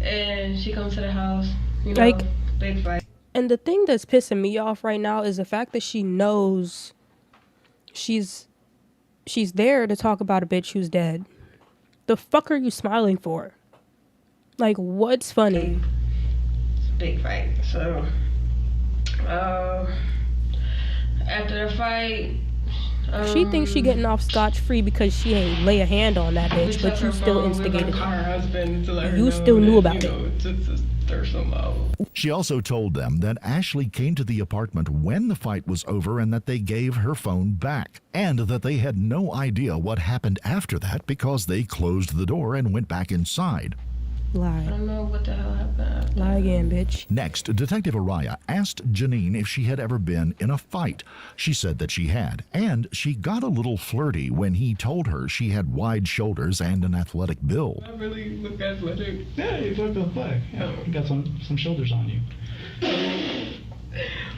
And she comes to the house. You know, Like, big fight. And the thing that's pissing me off right now is the fact that she knows she's there to talk about a bitch who's dead. The fuck are you smiling for? Like, what's funny? It's a big fight. So after the fight, She thinks she getting off scotch-free because she ain't lay a hand on that bitch, but you still instigated it. You still knew about it. To stir some out. She also told them that Ashley came to the apartment when the fight was over and that they gave her phone back, and that they had no idea what happened after that because they closed the door and went back inside. I Lie. don't know what the hell happened. Lie again, bitch. Next, Detective Araya asked Janine if she had ever been in a fight. She said that she had, and she got a little flirty when he told her she had wide shoulders and an athletic build. I really look athletic. Yeah, you look athletic. Yeah, you got some shoulders on you.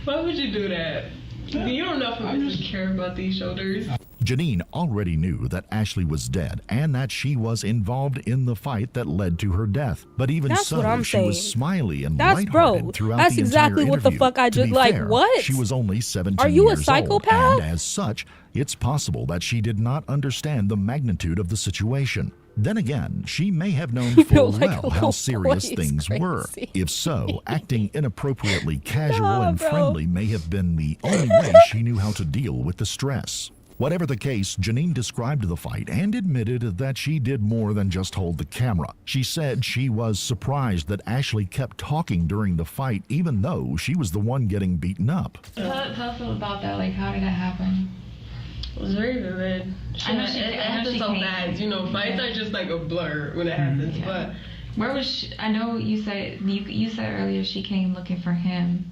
Why would you do that? You don't know if I just care about these shoulders. Janine already knew that Ashley was dead and that she was involved in the fight that led to her death. But even That's what I'm she was saying. smiley and That's lighthearted bro. throughout That's the exactly entire what the interview. fuck I To just be like. fair, What? She was only 17 Are you a years psychopath? old, and as such, it's possible that she did not understand the magnitude of the situation. Then again, she may have known full like a well little how serious boy. things It's were. crazy. If so, acting inappropriately casual Nah, and bro. friendly may have been the only way she knew how to deal with the stress. Whatever the case, Janine described the fight and admitted that she did more than just hold the camera. She said she was surprised that Ashley kept talking during the fight even though she was the one getting beaten up. Tell us about that. Like, how did that happen? It was very vivid. I know it she happens so came. fast. You know, fights are just like a blur when it happens. Yeah. But Where was she? I know you said earlier she came looking for him.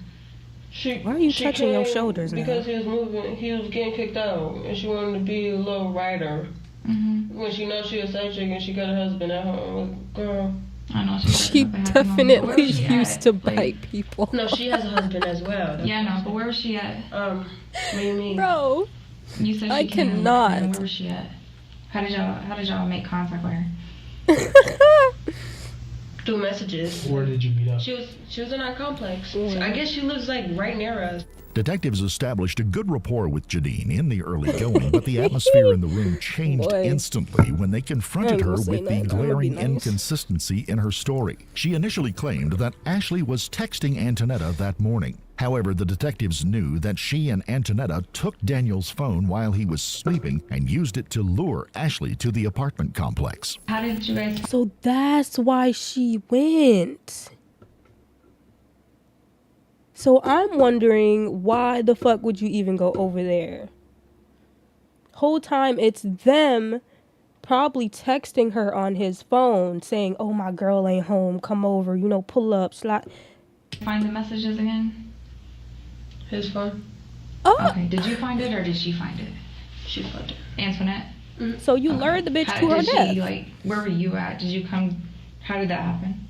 Why are you she touching your came shoulders now? Because he was moving. He was getting kicked out, and she wanted to be a little rider. Mm-hmm. When she knows she a side chick and she got a husband at home, like, girl. I know She definitely used to bite people. No, she has a husband as well. Yeah, no, but where was she at? What do you mean? Bro, You said she I came and cannot. where was she at? How did y'all make contact with her? through messages. Where did you meet up? She was in our complex. I guess she lives like right near us. Detectives established a good rapport with Janine in the early going, but the atmosphere in the room changed instantly when they confronted her with the glaring inconsistency in her story. She initially claimed that Ashley was texting Antonetta that morning. However, the detectives knew that she and Antonetta took Daniel's phone while he was sleeping and used it to lure Ashley to the apartment complex. How did you guys? So that's why she went. So I'm wondering, why the fuck would you even go over there? Whole time it's them probably texting her on his phone saying, oh, my girl ain't home, come over, you know, pull up, slide. Find the messages again? His phone. Oh. Okay, did you find it or did she find it? She found it. Antoinette? So you lured the bitch How to her did death. she, like, where were you at? Did you come, how did that happen?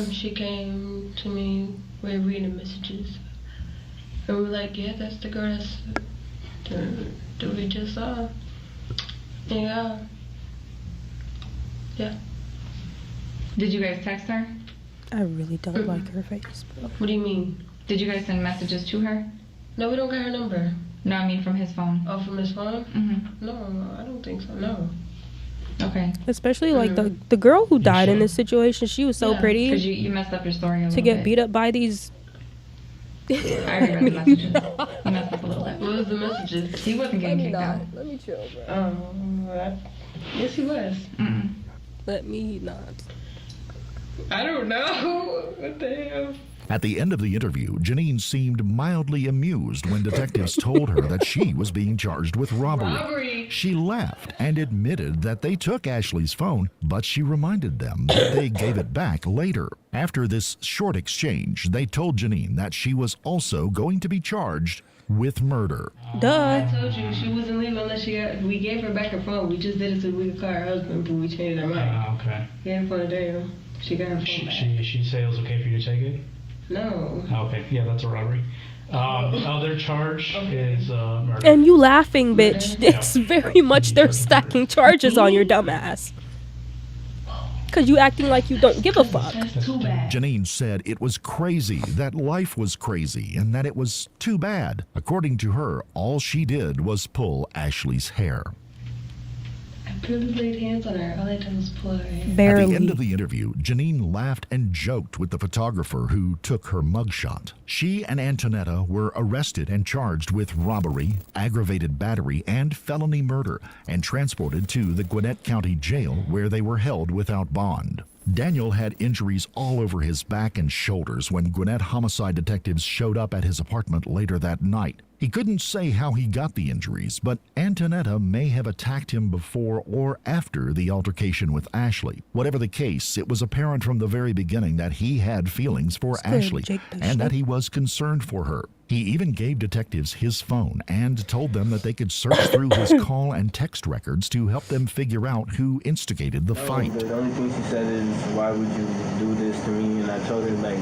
She came to me, we were reading messages. And we were like, yeah, that's the girl that we just saw. Yeah. Yeah. Did you guys text her? I really don't like her face, bro. What do you mean? Did you guys send messages to her? No, we don't got her number. No, I mean from his phone. Oh, from his phone? Mm-hmm. No, I don't think so, no. Okay. Especially like the girl who died in this situation, she was so pretty. Because you messed up your story a little to get bit. beat up by these. I already read the messages. You messed up a little bit. What was the messages? He wasn't getting kicked out. Let me chill, bro. Yes, he was. Mm-mm. Let me not. I don't know. What the hell? At the end of the interview, Janine seemed mildly amused when detectives told her that she was being charged with robbery. She laughed and admitted that they took Ashley's phone, but she reminded them that they gave it back later. After this short exchange, they told Janine that she was also going to be charged with murder. Duh. I told you she wasn't leaving unless we gave her back her phone. We just did it so we could call her husband, but we changed our mind. Okay. We had her phone today. She got her phone back. She say it was okay for you to take it? No. Okay, yeah, that's a robbery. Other charge is murder. And you laughing, bitch. It's very much they're stacking charges on your dumb ass. Because you acting like you don't give a fuck. That's too bad. Janine said it was crazy, that life was crazy, and that it was too bad. According to her, all she did was pull Ashley's hair. I barely laid hands on her. All I did was pull her hair. Barely. At the end of the interview, Janine laughed and joked with the photographer who took her mugshot. She and Antonetta were arrested and charged with robbery, aggravated battery, and felony murder, and transported to the Gwinnett County Jail, where they were held without bond. Daniel had injuries all over his back and shoulders when Gwinnett homicide detectives showed up at his apartment later that night. He couldn't say how he got the injuries, but Antonetta may have attacked him before or after the altercation with Ashley. Whatever the case, it was apparent from the very beginning that he had feelings for Ashley and that he was concerned for her. He even gave detectives his phone and told them that they could search through his call and text records to help them figure out who instigated the fight. The only thing she said is, why would you do this to me? And I told her, like,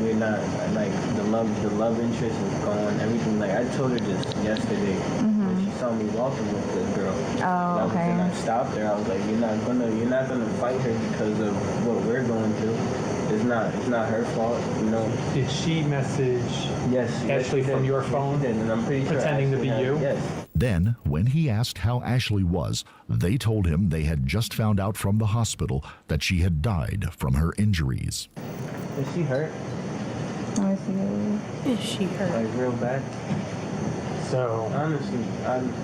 we're not, like, the love interest is gone, everything. Like, I told her this yesterday. And she saw me walking with the girl. Oh, okay. And I stopped her. I was like, you're not gonna fight her because of what we're going through. It's not her fault, you know. Did she message Ashley from your phone, and I'm pretty sure pretending to be you? Yes. Then, when he asked how Ashley was, they told him they had just found out from the hospital that she had died from her injuries. Is she hurt? Let me see. Is she hurt? Like real bad? So honestly,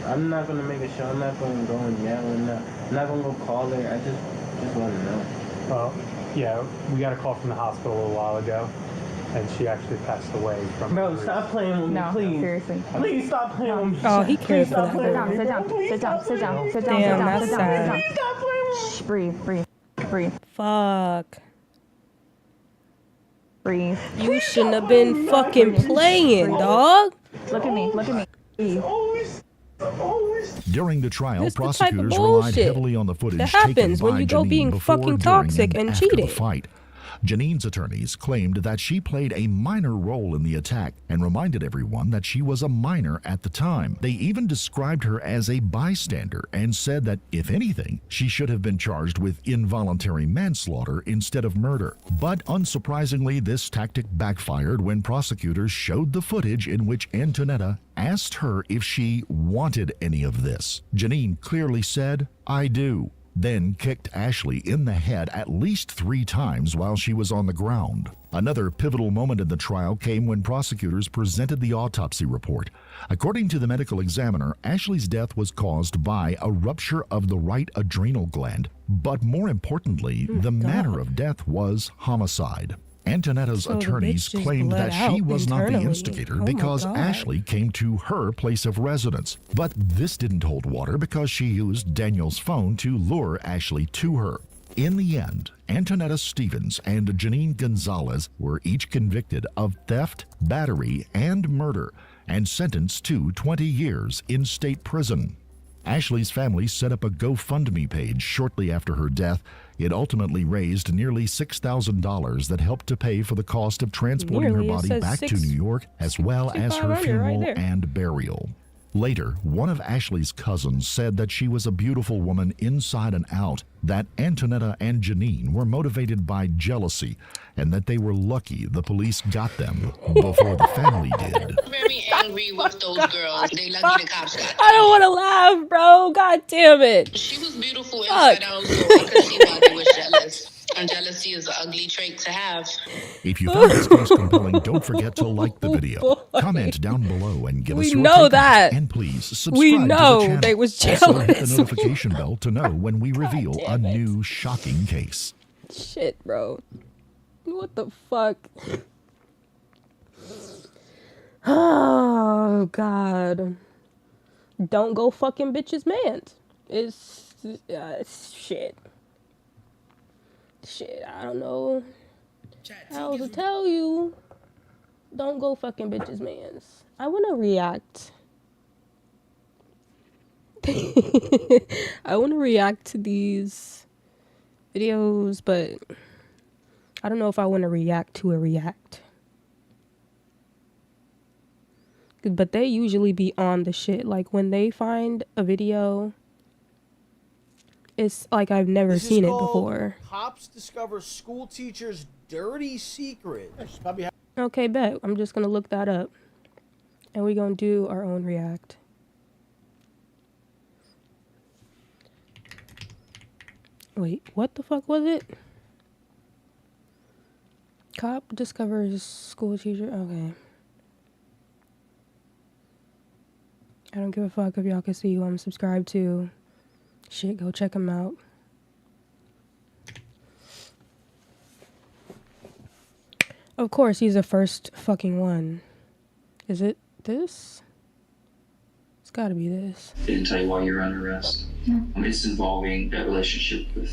I'm not gonna make a show. I'm not gonna go and yell. I'm not gonna go call her. I just want to know. Well, yeah, we got a call from the hospital a little while ago, and she actually passed away from. Bro, stop playing with me, please. Seriously. Please stop playing with me. Oh, he cares for that. Sit down, sit down, sit down, sit down, sit down, Damn, sit down, that's sit down, sad. sit down. Stop playing with me. Shh, breathe. Fuck. Breathe. You shouldn't have been fucking playing, dog. Look at me. Breathe. During the trial, This the type of prosecutors relied bullshit heavily on the footage that taken happens by when you go Janine being before, fucking during, toxic and after the cheating. fight. Janine's attorneys claimed that she played a minor role in the attack and reminded everyone that she was a minor at the time. They even described her as a bystander and said that, if anything, she should have been charged with involuntary manslaughter instead of murder. But unsurprisingly, this tactic backfired when prosecutors showed the footage in which Antonetta asked her if she wanted any of this. Janine clearly said, "I do," then kicked Ashley in the head at least 3 times while she was on the ground. Another pivotal moment in the trial came when prosecutors presented the autopsy report. According to the medical examiner, Ashley's death was caused by a rupture of the right adrenal gland, but more importantly, the manner of death was homicide. Antonetta's So the attorneys bitch just claimed bled that she out was not the internally. instigator Oh my because God. Ashley came to her place of residence. But this didn't hold water because she used Daniel's phone to lure Ashley to her. In the end, Antonetta Stevens and Janine Gonzalez were each convicted of theft, battery, and murder and sentenced to 20 years in state prison. Ashley's family set up a GoFundMe page shortly after her death. It ultimately raised nearly $6,000 that helped to pay for the cost of transporting Nearly, her it body says back to New York, as well as her 6,500 right funeral there. and burial. Later, one of Ashley's cousins said that she was a beautiful woman inside and out, that Antonetta and Janine were motivated by jealousy, and that they were lucky the police got them before the family did. Very angry with those girls. They lucky the cops got them. I don't want to laugh, bro. God damn it. She was beautiful inside out, so I could see why they was jealous. And jealousy is an ugly trait to have. If you found this case compelling, don't forget to like the video, comment down below, and give us We your know take on it. that. And please subscribe We to the know channel. they was Also hit the jealous. notification bell to know when we reveal a new shocking case. Shit, bro. What the fuck? Oh, God. Don't go fucking bitches, mans. It's shit. Shit, I don't know how to tell you. Don't go fucking bitches, mans. I want to react. I want to react to these videos, but I don't know if I want to react to a react. But they usually be on the shit. Like when they find a video, it's like I've never This is seen it called before. Cops discover school teacher's dirty secret. Okay, bet. I'm just gonna look that up. And we're gonna do our own react. Wait, what the fuck was it? Cop discovers school teacher. Okay. I don't give a fuck if y'all can see who I'm subscribed to. Shit, go check him out. Of course, he's the first fucking one. Is it this? It's gotta be this. Didn't tell you why you're under arrest. No. It's involving that relationship with.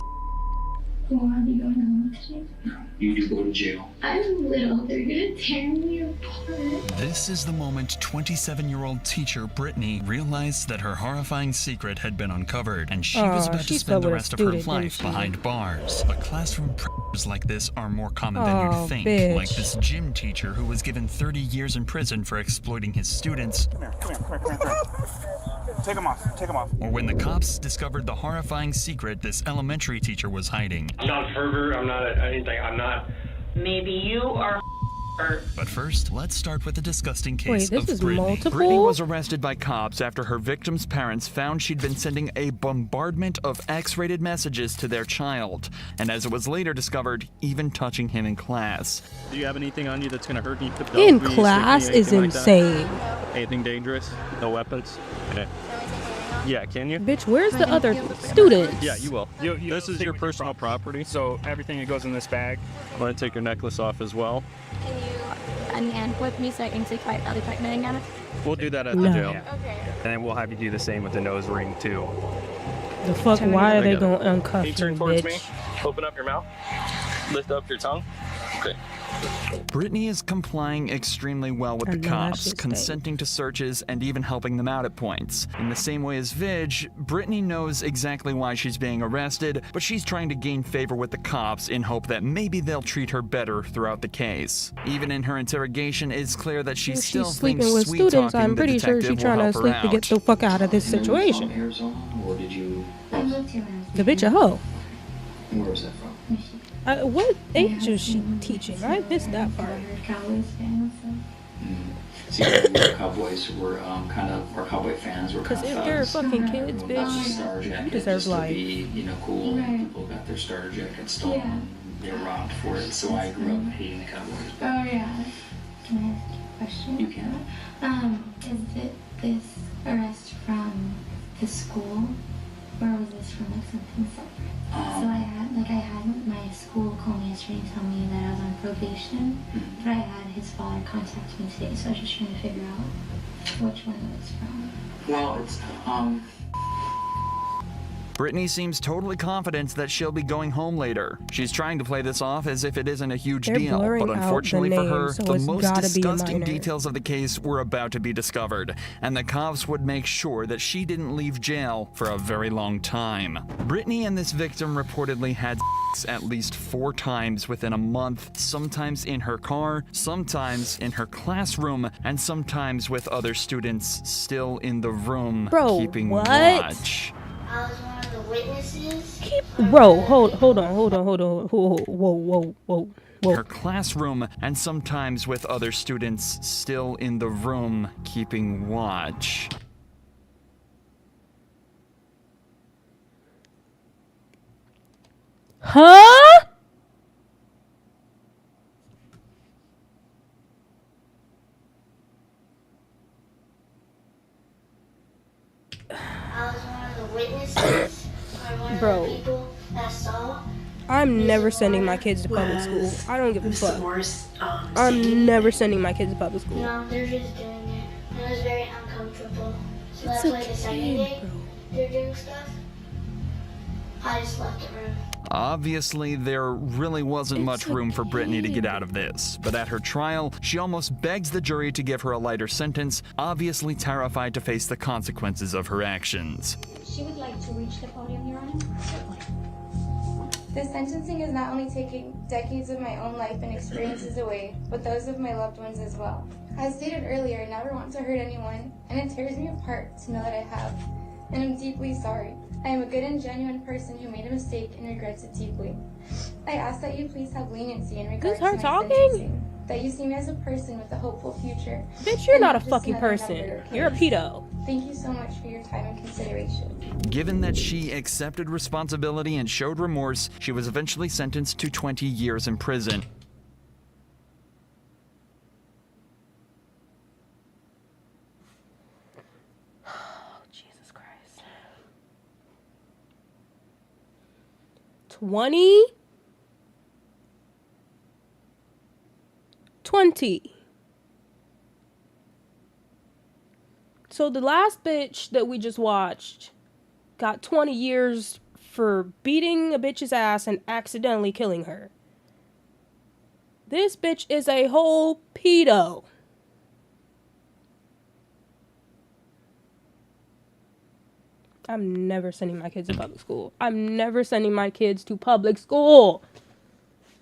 Well, I'll be going to watch it. You do go to jail. I'm little. They're gonna tear me apart. This is the moment 27-year-old teacher Brittany realized that her horrifying secret had been uncovered, and she was about to she spend the slept with a rest of her student, didn't life she? behind bars. But classroom predators like this are more common than Oh, you'd think, bitch. like this gym teacher who was given 30 years in prison for exploiting his students, Come here. Take him off. Take him off. or when the cops discovered the horrifying secret this elementary teacher was hiding. I'm not a pervert. I'm not anything. I'm not. Maybe you are. But first, let's start with the disgusting case Wait, this of is Brittany. multiple? Brittany was arrested by cops after her victim's parents found she'd been sending a bombardment of X-rated messages to their child, and as it was later discovered, even touching him in class. Do you have anything on you that's gonna hurt me? In class is insane. Anything dangerous? No weapons? Okay. Yeah, can you? Bitch, where's the other students? Yeah, you will. This is your personal property. So everything that goes in this bag. I'm gonna take your necklace off as well. And with me so I can take my other pregnant again. We'll do that at No. the jail. Okay. And then we'll have you do the same with the nose ring too. The fuck, why are they I got gonna uncuff Can you you, turn towards me? bitch? Open up your mouth. Lift up your tongue. Okay. Brittany is complying extremely well with the cops, consenting to searches and even helping them out at points. In the same way as Vidge, Brittany knows exactly why she's being arrested, but she's trying to gain favor with the cops in hope that maybe they'll treat her better throughout the case. Even in her interrogation, it's clear that she still sleeping thinks with students. sweet-talking I'm the pretty sure detective she's trying will to help sleep her to get out. the fuck out of this situation. Arizona, or did you? I moved here when I was The bitch a hoe. Where was that from? What age is she teaching? I missed that part. Cowboys fan, See, our Cowboys were kind of, our Cowboy fans were kind Because of if they're thugs. fucking kids, That was a bitch, starter you jacket deserve just life. to be, you know, cool. Right. People got their starter jackets stolen. They were robbed for it. So I grew up hating the Cowboys. Oh yeah. Can I ask you a question? You can. Is this arrest from the school, or was this from like something separate? So I had my school call me yesterday and tell me that I was on probation, but I had his father contact me today, so I was just trying to figure out which one it was from. Well, it's Brittany seems totally confident that she'll be going home later. She's trying to play this off as if it isn't a huge They're deal, blurring but out unfortunately the for name, her, so the it's most gotta be a disgusting minor. details of the case were about to be discovered, and the cops would make sure that she didn't leave jail for a very long time. Brittany and this victim reportedly had sex at least 4 times within a month, sometimes in her car, sometimes in her classroom, and sometimes with other students still in the room keeping what? watch. I was one of the witnesses. Bro, hold on. Whoa. Her classroom, and sometimes with other students still in the room keeping watch. Huh? I was one of the witnesses. Or one Bro. of the people that saw. I'm never sending my kids to public school. I don't give a fuck. I'm never sending my kids to public school. No, they're just doing it. It was very uncomfortable. So It's that's a why the second kid, day bro. they're doing stuff. I just left the room. Obviously, there really wasn't much room for Brittany to get out of this, but at her trial, she almost begs the jury to give her a lighter sentence, obviously terrified to face the consequences of her actions. She would like to reach the podium, Your Honor? Certainly. The sentencing is not only taking decades of my own life and experiences away, but those of my loved ones as well. As stated earlier, I never want to hurt anyone, and it tears me apart to know that I have, and I'm deeply sorry. I am a good and genuine person who made a mistake and regrets it deeply. I ask that you please have leniency in regards to my sentencing, that you see me as a person with a hopeful future. Bitch, you're and not a just fucking another person. number to You're a replace. pedo. Thank you so much for your time and consideration. Given that she accepted responsibility and showed remorse, she was eventually sentenced to 20 years in prison. Jesus Christ. 20? 20. So the last bitch that we just watched got 20 years for beating a bitch's ass and accidentally killing her. This bitch is a whole pedo. I'm never sending my kids to public school. I'm never sending my kids to public school.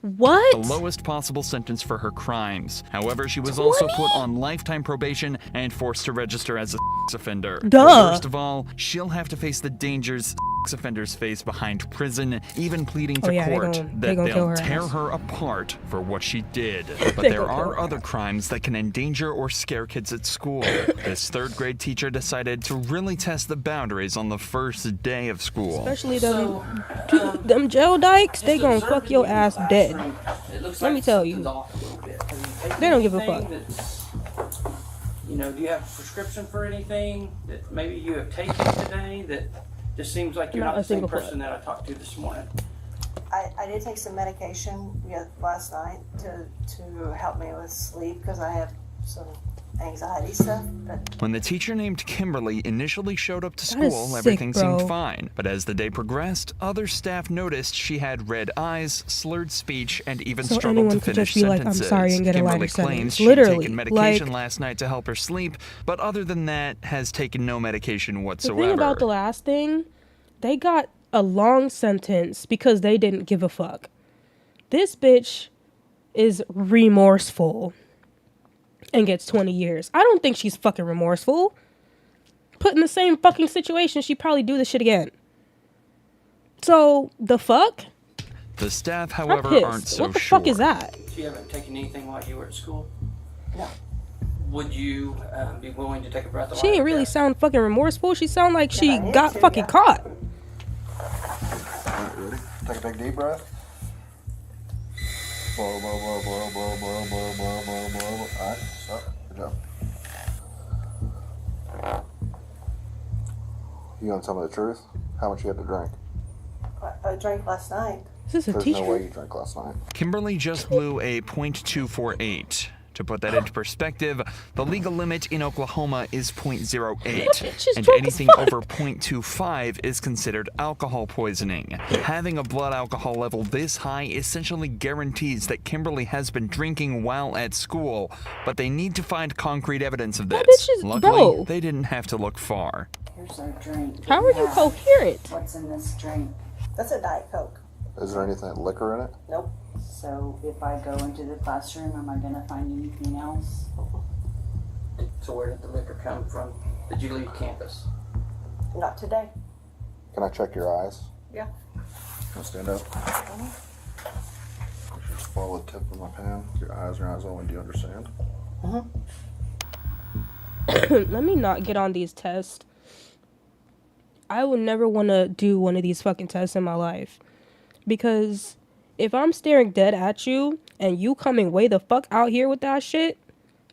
What? The lowest possible sentence for her crimes. However, she was also put on lifetime probation and forced to register as a sex offender. Duh. But worst of all, she'll have to face the dangers sex offenders face behind prison, even pleading to court that they'll tear her apart for what she did. But there are other crimes that can endanger or scare kids at school. This 3rd grade teacher decided to really test the boundaries on the first day of school. Especially them jail dykes, they gonna fuck your ass dead. Let me tell you. They don't give a fuck. You know, do you have a prescription for anything that maybe you have taken today that just seems like you're not the same person that I talked to this morning? I did take some medication last night to help me with sleep because I have some anxiety stuff. But When the teacher named Kimberly initially showed up to That is school, sick, everything bro. seemed fine. But as the day progressed, other staff noticed she had red eyes, slurred speech, and even So struggled anyone to could finish just be like, "I'm sentences. sorry," and get a Kimberly lighter sentence. claims she'd Literally, taken medication like- last night to help her sleep, but other than that, has taken no medication The whatsoever. thing about the last thing, they got a long sentence because they didn't give a fuck. This bitch is remorseful and gets 20 years. I don't think she's fucking remorseful. Put in the same fucking situation, she'd probably do this shit again. So, the fuck? The staff, I'm however, pissed. aren't so What the sure. fuck is that? So you haven't taken anything while you were at school? No. Would you be willing to take a breath of She life ain't really test? sound fucking remorseful. She sound like she I need got to, fucking yeah. caught. Alright, ready? Take a big deep breath. Blow, blow, blow, blow, blow, blow, blow, blow, blow, blow. Alright, stop. Good job. You gonna tell me the truth? How much you had to drink? I drank last night. Is this a There's teacher? no way you drank last night. Kimberly just blew a .248. To put that into perspective, the legal limit in Oklahoma is .08, She's and drunk as anything fuck. over .25 is considered alcohol poisoning. Having a blood alcohol level this high essentially guarantees that Kimberly has been drinking while at school, but they need to find concrete evidence of this. bitch is- Luckily, bro. they didn't have to look far. Here's our drink. How are you coherent? What's in this drink? That's a Diet Coke. Is there anything liquor in it? Nope. So if I go into the classroom, am I gonna find anything else? So where did the liquor come from? Did you leave campus? Not today. Can I check your eyes? Yeah. Can I stand up? Just follow the tip of my pen. Your eyes only. Do you understand? Let me not get on these tests. I would never want to do one of these fucking tests in my life. Because if I'm staring dead at you and you coming way the fuck out here with that shit,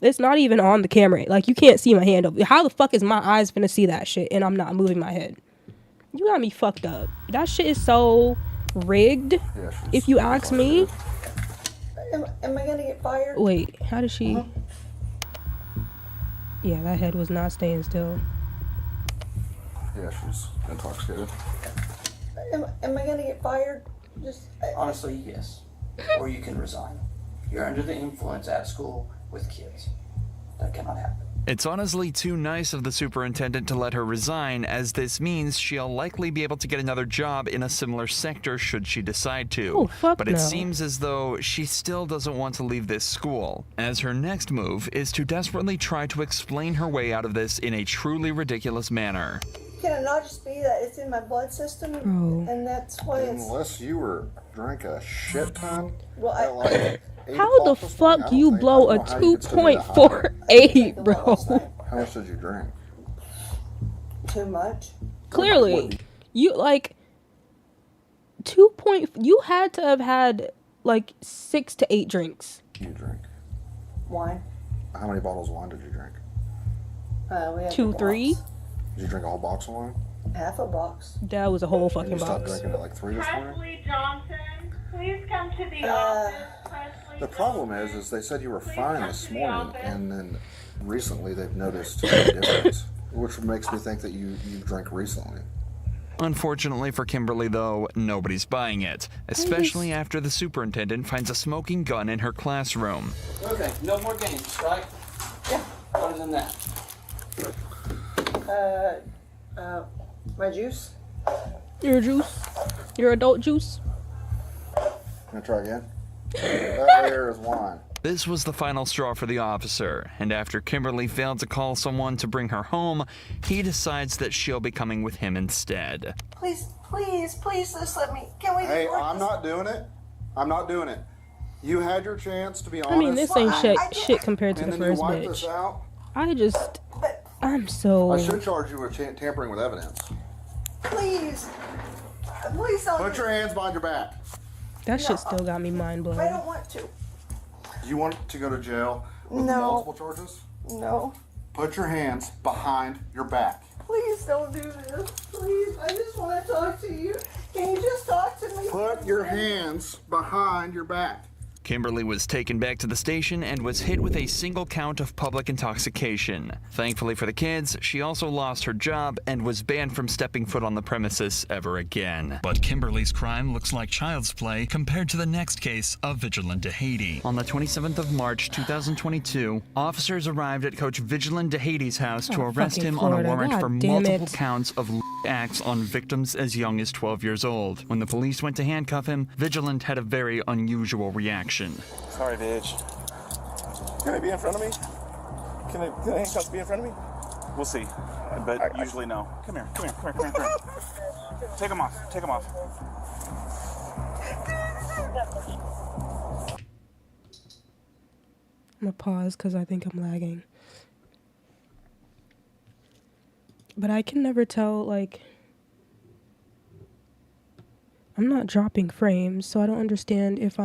it's not even on the camera. Like, you can't see my hand up. How the fuck is my eyes gonna see that shit and I'm not moving my head? You got me fucked up. That shit is so rigged, if you ask me. Am I gonna get fired? Wait, how did she... Yeah, that head was not staying still. Yeah, she's intoxicated. Am I gonna get fired? Just Honestly, yes. Or you can resign. You're under the influence at school with kids. That cannot happen. It's honestly too nice of the superintendent to let her resign, as this means she'll likely be able to get another job in a similar sector should she decide to. Oh, fuck but it no. seems as though she still doesn't want to leave this school, as her next move is to desperately try to explain her way out of this in a truly ridiculous manner. can it not just be that it's in my blood system and that's why it's. Unless you were drank a shit ton. Well, at like 8 How the o'clock this morning, fuck I you don't blow I a don't know how you could still be that high. 2.48, bro? How much did you drink? Too much. Clearly, you like you had to have had like 6 to 8 drinks. You drink. Wine. How many bottles of wine did you drink? We had 2, 3. Did you drink a whole box of wine? Half a box. That was a whole And fucking you stopped box. drinking at like 3 this morning? Presley Johnson, please come to the office. Presley The problem is they said you were fine this morning, and then recently they've noticed a difference, which makes me think that you drank recently. Unfortunately for Kimberly, though, nobody's buying it, especially after the superintendent finds a smoking gun in her classroom. Okay, no more games, right? Yeah. Other than that. My juice. Your juice? Your adult juice? Can I try again? That there is wine. This was the final straw for the officer, and after Kimberly failed to call someone to bring her home, he decides that she'll be coming with him instead. Please, please, please, just let me. Can we? Hey, I'm not doing it. I'm not doing it. You had your chance to be honest. I mean, this ain't shit compared to and the then you first wipe this bitch. out. I'm so... I should charge you with tampering with evidence. Please. Please don't. Put your hands behind your back. That shit still got me mind blown. I don't want to. Do you want to go to jail with No. multiple charges? No. Put your hands behind your back. Please don't do this. Please, I just want to talk to you. Can you just talk to me? Put your hands behind your back. Kimberly was taken back to the station and was hit with a single count of public intoxication. Thankfully for the kids, she also lost her job and was banned from stepping foot on the premises ever again. But Kimberly's crime looks like child's play compared to the next case of Vigilant DeHaty. On the 27th of March 2022, officers arrived at Coach Vigilant DeHaty's house to arrest him on a warrant for multiple counts of acts on victims as young as 12 years old. When the police went to handcuff him, Vigilant had a very unusual reaction. Sorry, Vidge. Can they be in front of me? Can the handcuffs be in front of me? We'll see, but usually no. Come here. Take them off. I'm gonna pause because I think I'm lagging. But I can never tell, like, I'm not dropping frames, so I don't understand if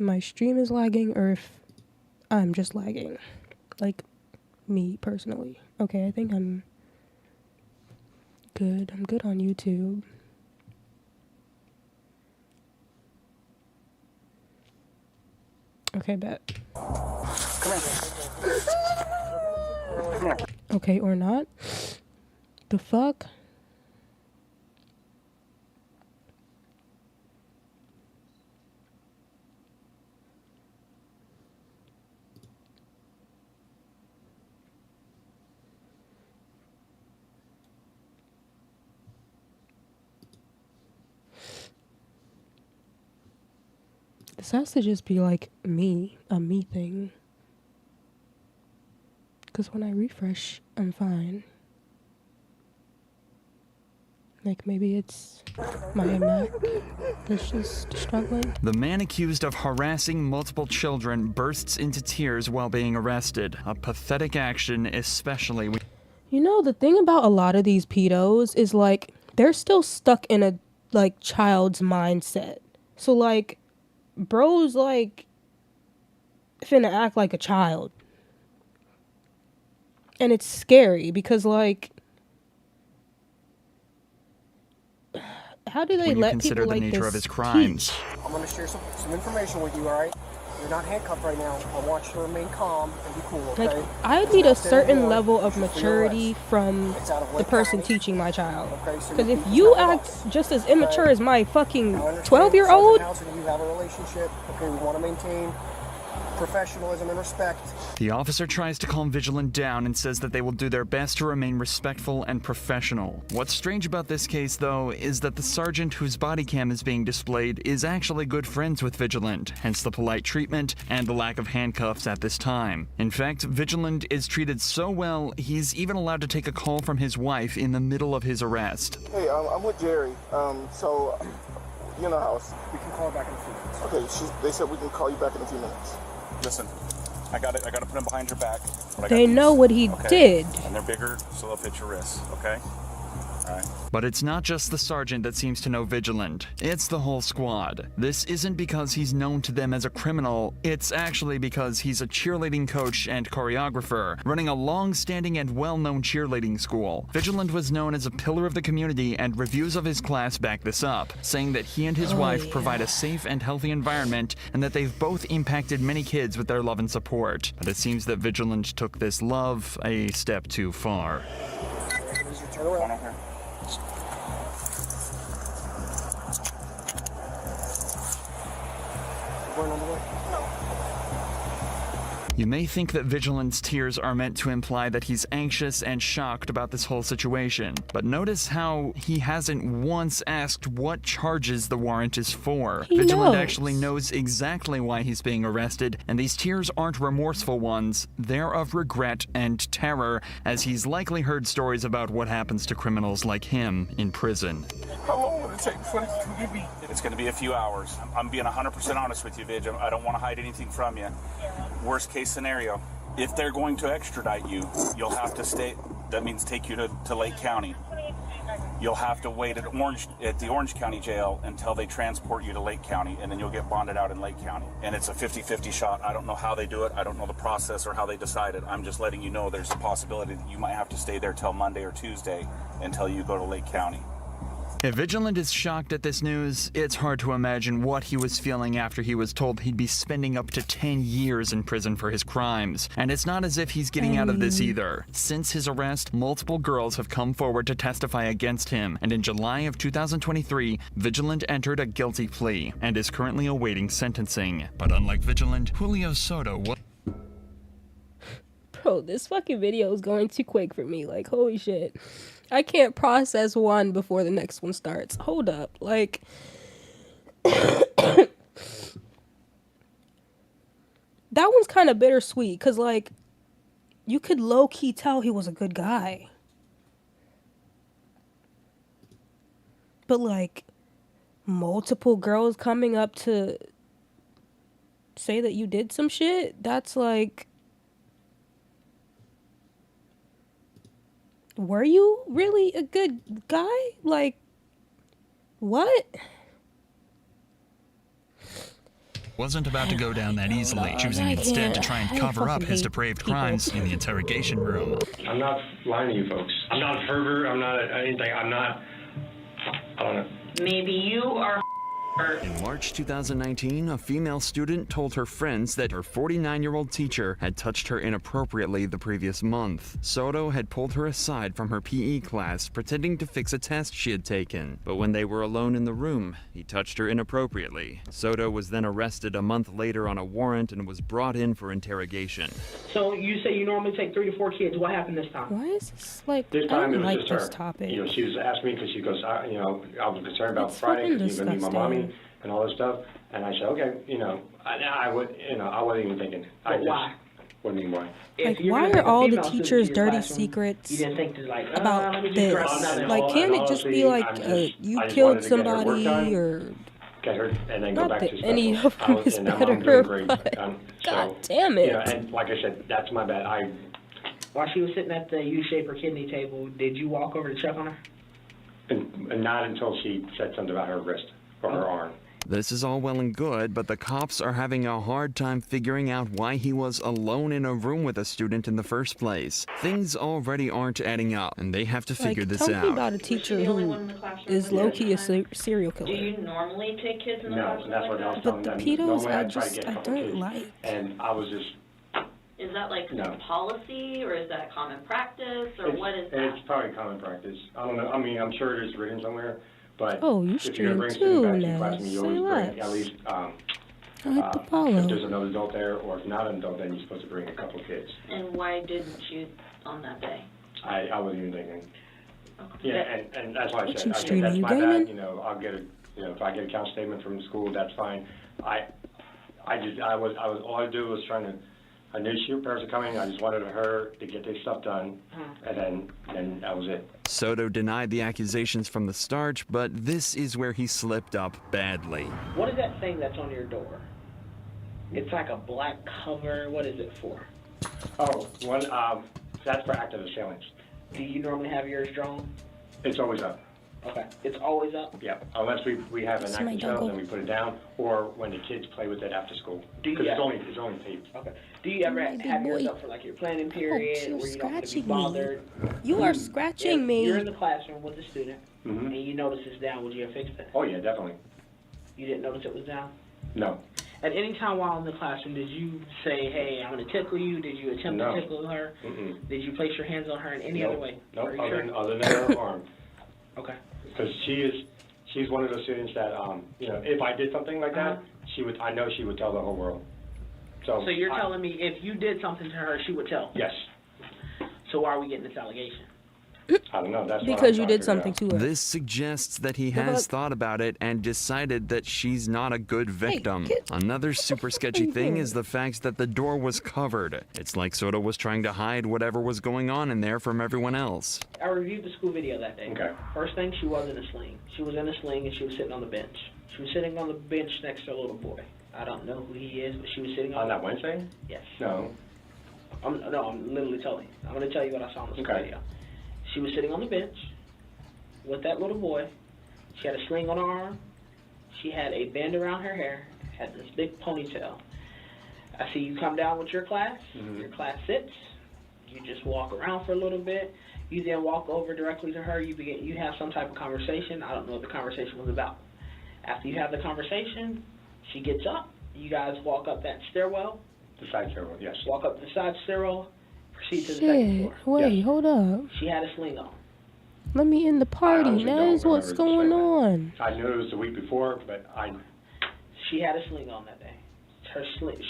my stream is lagging or if I'm just lagging. Like, me personally. Okay, I think I'm good. I'm good on YouTube. Okay, bet. Come here. Okay, or not. The fuck? This has to just be like a me thing. Because when I refresh, I'm fine. Like, maybe it's my Mac that's just struggling. The man accused of harassing multiple children bursts into tears while being arrested. A pathetic action, especially when... You know, the thing about a lot of these pedos is, like, they're still stuck in a, like, child's mindset. So, like, bro's, like, finna act like a child. And it's scary because, like, how do they let people like this nature of his crimes? I'm gonna share some information with you, all right? You're not handcuffed right now. I want you to remain calm and be cool, okay? Like, I need a certain level of maturity from the person teaching my child. Because if you act just as immature as my fucking 12-year-old... You have a relationship, okay? We want to maintain professionalism and respect. The officer tries to calm Vigilant down and says that they will do their best to remain respectful and professional. What's strange about this case, though, is that the sergeant whose body cam is being displayed is actually good friends with Vigilant, hence the polite treatment and the lack of handcuffs at this time. In fact, Vigilant is treated so well, he's even allowed to take a call from his wife in the middle of his arrest. Hey, I'm with Jerry. So, you know how we can call back in a few minutes. Okay, they said we can call you back in a few minutes. Listen, I got to put them behind your back. They know what he did. And they're bigger, so they'll fit your wrists, okay? All right. But it's not just the sergeant that seems to know Vigilant. It's the whole squad. This isn't because he's known to them as a criminal. It's actually because he's a cheerleading coach and choreographer, running a long-standing and well-known cheerleading school. Vigilant was known as a pillar of the community, and reviews of his class back this up, saying that he and his wife provide a safe and healthy environment, and that they've both impacted many kids with their love and support. But it seems that Vigilant took this love a step too far. Turn around. Going on the way? You may think that Vigilant's tears are meant to imply that he's anxious and shocked about this whole situation, but notice how he hasn't once asked what charges the warrant is for. Vigilant actually knows exactly why he's being arrested, and these tears aren't remorseful ones, they're of regret and terror, as he's likely heard stories about what happens to criminals like him in prison. How long will it take before they can get me? It's going to be a few hours. I'm being 100% honest with you, Vidge. I don't want to hide anything from you. Worst case scenario, if they're going to extradite you, you'll have to stay. That means take you to Lake County. You'll have to wait at the Orange County jail until they transport you to Lake County, and then you'll get bonded out in Lake County. And it's a 50-50 shot. I don't know how they do it. I don't know the process or how they decide it. I'm just letting you know there's a possibility that you might have to stay there till Monday or Tuesday until you go to Lake County. If Vigilant is shocked at this news, it's hard to imagine what he was feeling after he was told he'd be spending up to 10 years in prison for his crimes. And it's not as if he's getting out of this either. Since his arrest, multiple girls have come forward to testify against him, and in July of 2023, Vigilant entered a guilty plea and is currently awaiting sentencing. But unlike Vigilant, Julio Soto was... Bro, this fucking video is going too quick for me. Like, holy shit. I can't process one before the next one starts. Hold up. Like, that one's kind of bittersweet because, like, you could low-key tell he was a good guy. But, like, multiple girls coming up to say that you did some shit, that's like... Were you really a good guy? Like, what? Wasn't about to go down that easily, choosing instead to try and cover up his depraved crimes in the interrogation room. I'm not lying to you folks. I'm not a pervert. I'm not anything. I don't know. Maybe you are. In March 2019, a female student told her friends that her 49-year-old teacher had touched her inappropriately the previous month. Soto had pulled her aside from her PE class, pretending to fix a test she had taken. But when they were alone in the room, he touched her inappropriately. Soto was then arrested a month later on a warrant and was brought in for interrogation. So you say you normally take 3 to 4 kids. What happened this time? Why is this like? This I time don't it was like just this her. topic. You know, she was asking me because she goes, I was concerned about It's Friday fucking because you were gonna meet my disgusting. mommy and all this stuff. And I said, okay, I wasn't even thinking. I just why? wouldn't even why. Like, If you're why gonna are take a all the female student teachers' to your dirty classroom, secrets You didn't think to like about let me just this? grab that. Like, can't it just be like you I just killed wanted to get her work somebody done, or get her, and then go not back that to special. any of them is and I'm better, doing great. but God God damn it. And like I said, that's my bad. While she was sitting at the U-shaped or kidney table, did you walk over to check on her? And not until she said something about her wrist or her arm. This is all well and good, but the cops are having a hard time figuring out why he was alone in a room with a student in the first place. Things already aren't adding up, and they have to figure Like, this tell me out. about a teacher who is low-key a serial Do killer. you normally take kids in the No, classroom and that's like what I was that? telling But them. the pedos, Normally I I'd try to get a I couple don't kids. like. And I was just, Is that like No. policy, or is that common practice, or what is that? it's probably common practice. I don't know. I mean, I'm sure it is written somewhere, but Oh, you if you're gonna stream bring students back too, to your Nez. classroom, you Say always bring less. at least, I hit the if follow. there's another adult there, or if not an adult, then you're supposed to bring a couple of kids. And why didn't you on that day? I wasn't even thinking. Yeah, and that's why I What said, you I said, streaming, that's you my bad, gaming? I'll get if I get a count statement from the school, that's fine. All I do was I knew she parents were coming, I just wanted her to get this stuff done, and then that was it. Soto denied the accusations from the start, but this is where he slipped up badly. What is that thing that's on your door? It's like a black cover. What is it for? Oh, that's for active assailants. Do you normally have yours drawn? It's always up. Okay. It's always up? Yeah, unless we have an It's active my assailant, doggo. then we put it down, or when the kids play with it after school. Do you Because have- it's only taped. Okay. Do you ever My big have yours boy. up for like your planning period, you're where you don't want to be scratching me. bothered? You are scratching If me. you're in the classroom with a student, Mm-hmm. and you notice it's down, would you have fixed it? Oh, yeah, definitely. You didn't notice it was down? No. At any time while in the classroom, did you say, hey, I'm going to tickle you? Did you attempt No. to tickle her? Mm-mm. Did you place your hands on her in any Nope. other way? Nope, Are you sure? other than her arm. Okay. Because she's one of those students that, if I did something like that, I know she would tell the whole world. So you're telling me if you did something to her, she would tell? Yes. So why are we getting this allegation? I don't know. That's what Because I'm you trying to did something figure to her. This suggests that he Yeah, has but- thought about it and decided that she's not a good victim. Another super sketchy thing is the fact that the door was covered. It's like Soto was trying to hide whatever was going on in there from everyone else. I reviewed the school video that day. Okay. First thing, she was in a sling. She was in a sling and she was sitting on the bench. She was sitting on the bench next to a little boy. I don't know who he is, but she was sitting On that Wednesday? Yes. No. I'm literally telling you. I'm going to tell you what I saw in the school Okay. video. She was sitting on the bench with that little boy. She had a sling on her arm. She had a band around her hair, had this big ponytail. I see you come down with your class. Mhm. Your class sits. You just walk around for a little bit. You then walk over directly to her. You have some type of conversation. I don't know what the conversation was about. After you have the conversation, she gets up. You guys walk up that stairwell. The side stairwell, yes. Walk up the side stairwell. Proceed to the second Shit, floor. wait, hold up. She had a sling on. Let me in the party. honestly That don't is what's remember going on. I knew it was the week before, but She had a sling on that day.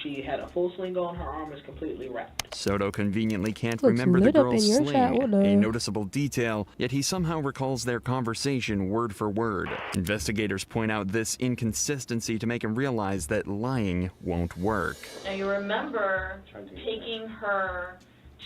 She had a full sling on. Her arm was completely wrapped. Soto conveniently can't Looks remember the lit up girl's in your chat, sling, what the- a noticeable detail, yet he somehow recalls their conversation word for word. Investigators point out this inconsistency to make him realize that lying won't work. Now you remember taking her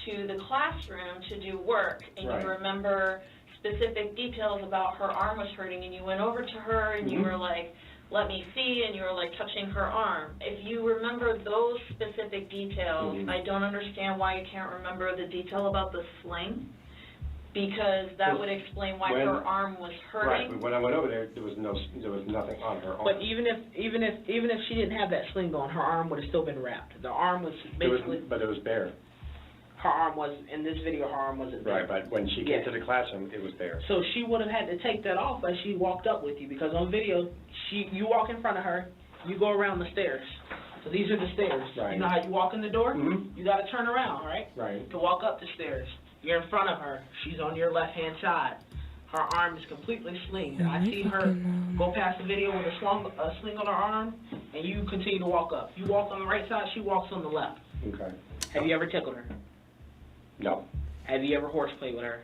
to the classroom to do work, and Right. you remember specific details about her arm was hurting, and you went over to her and you were like, let me see, and you were like touching her arm. If you remember those specific details, I don't understand why you can't remember the detail about the sling, because that would explain why her arm was hurting. right. But when I went over there, there was nothing on her arm. But even if she didn't have that sling on, her arm would have still been wrapped. The arm was basically. But it was bare. Her arm was, in this video, her arm wasn't there. Right, but when she came to the classroom, it was there. So she would have had to take that off as she walked up with you, because on video, you walk in front of her, you go around the stairs. So these are the stairs. Right. You know how you walk in the door? You got to turn around, right? Right. To walk up the stairs. You're in front of her. She's on your left-hand side. Her arm is completely slinged. I see her go past the video with a sling on her arm, and you continue to walk up. You walk on the right side, she walks on the left. Okay. Have you ever tickled her? No. Have you ever horseplay with her?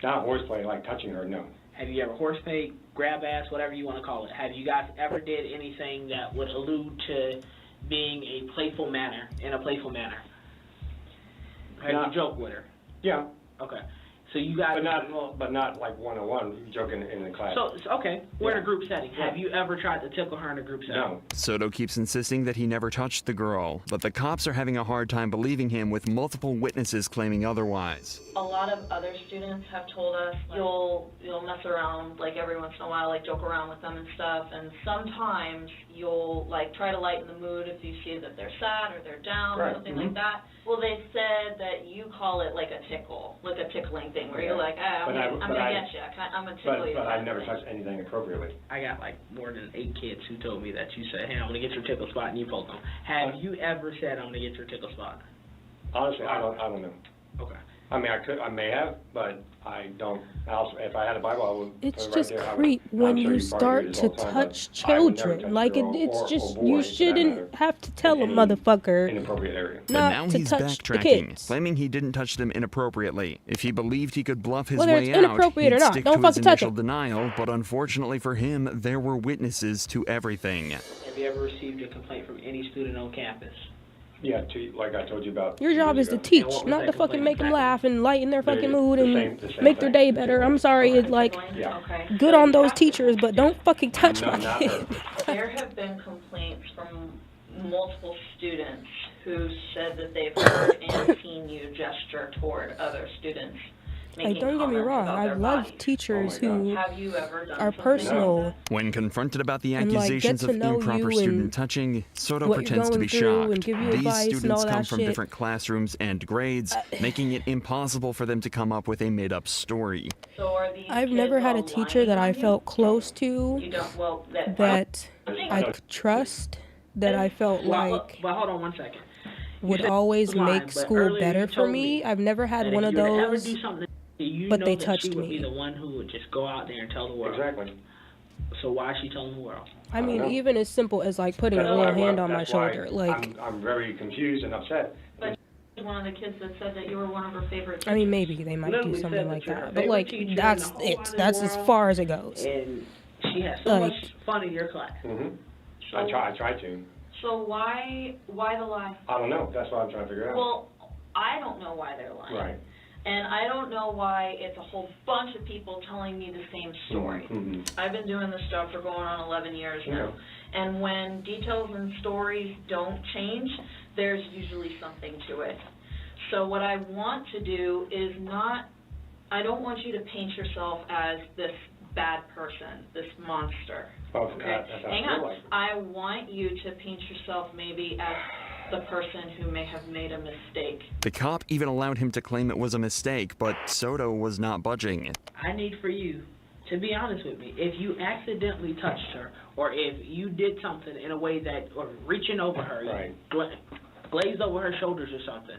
Not horseplay, like touching her, no. Have you ever horseplay, grab ass, whatever you want to call it? Have you guys ever did anything that would allude to being in a playful manner? Have you joked with her? Yeah. Okay. So you guys... But not like one-on-one, joking in the class. So, okay, we're in a group setting. Yeah. Have you ever tried to tickle her in a group setting? No. Soto keeps insisting that he never touched the girl, but the cops are having a hard time believing him, with multiple witnesses claiming otherwise. A lot of other students have told us you'll mess around like every once in a while, like joke around with them and stuff, and sometimes you'll like try to lighten the mood if you see that they're sad or they're down or something like that. Well, they said that you call it like a tickle, like a tickling thing, where you're like, I'm gonna get you, I'm gonna tickle you. But I've never touched anything appropriately. I got like more than 8 kids who told me that you said, hey, I'm gonna get your tickle spot, and you poke them. Have you ever said, I'm gonna get your tickle spot? Honestly, I don't know. Okay. I mean, I may have, but I don't. Also, if I had a Bible, I would. It's put it just right there. creep when I'm sure you you probably start do to this all the time, touch but I would never children. touch a Like girl it's or just boy, for you that shouldn't matter, have to tell a in motherfucker inappropriate area. But not now to he's touch the backtracking, kids. claiming he didn't touch them inappropriately. If he believed he could bluff his Whether way it's out, inappropriate he'd or not, stick don't to his fucking touch initial it. denial, but unfortunately for him, there were witnesses to everything. Have you ever received a complaint from any student on campus? Yeah, like I told you about. Your job is to teach, not to fucking make them laugh and lighten their fucking mood and the same make their day better. I'm sorry, it's like good on those teachers, but don't fucking touch my kid. There have been complaints from multiple students who said that they've heard and seen you gesture toward other students. Like, don't get me wrong, I love teachers who Have you ever done are something personal. like When confronted about the And, like, accusations get to of know improper you student and touching, Soto what you're pretends to be going through and shocked. give you These advice and students all come that from shit. different classrooms and grades, making it impossible for them to come up with a made-up story. So are these I've kids never had a all teacher that I lying on felt close to, you? You don't, well, that I could trust, that I felt like Well, hold on one second. would said always lying, make but school earlier better you for told me. I've never had that one if of you were to ever those, do something, you but know they that touched she would me. be the one who would just go out there and tell the world. Exactly. So why is she telling the world? I mean, know. even as simple as like putting a That's little why- hand on my that's why shoulder. Like, I'm very confused and upset. But one of the kids that said that you were one of her favorite teachers. I mean, maybe they might do Literally something said like that you're her that, but favorite like teacher in that's the whole it. wide That's as world. far as it goes. And she has so Like- much fun in your class. I try to. So why the lie? I don't know. That's what I'm trying to figure out. Well, I don't know why they're lying. Right. And I don't know why it's a whole bunch of people telling me the same story. I've been doing this job for going on 11 years now. And when details and stories don't change, there's usually something to it. So what I want to do is I don't want you to paint yourself as this bad person, this monster. Oh, Okay? that's how I Hang feel on. like. I want you to paint yourself maybe as the person who may have made a mistake. The cop even allowed him to claim it was a mistake, but Soto was not budging. I need for you to be honest with me. If you accidentally touched her, or if you did something in a way that, or reaching over her, glazed over her shoulders or something,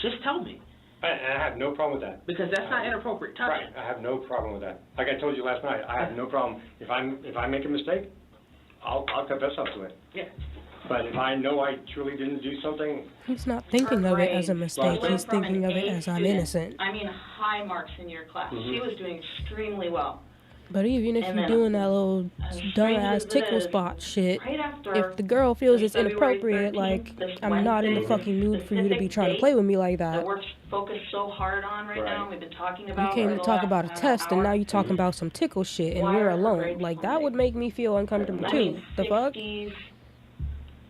just tell me. I have no problem with that. Because that's not inappropriate touching. Right, I have no problem with that. Like I told you last night, I have no problem. If I make a mistake, I'll confess up to it. Yeah. But if I know I truly didn't do something... He's not thinking of it as a mistake. He's thinking of it as I'm innocent. I mean, high marks in your class. Mm-hmm. She was doing extremely well. But even if you're doing that little dumbass tickle spot shit, right after if the girl feels it's February inappropriate, 13th, like, this I'm not in the Wednesday, fucking mood for you to be specific trying to date play with me like that that. we're focused so hard on right now, we've been talking You about. came for to the talk last about a test, and now you're talking about some tickle shit, and Why we're are her alone. grades Like, that would make me feel uncomfortable, too. The fuck? 60s.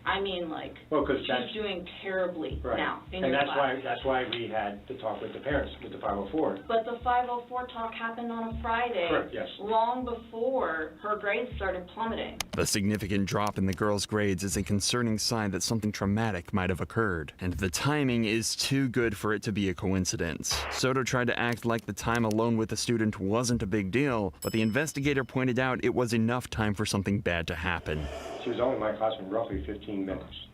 I mean, like, Well, 'cause she's that's- doing terribly Right. now in And your that's class. that's why we had to talk with the parents, with the 504. But the 504 talk happened on a Friday, Correct, yes. long before her grades started plummeting. The significant drop in the girl's grades is a concerning sign that something traumatic might have occurred, and the timing is too good for it to be a coincidence. Soto tried to act like the time alone with the student wasn't a big deal, but the investigator pointed out it was enough time for something bad to happen. She was only in my class for roughly 15 minutes.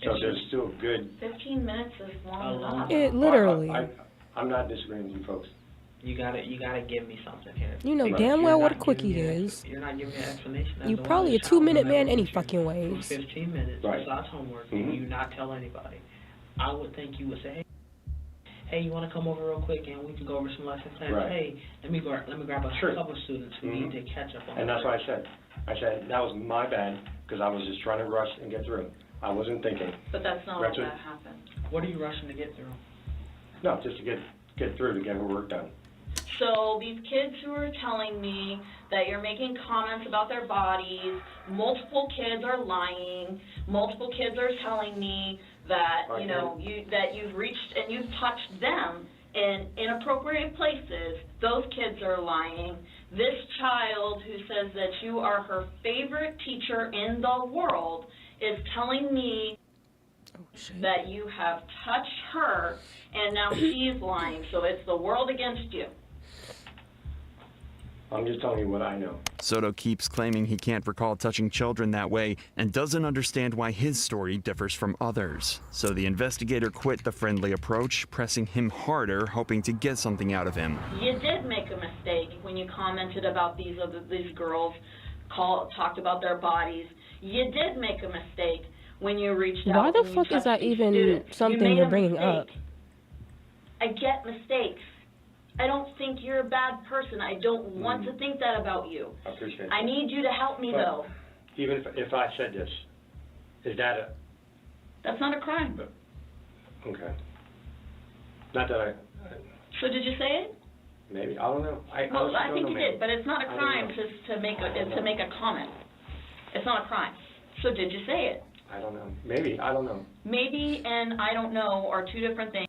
So there's still good... 15 minutes is long enough. It literally. I'm not disagreeing with you folks. You gotta give me something here. You know Because damn you're well what a not quickie giving me an is. You're not giving me an explanation. as You to why probably a this child 2-minute man never any went fucking for ways. 15 minutes Right. besides homework, Mhm. and you not tell anybody. I would think you would say, hey, you want to come over real quick and we can go over some lesson plans? Right. Hey, let me grab a Sure. couple of students who need to catch up on And that's what I said. I said, that was my bad, because I was just trying to rush and get through. I wasn't thinking. But that's not That's what it. that happened. What are you rushing to get through? No, just to get through, to get her work done. So these kids who are telling me that you're making comments about their bodies, multiple kids are lying, multiple kids are telling me that, you know, that you've reached and you've touched them in inappropriate places, those kids are lying. This child who says that you are her favorite teacher in the world is telling me that you have touched her, and now she's lying. So it's the world against you. I'm just telling you what I know. Soto keeps claiming he can't recall touching children that way and doesn't understand why his story differs from others. So the investigator quit the friendly approach, pressing him harder, hoping to get something out of him. You did make a mistake when you commented about these girls, talked about their bodies. You did make a mistake when you reached out. Why the and you fuck is touched that these even students. something You made you're a bringing mistake. up? I get mistakes. I don't think you're a bad person. I don't want to think that about you. I appreciate I that. need you to help me, But though. Even if I said this, is that a... That's not a crime. Okay. Not that I... So did you say it? Maybe. I don't know. I Well, honestly I don't think know, you maybe. did, but it's not a I don't crime know. to make a comment. It's not a crime. So did you say it? I don't know. Maybe. I don't know. Maybe and I don't know are two different things.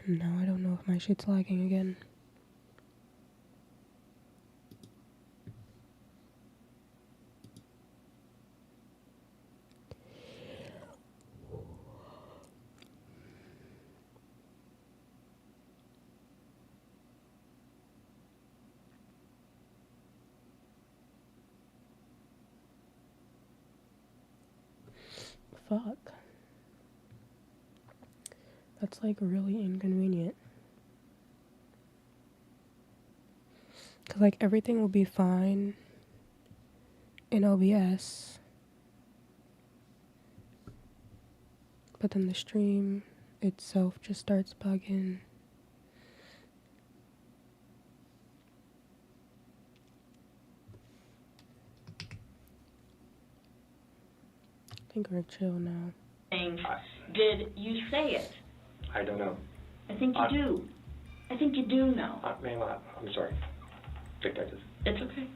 No, I don't know if my shit's lagging again. Fuck. That's like really inconvenient. Cause like everything will be fine in OBS. But then the stream itself just starts bugging. I think we're chill now. Did you say it? I don't know. I think you do. I think you do know. Ma'am, I'm sorry. Detective. It's okay.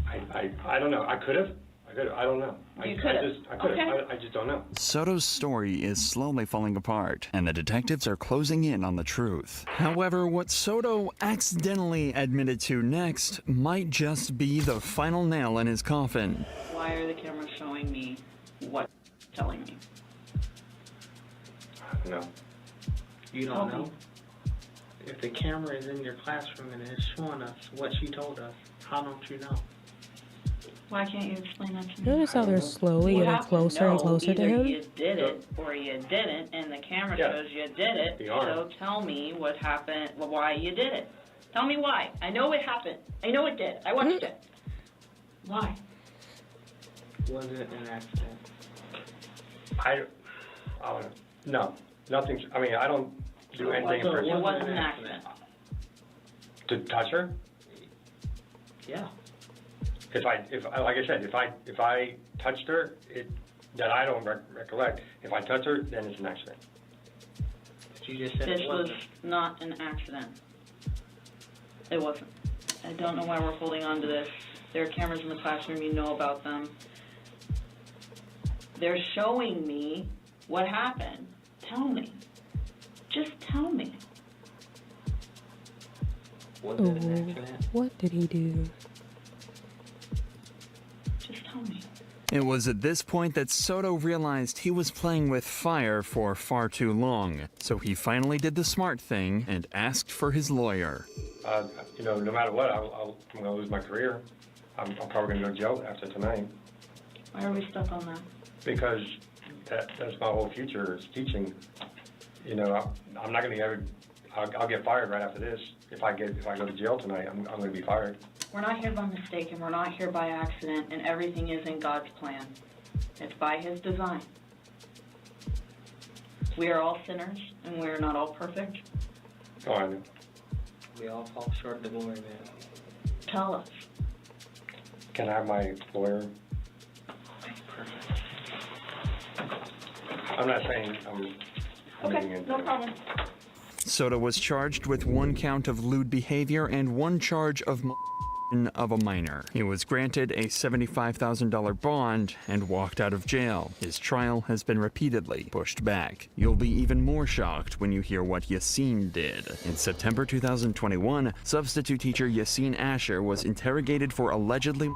I don't know. I could have. I don't know. You could've. Okay. I just don't know. Soto's story is slowly falling apart, and the detectives are closing in on the truth. However, what Soto accidentally admitted to next might just be the final nail in his coffin. Why are the cameras showing me what telling me? No. You don't know? If the camera is in your classroom and it's showing us what she told us, how don't you know? Why can't you explain that to me? Notice how they're slowly You getting have to closer and know closer to either him? you did it or you didn't, and the camera Yeah. shows you did it. The arm. So tell me what happened, why you did it. Tell me why. I know it happened. I know it did. I watched it. Why? Was it an accident? No, nothing. I mean, I don't do anything So for it wasn't an accident. to touch her. Yeah. If like I said, if I touched her, that I don't recollect. If I touch her, then it's an accident. She just said This it was wasn't. not an accident. It wasn't. I don't know why we're holding on to this. There are cameras in the classroom, you know about them. They're showing me what happened. Tell me. Just tell me. Was it an accident? What did he do? Just tell me. It was at this point that Soto realized he was playing with fire for far too long, so he finally did the smart thing and asked for his lawyer. No matter what, I'm going to lose my career. I'm probably going to go to jail after tonight Why are we stuck on that? because that's my whole future is teaching. I'm not going to ever. I'll get fired right after this. If I go to jail tonight, I'm going to be fired. We're not here by mistake, and we're not here by accident, and everything is in God's plan. It's by His design. We are all sinners, and we are not all perfect. Oh, I know. We all fall short of the glory, man. Tell us. Can I have my lawyer? I'm not saying I'm getting into No problem. Soto was charged with 1 count of lewd behavior and 1 charge of of a minor. He was granted a $75,000 bond and walked out of jail. His trial has been repeatedly pushed back. You'll be even more shocked when you hear what Yassine did. In September 2021, substitute teacher Yassine Asher was interrogated for allegedly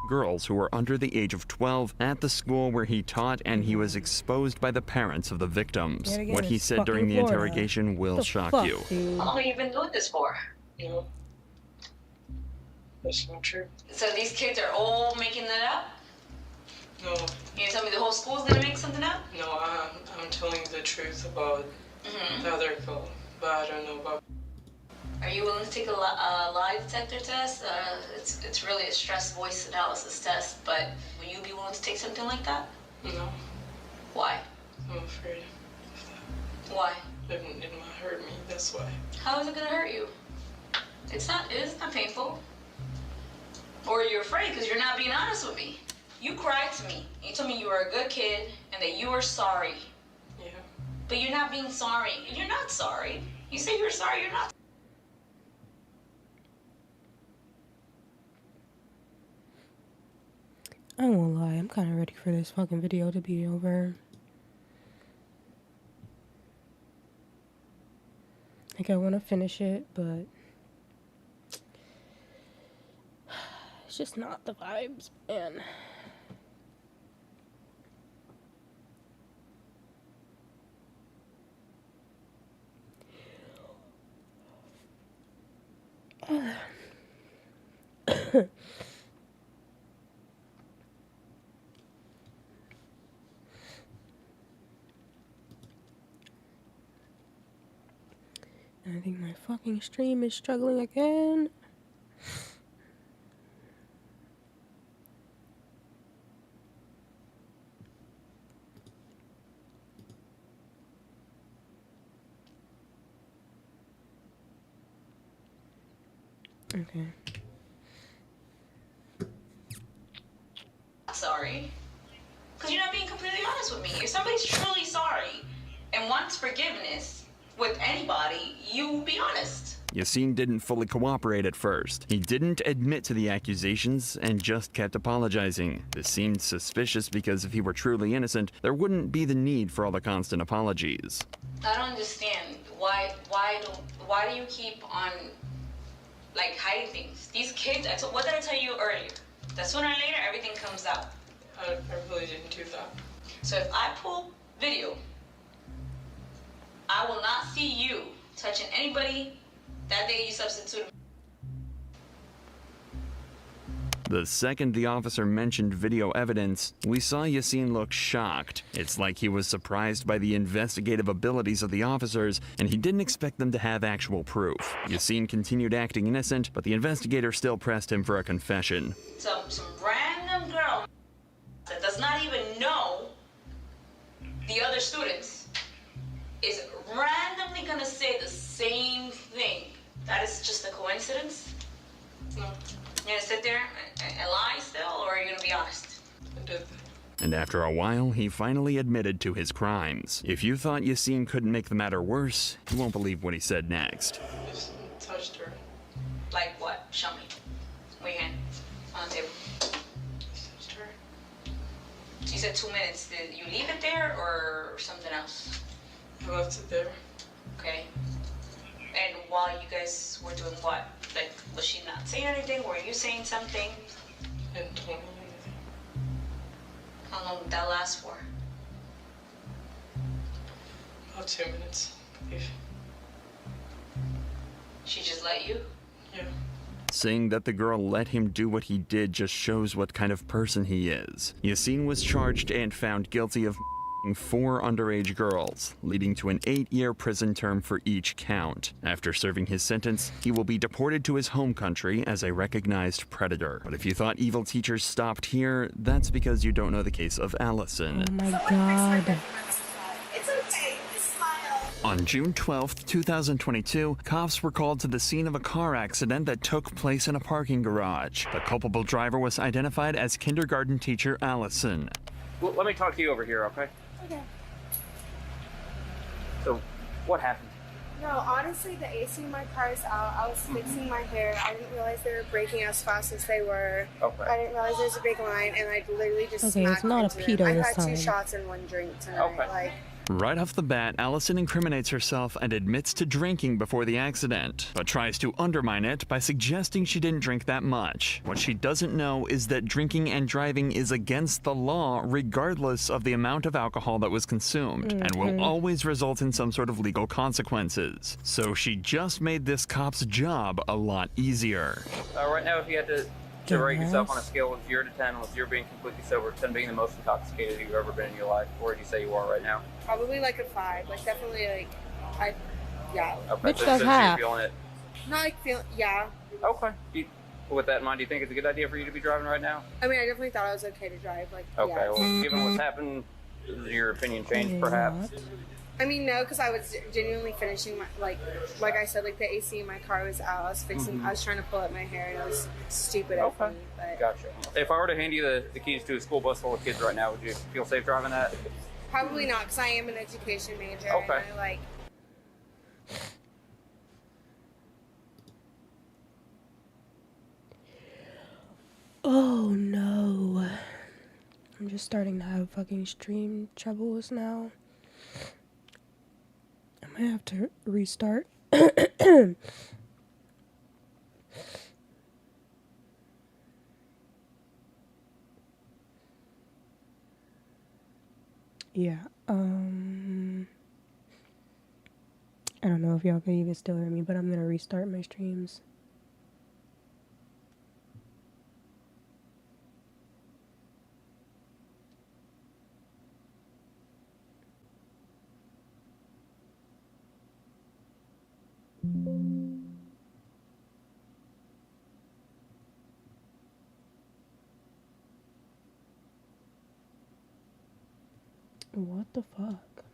girls who were under the age of 12 at the school where he taught, and he was exposed by the parents of the victims. Yet again, What he it's said during the fucking Florida. interrogation will The shock fuck, you. dude? How long have you been doing this for? That's not true. So these kids are all making that up? No, You tell me the whole school's gonna make something up? no, I'm telling the truth about the other girl, but I don't know about. Are you willing to take a lie detector test? It's really a stress voice analysis test, but will you be willing to take something like that? No, Why? I'm afraid Why? it might hurt me. That's why. How is it gonna hurt you? It's not painful. Or you're afraid because you're not being honest with me. You cried to me. And you told me you were a good kid and that you were sorry. Yeah. But you're not being sorry. You're not sorry. You say you're sorry, you're not. I won't lie, I'm kind of ready for this fucking video to be over. Like, I want to finish it, but it's just not the vibes, man. I think my fucking stream is struggling again. Okay. Sorry. Because you're not being completely honest with me. If somebody's truly sorry and wants forgiveness with anybody, you be honest. Yassine didn't fully cooperate at first. He didn't admit to the accusations and just kept apologizing. This seemed suspicious because if he were truly innocent, there wouldn't be the need for all the constant apologies. I don't understand why do you keep on like hiding things? These kids, what did I tell you earlier? That sooner or later everything comes out. I really didn't do that. So if I pull video, I will not see you touching anybody that day you substituted. The second the officer mentioned video evidence, we saw Yassine look shocked. It's like he was surprised by the investigative abilities of the officers, and he didn't expect them to have actual proof. Yassine continued acting innocent, but the investigator still pressed him for a confession. Some random girl that does not even know the other students is randomly gonna say the same thing. That is just a coincidence? No. You're gonna sit there and lie still, or are you gonna be honest? I did. And after a while, he finally admitted to his crimes. If you thought Yassine couldn't make the matter worse, you won't believe what he said next. I just touched her. Like what? Show me. Wait your hand on the table. Just touched her. You said 2 minutes. Did you leave it there or something else? I left it there. Okay. And while you guys were doing what? Like, was she not saying anything? Were you saying something? I didn't tell me anything. How long did that last for? About 2 minutes, I believe. She just let you? Yeah. Saying that the girl let him do what he did just shows what kind of person he is. Yassine was charged and found guilty of 4 underage girls, leading to an 8-year prison term for each count. After serving his sentence, he will be deported to his home country as a recognized predator. But if you thought evil teachers stopped here, that's because you don't know the case of Allison. Oh my god. It's okay. Smile. On June 12, 2022, cops were called to the scene of a car accident that took place in a parking garage. The culpable driver was identified as kindergarten teacher Allison. Well, let me talk to you over here, okay? Okay. So, what happened? No, honestly, the AC in my car is out. I was fixing my hair. I didn't realize they were braking as fast as they were. Okay. I didn't realize there was a big line, and I literally just Okay, it's smacked not a into pedo them. this I've had 2 time. shots and 1 drink tonight. Okay. Like, Right off the bat, Allison incriminates herself and admits to drinking before the accident, but tries to undermine it by suggesting she didn't drink that much. What she doesn't know is that drinking and driving is against the law regardless of the amount of alcohol that was consumed, and will always result in some sort of legal consequences. So she just made this cop's job a lot easier. Right now, if you had to rate yourself on a scale of 0 to 10, with 0 being completely sober, 10 being the most intoxicated you've ever been in your life, where would you say you are right now? probably like a 5. Like, definitely, like, yeah. Okay, Bitch, so that's you're half. feeling it. Not like yeah. Okay. With that in mind, do you think it's a good idea for you to be driving right now? I mean, I definitely thought I was okay to drive. Like, Okay, yeah. well, given what's happened, does your opinion change, perhaps? I mean, no, because I was genuinely finishing my, like I said, like the AC in my car was out. I was fixing, I was trying to pull up my hair, and it was stupid of me. But Gotcha. If I were to hand you the keys to a school bus full of kids right now, would you feel safe driving that? probably not, because I am an education major. Okay. And I, like, Oh no. I'm just starting to have fucking stream troubles now. I might have to restart. Yeah, I don't know if y'all can even still hear me, but I'm gonna restart my streams. What the fuck?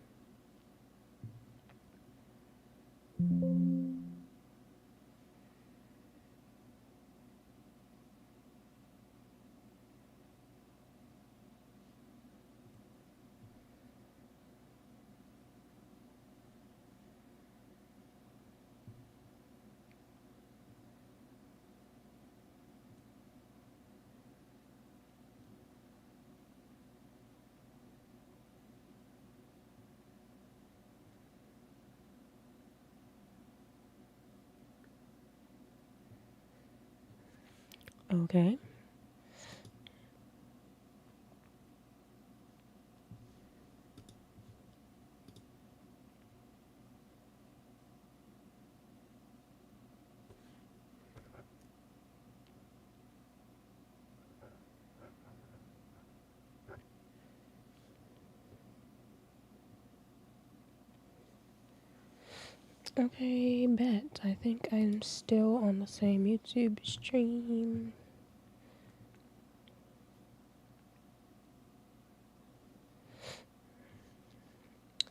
Okay. Okay, bet. I think I'm still on the same YouTube stream.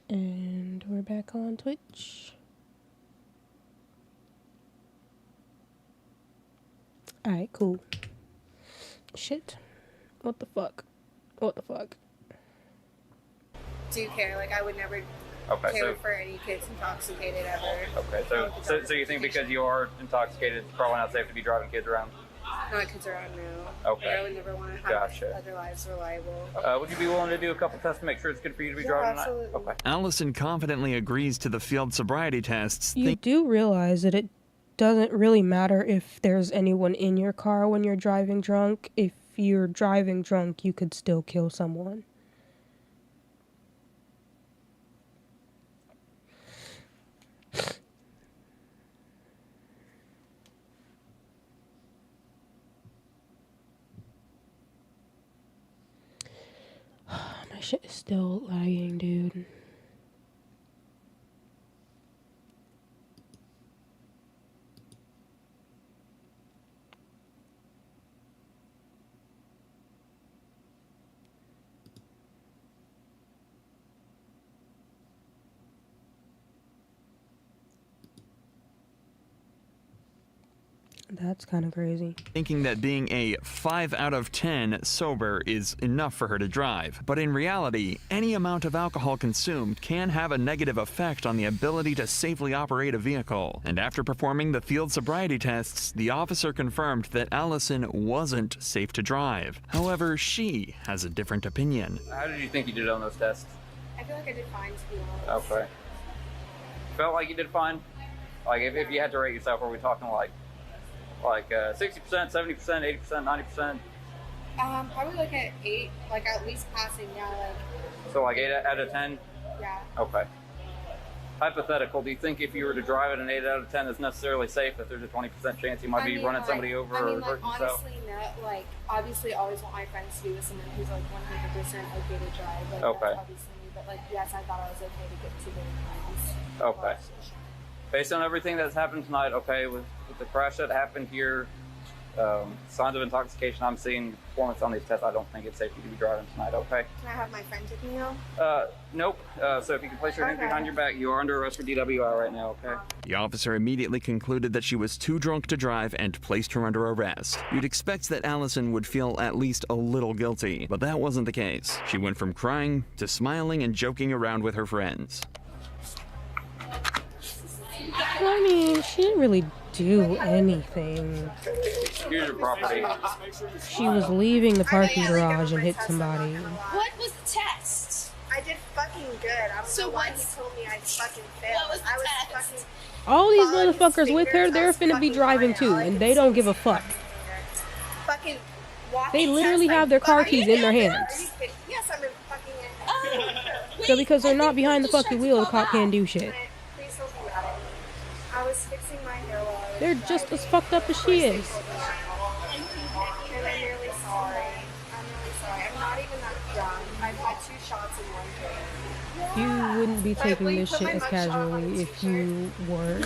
And we're back on Twitch. Alright, cool. Shit. What the fuck? What the fuck? Do care. Like, I would never care for any kids intoxicated ever. Okay, so you think because you are intoxicated, it's probably not safe to be driving kids around? Not kids around now. Okay. Like, I would never want to have other lives reliable. Would you be willing to do a couple tests to make sure it's good for you to be driving absolutely. tonight? Okay. Allison confidently agrees to the field sobriety tests. You do realize that it doesn't really matter if there's anyone in your car when you're driving drunk. If you're driving drunk, you could still kill someone. My shit is still lagging, dude. That's kind of crazy. Thinking that being a 5 out of 10 sober is enough for her to drive. But in reality, any amount of alcohol consumed can have a negative effect on the ability to safely operate a vehicle. And after performing the field sobriety tests, the officer confirmed that Allison wasn't safe to drive. However, she has a different opinion. How did you think you did on those tests? I feel like I did fine, to be honest. Okay. Felt like you did fine? Like, if you had to rate yourself, are we talking like 60%, 70%, 80%, 90%? Probably like at 8, like at least passing, yeah, like. So like 8 out of 10? Yeah. Okay. Hypothetical, do you think if you were to drive at an 8 out of 10 is necessarily safe, that there's a 20% chance you might be running somebody over or hurting yourself? Honestly, no, like, obviously I always want my friends to be with someone who's like 100% okay to drive. Like, okay. That's obviously me, but like, yes, I thought I was okay to get to their friends. Okay. Based on everything that's happened tonight, okay, with the crash that happened here, signs of intoxication I'm seeing, performance on these tests, I don't think it's safe for you to be driving tonight, okay? Can I have my friend take me home? Nope. So if you can place your hands behind your back, you are under arrest for DWI right now, okay? The officer immediately concluded that she was too drunk to drive and placed her under arrest. You'd expect that Allison would feel at least a little guilty, but that wasn't the case. She went from crying to smiling and joking around with her friends. I mean, she didn't really do anything. Here's your property. She was leaving the parking garage and hit somebody. What was the test? I did fucking good. I don't know why he told me I fucking failed. What was the test? All these motherfuckers with her, they're finna be driving too, and they don't give a fuck. Fucking They literally have their car keys in their hands. Yes, I'm in fucking So because they're not behind the fucking wheel, the cop can't do shit. Please don't do that. I was fixing my hair while I was They're just as fucked up as she is. And I'm really sorry. I'm really sorry. I'm not even that drunk. I've had 2 shots in one day. You wouldn't be taking this shit as casually if you were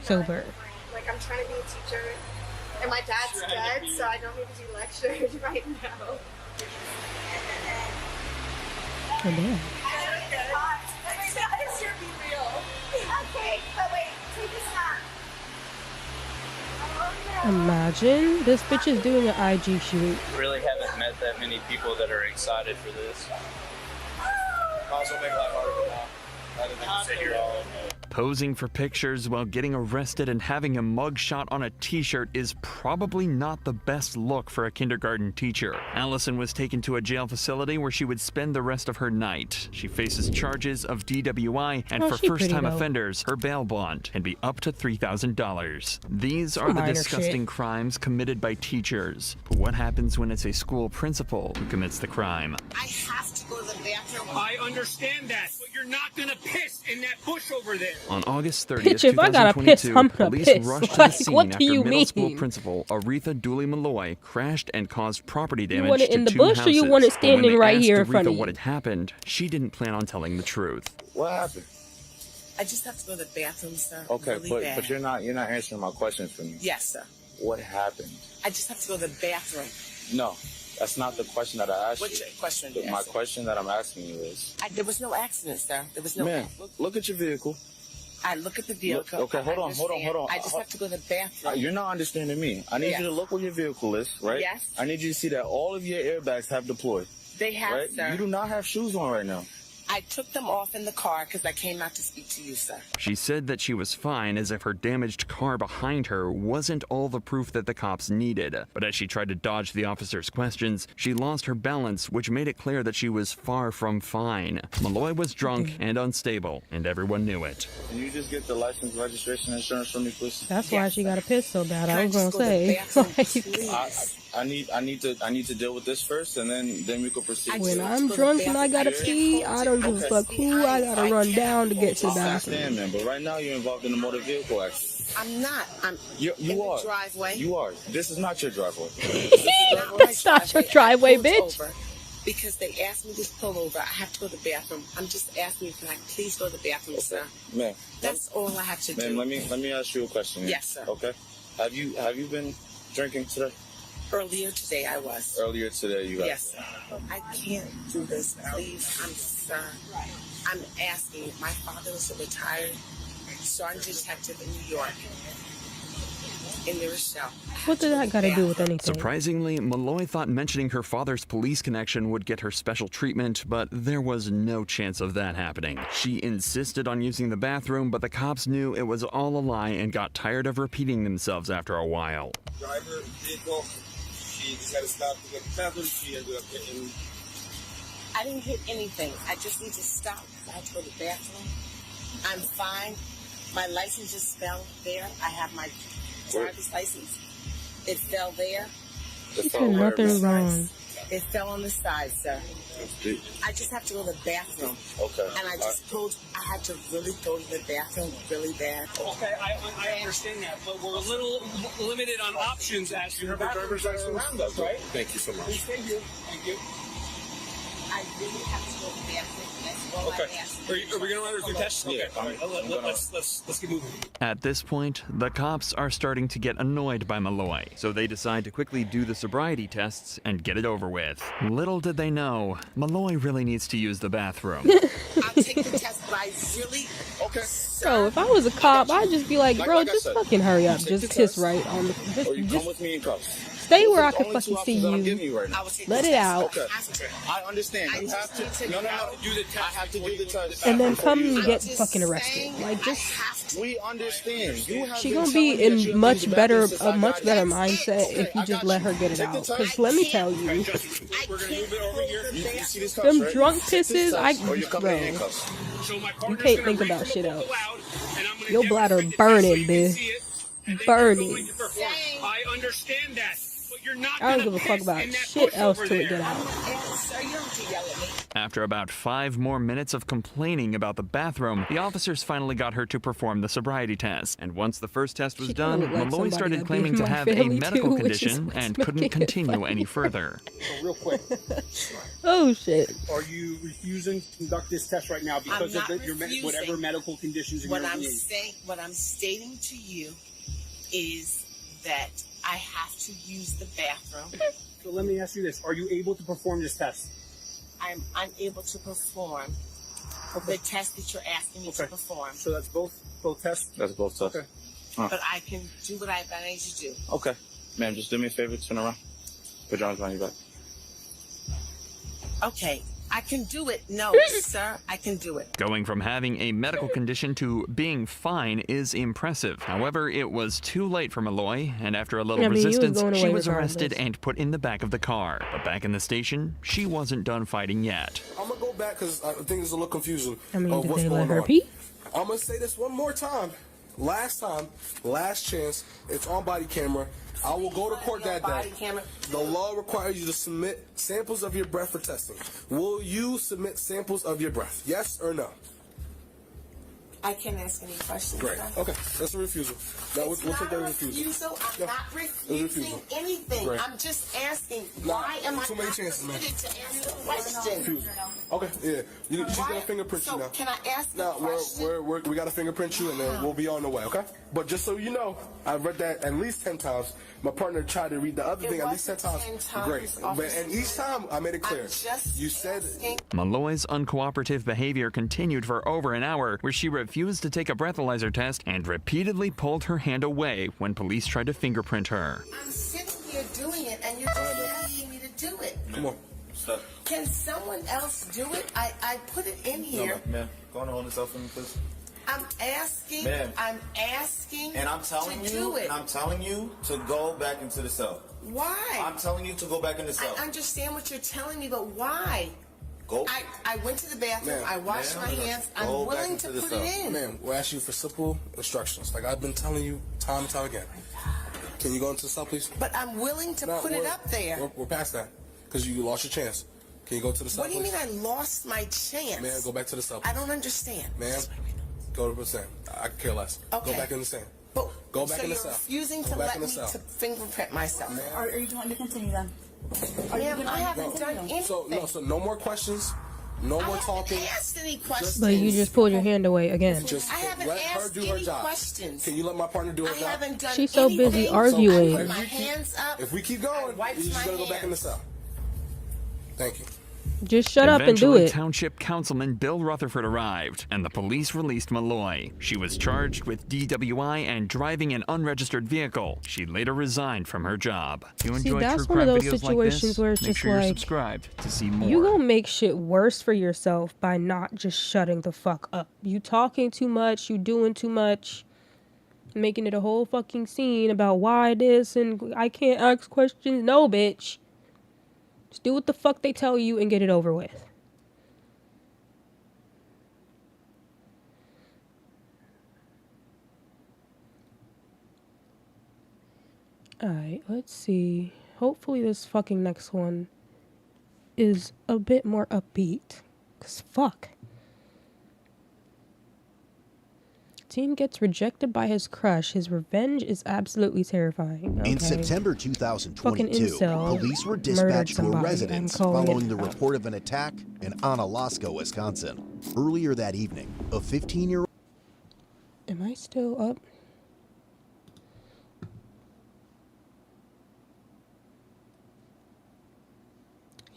sober. Like, I'm trying to be a teacher, and my dad's dead, so I don't need to do lectures right now. Oh, damn. Okay, but wait, take this hat. Imagine this bitch is doing an IG shoot. Really haven't met that many people that are excited for this. Also make life harder now. Rather than sit here all Posing for pictures while getting arrested and having a mugshot on a t-shirt is probably not the best look for a kindergarten teacher. Allison was taken to a jail facility where she would spend the rest of her night. She faces charges of DWI, and for first-time offenders, her bail bond can be up to $3,000. These are the disgusting crimes committed by teachers. But what happens when it's a school principal who commits the crime? I have to go to the bathroom. I understand that, but you're not gonna piss in that bush over there. On August 30th, Bitch, if I gotta piss, 2022, I'm gonna police piss. rushed to Like, the scene what do after you middle school mean? principal Aretha Dooley Malloy crashed and caused property You damage want it to in the two bush houses. or you want it But when standing they right asked here in Aretha front of you? what had happened, she didn't plan on telling the truth. What happened? I just have to go to the bathroom, sir. Okay, really bad. but you're not answering my questions for me. Yes, sir. What happened? I just have to go to the bathroom. No, that's not the question that I asked Which you. question are you My asking? question that I'm asking you is, There was no accident, sir. There was no. man, look at your vehicle. I look at the vehicle. Okay, hold on. I just have to go to the bathroom. You're not understanding me. I need you to look where your vehicle is, right? Yes. I need you to see that all of your airbags have deployed. They have, right? sir. You do not have shoes on right now. I took them off in the car because I came out to speak to you, sir. She said that she was fine, as if her damaged car behind her wasn't all the proof that the cops needed. But as she tried to dodge the officer's questions, she lost her balance, which made it clear that she was far from fine. Malloy was drunk and unstable, and everyone knew it. Can you just get the license, registration, insurance from me, please? That's why she gotta piss so bad. I was gonna just go to the say. bathroom, I need to deal with this first, and then we can proceed. When I'm drunk and I gotta pee, I don't give a fuck who I gotta run down to get to the I bathroom. understand, man, but right now you're involved in a motor vehicle accident. I'm not. I'm You in are. the driveway. You are. This is not your driveway. That's not your driveway, bitch. Over because they asked me to pull over. I have to go to the bathroom. I'm just asking you, can I please go to the bathroom, sir? Ma'am. That's all I have to Ma'am, do. let me ask you a question. Here. Yes, sir. Okay. Have you been drinking today? Earlier today, I was. Earlier today, you got. Yes. I can't do this, please. I'm asking. My father was a retired sergeant detective in New York, in New Rochelle. What did that got to do with anything? Surprisingly, Malloy thought mentioning her father's police connection would get her special treatment, but there was no chance of that happening. She insisted on using the bathroom, but the cops knew it was all a lie and got tired of repeating themselves after a while. Driver, vehicle, she just had to stop to get the bathroom. She ended up hitting. I didn't hit anything. I just need to stop. I have to go to the bathroom. I'm fine. My license just fell there. I have my driver's license. It fell there. She said nothing wrong. It fell on the side, sir. I just have to go to the bathroom. Okay. And I just told you I had to really go to the bathroom really bad. Okay, I understand that, but we're a little limited on options as to You have a driver's license around us, right? Thank you so much. Please, thank you. Thank you. I really have to go to the bathroom. That's all Okay. I'm asking. Are we going to run through tests? Okay. Yeah, All right. Let's get moving. At this point, the cops are starting to get annoyed by Malloy, so they decide to quickly do the sobriety tests and get it over with. Little did they know, Malloy really needs to use the bathroom. I'll take the test, but I really. Okay. Bro, if I was a cop, I'd just be like, bro, like I just said, fucking hurry up. take the Just piss test, right on the. Or you come Just with me in cuffs. stay where I Those are can the only fucking two see options that I'm you. giving you right now. Let it out. Okay. I understand. You have to. No. Do the test. I have to do the test. And then come and get just fucking arrested. Like, just. We understand. You have She been gonna be telling me that you're in much gonna be better, back since I a much got better here. mindset Okay, if you I just got let you. her get it Take the out. test. Cause let me tell you, We're going to move it over here. You see these cuffs, them right? drunk Take this pisses, test, or you're coming in bro, handcuffs. So my you partner's can't gonna think reach about for shit the else. loud, and I'm gonna Your bladder demonstrate the test so burning, you can bitch. see it, and then Burning. you're going to perform. I understand that, but you're not I don't gonna give a fuck piss about in that shit bush else over till it there. get out. Sir, you don't have to yell at me. After about 5 more minutes of complaining about the bathroom, the officers finally got her to perform the sobriety test. And once the first test was She kinda done, looked like Malloy somebody started that'd be claiming in to my have a family medical too, which is condition what's and making couldn't it continue funny. any further. So real quick, Oh shit. are you refusing to conduct this test right now because I'm of not your refusing. whatever medical conditions you What may I'm be? saying, what I'm stating to you is that I have to use the bathroom. So let me ask you this: are you able to perform this test? I'm unable to perform the test that you're asking me to perform. So that's both tests. That's both tests. Okay. But I can do what I need to do. Okay. Ma'am, just do me a favor. Turn around. Put your arms behind your back. Okay, I can do it. No, sir, I can do it. Going from having a medical condition to being fine is impressive. However, it was too late for Malloy, and after a little resistance, she was arrested and put in the back of the car. But back in the station, she wasn't done fighting yet. I'm gonna go back because I think there's a little confusion I mean, of did what's they going let her on. pee? I'm gonna say this one more time. Last chance. It's on body camera. I will go to court that day. The law requires you to submit samples of your breath for testing. Will you submit samples of your breath? Yes or no? I can't ask any questions. Great. Okay, that's a refusal. We'll take that as a refusal. I'm not refusing anything. Great. I'm just asking, why am I too many chances, man. permitted to answer the question? Refusal. Okay, yeah. She's gonna fingerprint you now. Can I ask now, the question? we gotta fingerprint you and then we'll be on the way, okay? But just so you know, I've read that at least 10 times. My partner tried to read the other thing at least 10 times. Great. And each time I made it clear. You said Malloy's uncooperative behavior continued for over an hour, where she refused to take a breathalyzer test and repeatedly pulled her hand away when police tried to fingerprint her. I'm sitting here doing it, and you're just asking me to do it. Come on. Stop. Can someone else do it? I put it in here. No, ma'am. Go on and hold yourself for me, please. I'm asking. Ma'am. I'm asking. And I'm telling to you, do it. and I'm telling you to go back into the cell. Why? I'm telling you to go back in the cell. I understand what you're telling me, but why? Go. I went to the bathroom. I washed my hands. I'm Go willing to put it in. Ma'am, we're asking you for simple instructions. Like I've been telling you time and time again. Can you go into the cell, please? But I'm willing to put it up there. We're past that. Because you lost your chance. Can you go to the cell, What do you mean I lost my chance? Ma'am, go back to the cell. I don't understand. Ma'am, go to the stand. I could care less. Okay. Go back in the stand. But, Go back so in the you're cell. refusing Go to back let in me the cell. to fingerprint myself. Are you going to continue then? Ma'am, I haven't done anything. So no more questions. No more talking. I haven't asked any questions. But you just pulled your hand away again. Just I haven't let her asked do her any job. questions. Can you let my partner do her job? I haven't done She's so busy anything. arguing. I put my hands up. If we keep going, wiped you're just my gonna go back in the hands. cell. Thank you. Just shut up and do Eventually, it. Township Councilman Bill Rutherford arrived, and the police released Malloy. She was charged with DWI and driving an unregistered vehicle. She later resigned from her job. If you enjoy that's true one of crime those videos like situations this, where it's make just sure you're like, subscribed to see more. You gonna make shit worse for yourself by not just shutting the fuck up. You talking too much, you doing too much, making it a whole fucking scene about why this and I can't ask questions. No, bitch. Just do what the fuck they tell you and get it over with. Alright, let's see. Hopefully this fucking next one is a bit more upbeat. 'Cause fuck. Teen gets rejected by his crush. His revenge is absolutely terrifying. In Okay. September Fucking 2022, incel police were murdered dispatched to a somebody. residence I'm calling following it the out. report of an attack in Onalaska, Wisconsin. Earlier that evening, a 15-year-old Am I still up?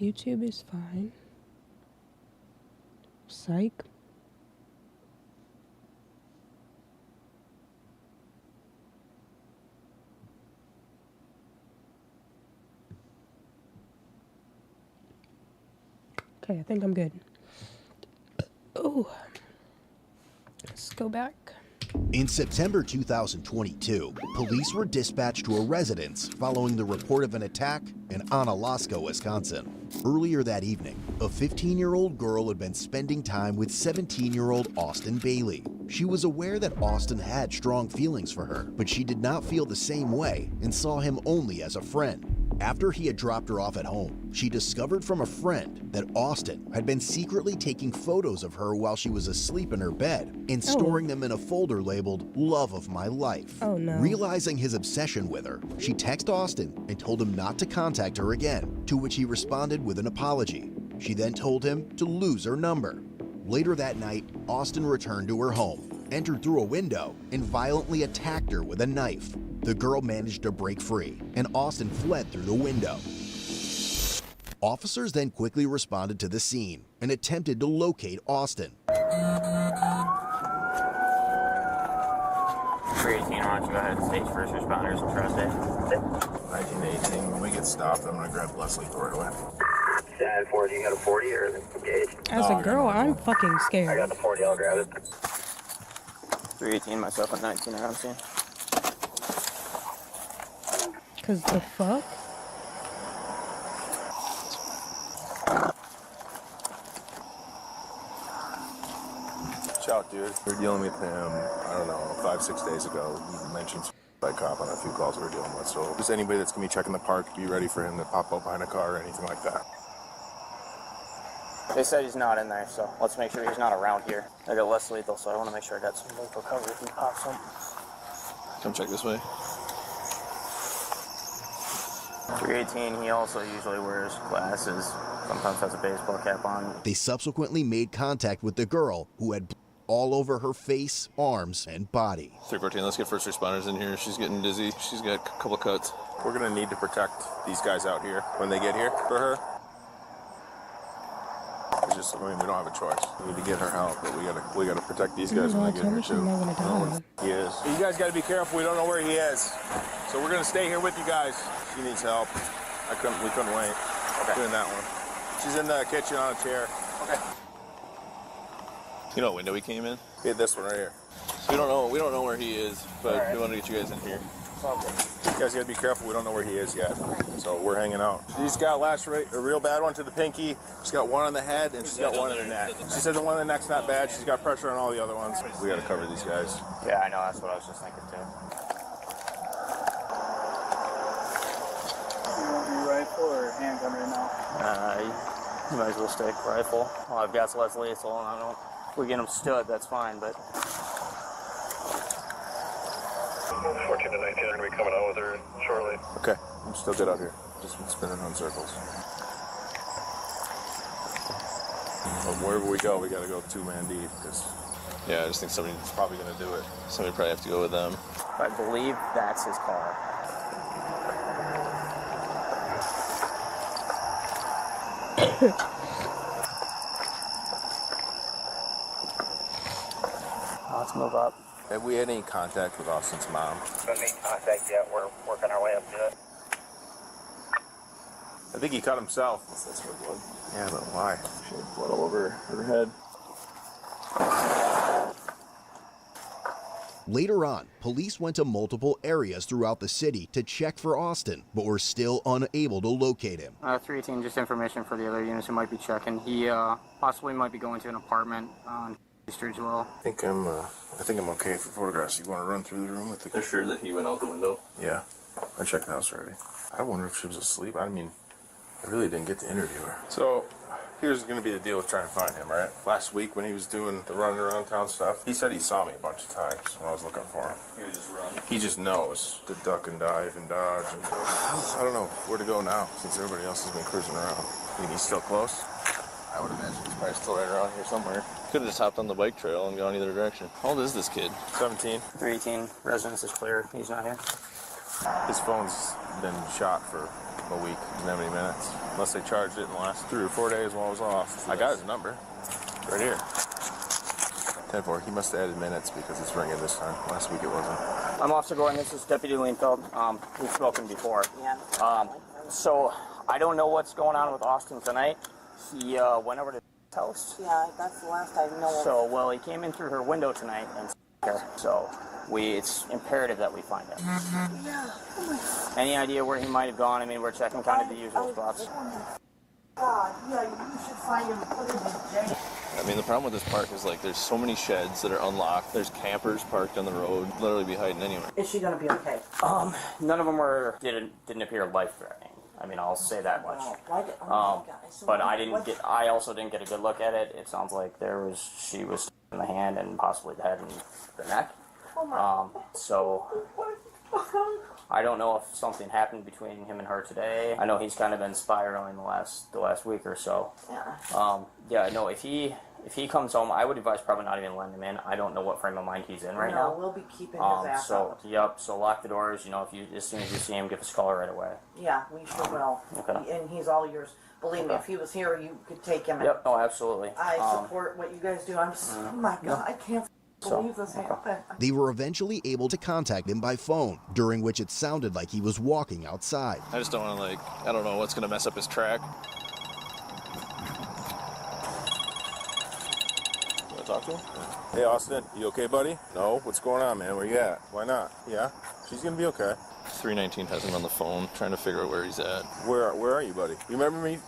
YouTube is fine. Psych. Okay, I think I'm good. Oh. Let's go back. In September 2022, police were dispatched to a residence following the report of an attack in Onalaska, Wisconsin. Earlier that evening, a 15-year-old girl had been spending time with 17-year-old Austin Bailey. She was aware that Austin had strong feelings for her, but she did not feel the same way and saw him only as a friend. After he had dropped her off at home, she discovered from a friend that Austin had been secretly taking photos of her while she was asleep in her bed and storing them in a folder labeled Love of My Life. Oh no. Realizing his obsession with her, she texted Austin and told him not to contact her again, to which he responded with an apology. She then told him to lose her number. Later that night, Austin returned to her home, entered through a window, and violently attacked her with a knife. The girl managed to break free, and Austin fled through the window. Officers then quickly responded to the scene and attempted to locate Austin. Why don't you go ahead and stage first responders and trust it? 1918, when we get stopped, I'm gonna grab Leslie right away. 10-40, you got a 40 or engaged? As a girl, I'm fucking I scared. got the 40, I'll grab it. 318 myself at 19 around scene. Cause the fuck? Shout, dude. We were dealing with him, I don't know, 5-6 days ago. He mentioned by cop on a few calls we were dealing with. So just anybody that's going to be checking the park, be ready for him to pop up behind a car or anything like that. They said he's not in there, so let's make sure he's not around here. I got less lethal, so I want to make sure I got some lethal cover if he pops up. Come check this way. 318, he also usually wears glasses, sometimes has a baseball cap on. They subsequently made contact with the girl who had all over her face, arms, and body. 314, let's get first responders in here. She's getting dizzy. She's got a couple cuts. We're going to need to protect these guys out here when they get here for her. It's just, I mean, we don't have a choice. We need to get her help, but we gotta protect these guys when they get here too. He is. You guys got to be careful. We don't know where he is, so we're gonna stay here with you guys. She needs help. We couldn't wait. Okay. Doing that one. She's in the kitchen on a chair. Okay. You know what window he came in? Get this one right here. So we don't know where he is, but we want to get you guys in here. You guys gotta be careful. We don't know where he is yet, so we're hanging out. She's got a real bad one to the pinky. She's got one on the head, and she's got one in the neck. She said the one in the neck's not bad. She's got pressure on all the other ones. We gotta cover these guys. Yeah, I know. That's what I was just thinking too. You want your rifle or handgun right now? You might as well stick rifle. Well, I've got less lethal, and I don't. If we get him stood, that's fine, but. 14 to 19 are going to be coming out with her shortly. Okay, I'm still good out here. Just been spinning on circles. But wherever we go, we gotta go 2-man deep, because Yeah, I just think somebody's probably gonna do it. Somebody probably have to go with them. I believe that's his car. Let's move up. Have we had any contact with Austin's mom? Haven't made contact yet. We're working our way up to it. I think he cut himself. That's her blood. Yeah, but why? She had blood all over her head. Later on, police went to multiple areas throughout the city to check for Austin, but were still unable to locate him. 318, just information for the other units who might be checking. He possibly might be going to an apartment on Street as well. I think I'm okay for photographs. You want to run through the room with the... They're sure that he went out the window? Yeah. I checked the house already. I wonder if she was asleep. I mean, I really didn't get to interview her. So, here's going to be the deal with trying to find him, right? Last week when he was doing the running around town stuff, he said he saw me a bunch of times when I was looking for him. He would just run. He just knows to duck and dive and dodge. And I don't know where to go now since everybody else has been cruising around. I mean, he's still close? I would imagine he's probably still right around here somewhere. Could have just hopped on the bike trail and gone either direction. How old is this kid? 17. 318, residence is clear. He's not here. His phone's been shot for a week, didn't have any minutes. Unless they charged it in the last 3 or 4 days while I was off. I got his number. Right here. 10-4. He must have added minutes because it's ringing this time. Last week it wasn't. I'm Officer Gordon. This is Deputy Leinfeld. We've spoken before. Yeah. So, I don't know what's going on with Austin tonight. He went over to his house. Yeah, that's the last I know. So, well, he came in through her window tonight and her. So, it's imperative that we find him. Yeah. Any idea where he might have gone? I mean, we're checking kind of the usual spots. God, yeah, you should find him and put him in jail. I mean, the problem with this park is, like, there's so many sheds that are unlocked. There's campers parked on the road, literally be hiding anywhere. Is she gonna be okay? None of them didn't appear life-threatening. I mean, I'll say that much. But I also didn't get a good look at it. It sounds like she was in the hand and possibly the head and the neck. So I don't know if something happened between him and her today. I know he's kind of been spiraling the last week or so. Yeah. No. If he comes home, I would advise probably not even letting him in. I don't know what frame of mind he's in right now. No, we'll be keeping his ass out. Yep. So lock the doors. You know, as soon as you see him, give us a call right away. Yeah, we sure will. Okay. And he's all yours. Believe me, if he was here, you could take him. Yep. Oh, absolutely. I support what you guys do. Oh my God, I can't believe this happened. They were eventually able to contact him by phone, during which it sounded like he was walking outside. I just don't want to, I don't know what's going to mess up his track. talk to him? Hey, Austin, you okay, buddy? No? What's going on, man? Where you at? Why not? Yeah? She's gonna be okay. 319 has him on the phone, trying to figure out where he's at. Where are you, buddy? You remember me?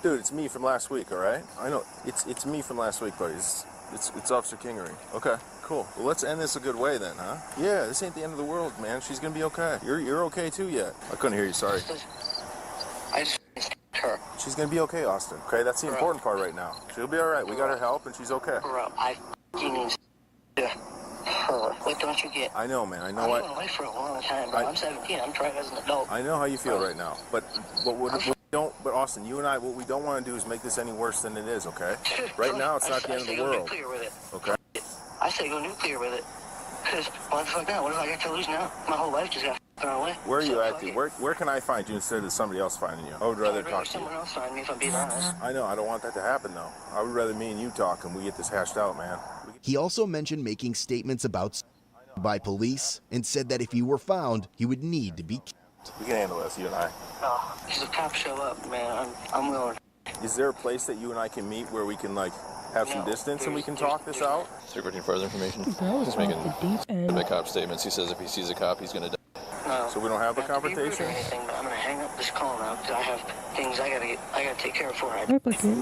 Dude, it's me from last week, all right? I know. It's me from last week, buddy. It's Officer Kingery. Okay, cool. Well, let's end this a good way then, huh? Yeah, this ain't the end of the world, man. She's gonna be okay. You're okay too yet. I couldn't hear you, sorry. I just her. She's gonna be okay, Austin. Okay, that's the important part right now. She'll be all right. We got her help, and she's okay. Bro, I need her. What don't you get? I know, man. I know. I've been away for a long time, bro. I'm 17. I'm trying as an adult. I know how you feel right now, but But Austin, you and I, what we don't want to do is make this any worse than it is. Okay? Right now, it's not the end of the world. Nuclear with it. Okay? I say go nuclear with it. Because what the fuck now? What if I got to lose now? My whole life just got thrown away. Where are you acting? Where can I find you instead of somebody else finding you? I would rather talk to you. Someone else find me, if I'm being honest. I know. I don't want that to happen, though. I would rather me and you talk and we get this hashed out, man. He also mentioned making statements about by police and said that if he were found, he would need to be killed. We can handle this, you and I. No, if the cops show up, man, I'm willing. Is there a place that you and I can meet where we can, like, have some distance and we can talk this out? Is he requesting further information? Bro, He's making the deep end. the cop statements. He says if he sees a cop, he's going to die. No. So we don't have a confrontation? Anything, but I'm gonna hang up this call now because I have things I gotta take care of before I.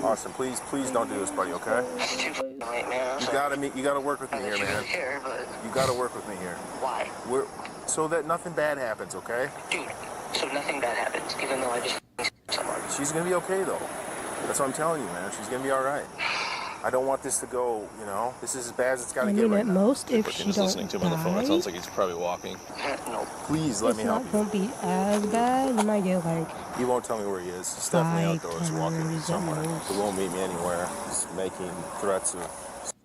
Austin, please don't do this, buddy. Okay? It's too late, man. You gotta work with me here, man. Care, but You gotta work with me here. why? So that nothing bad happens, okay? Dude, so nothing bad happens, even though I just someone. She's gonna be okay though. That's what I'm telling you, man. She's gonna be all right. I don't want this to go, you know. This is as bad as it's gotta get right at now. most, if she He's don't listening to him on the phone. It die, sounds like he's probably walking. No. Please let me help it's not gonna be as bad. You might get like He won't tell me where he is. He's definitely 5, outdoors 10 walking minutes at somewhere. most. He won't meet me anywhere. He's making threats of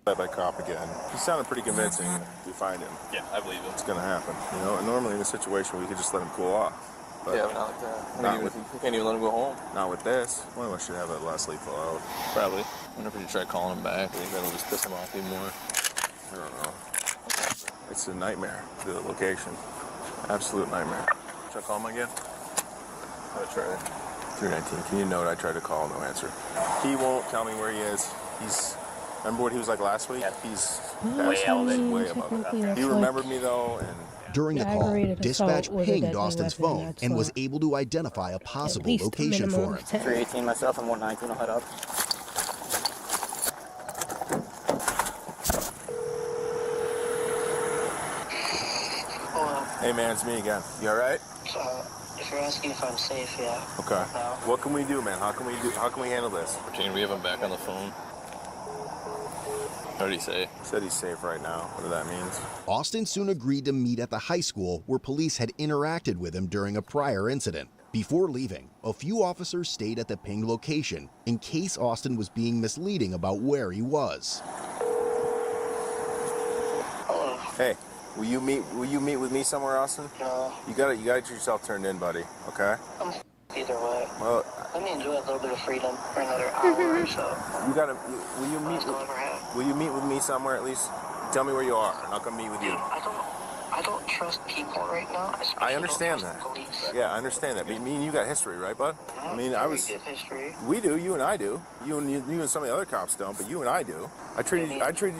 suicide by cop again. He sounded pretty convincing. If we find him. Yeah, I believe it. It's gonna happen. You know, and normally in this situation we could just let him cool off. But Yeah, but not like that. Not You can't even let him go home. Not with this. One of us should have a less lethal out. Probably. Whenever you try calling him back, I think that'll just piss him off even more. I don't know. It's a nightmare, the location. Absolute nightmare. Should I call him again? I'll try it. 319. Can you note I tried to call, no answer. He won't tell me where he is. Remember what he was like last week? He's Way elevated, way above technically, that. that's He like- remembered me though, and During the call, aggravated dispatch assault with a pinged deadly Austin's weapon, phone that's and was like able to identify a possible least a location minimum for of him. 10. 318 myself and 119 will head up. hey man, it's me again. You all right? If you're asking if I'm safe, yeah. Okay. What can we do, man? How can we handle this? Can we have him back on the phone? What did he say? He said he's safe right now. What that means? Austin soon agreed to meet at the high school where police had interacted with him during a prior incident. Before leaving, a few officers stayed at the pinged location in case Austin was being misleading about where he was. Hey, will you meet with me somewhere, Austin? No. You gotta get yourself turned in, buddy. Okay? I'm either way. Well, Let me enjoy a little bit of freedom for another hour or so. will you meet with me somewhere at least? Tell me where you are, and I'll come meet with you. I don't trust people right now. I understand that. Police. Yeah, I understand that. But me and you got history, right, bud? I mean, Very good history. We do. You and I do. You and some of the other cops don't, but you and I do. I treated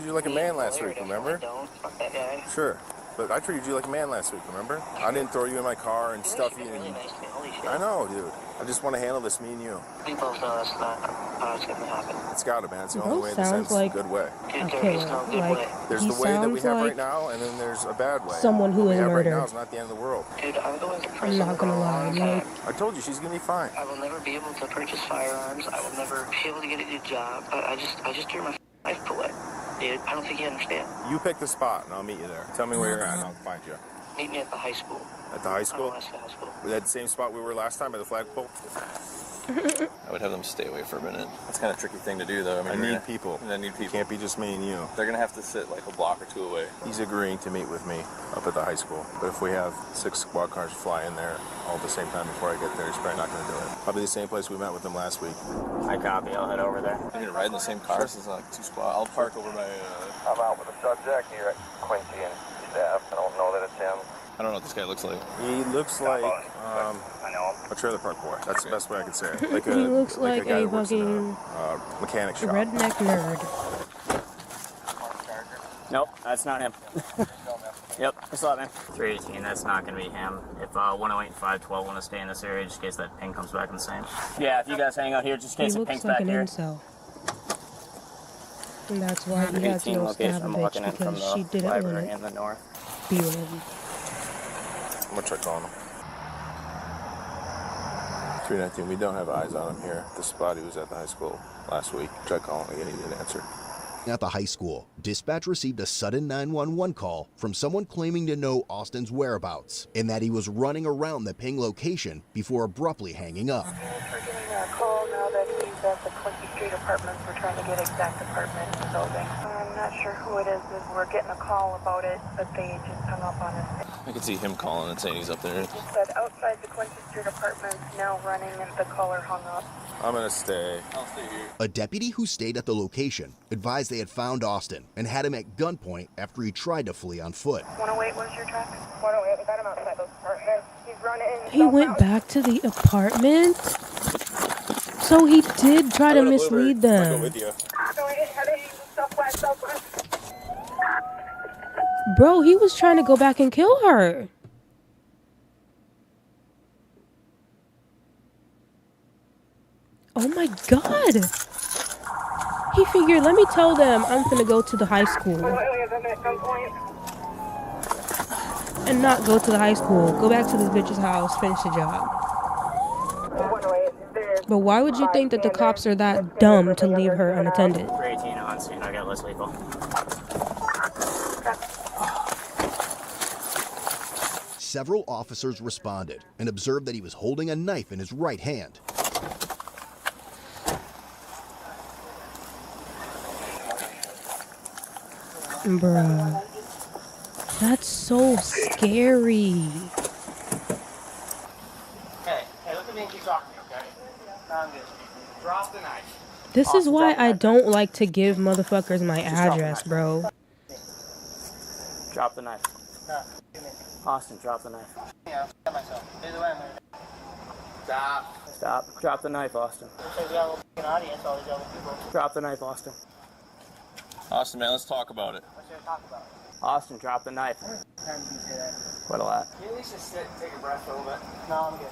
you like a man last week. Remember? Don't. Fuck that guy. Sure. But I treated you like a man last week. Remember? I didn't throw you in my car and stuff you. Really nice to me. Holy shit. I know, dude. I just want to handle this, me and you. We both know that's not how it's gonna happen. It's gotta, man. It's the Both only way in the sounds sense like good way. Dude, there Okay, is no good like way. There's he the way that we sounds have like right now, and then there's a bad way. someone who what we is have right murdered. now is not the end of the world. Dude, I'm going to I'm prison not for a gonna lie, long like time. I told you she's gonna be fine. I will never be able to purchase firearms. I will never be able to get a good job. I just drew my life bullet. Dude, I don't think you understand. You pick the spot, and I'll meet you there. Tell me where you're at, and I'll find you. Meet me at the high school. At the high school? Alaska High School. Was that the same spot we were last time by the flagpole? I would have them stay away for a minute. That's kind of a tricky thing to do, though. I need people. I need people. Can't be just me and you. They're gonna have to sit like a block or two away. He's agreeing to meet with me up at the high school. But if we have 6 squad cars fly in there all at the same time before I get there, he's probably not going to do it. Probably the same place we met with him last week. I copy. I'll head over there. You're gonna ride in the same car? This is like 2 squad. I'll park over by. I'm out with a subject here at Quincy and staff. I don't know that it's him. I don't know what this guy looks like. He looks like I know him. a trailer park boy. That's the best way I could say it. Like he looks like guy a that works in fucking mechanic shop. redneck nerd. Nope, that's not him. Yep, I saw it, man. 318, that's not going to be him. If 108 and 512 want to stay in this area, just in case that ping comes back in the same. Yeah, if you guys hang out here, just in case it pings back here. He looks like an incel. And that's why he has no stab a bitch, because she didn't want in the north. Be with him. I'm going to try calling him. 319, we don't have eyes on him here. The spot he was at the high school last week. Tried calling again, he didn't answer. At the high school, dispatch received a sudden 911 call from someone claiming to know Austin's whereabouts and that he was running around the ping location before abruptly hanging up. We're getting a call now that he's at the Quincy Street Apartments. We're trying to get exact apartment in the building. I'm not sure who it is. We're getting a call about it, but they just hung up on us. I can see him calling and saying he's up there. He said outside the Quincy Street Apartments, now running, and the caller hung up. I'm gonna stay. I'll stay here. A deputy who stayed at the location advised they had found Austin and had him at gunpoint after he tried to flee on foot. 108 was your track? 108, we got him outside those apartments. He's running. He went back to the apartment? So he did try to mislead them. Bro, he was trying to go back and kill her. Oh my god. He figured, let me tell them I'm finna go to the high school. And not go to the high school. Go back to this bitch's house, finish the job. But why would you think that the cops are that dumb to leave her unattended? 318 on scene, I got less lethal. Several officers responded and observed that he was holding a knife in his right hand. Bruh. That's so scary. Hey, look at me and keep talking to me, okay? I'm good. Drop the knife. This is why I don't like to give motherfuckers my address, bro. Drop the knife. No, Austin, drop the knife. yeah, I'll myself. Either way, I'm gonna... Stop. Stop. Drop the knife, Austin. Looks like we got a little f***ing audience, all these other people. Drop the knife, Austin. Austin, man, let's talk about it. What's there to talk about? Austin, drop the knife. Quite a lot. Can you at least just sit and take a breath for a little bit? No, I'm good.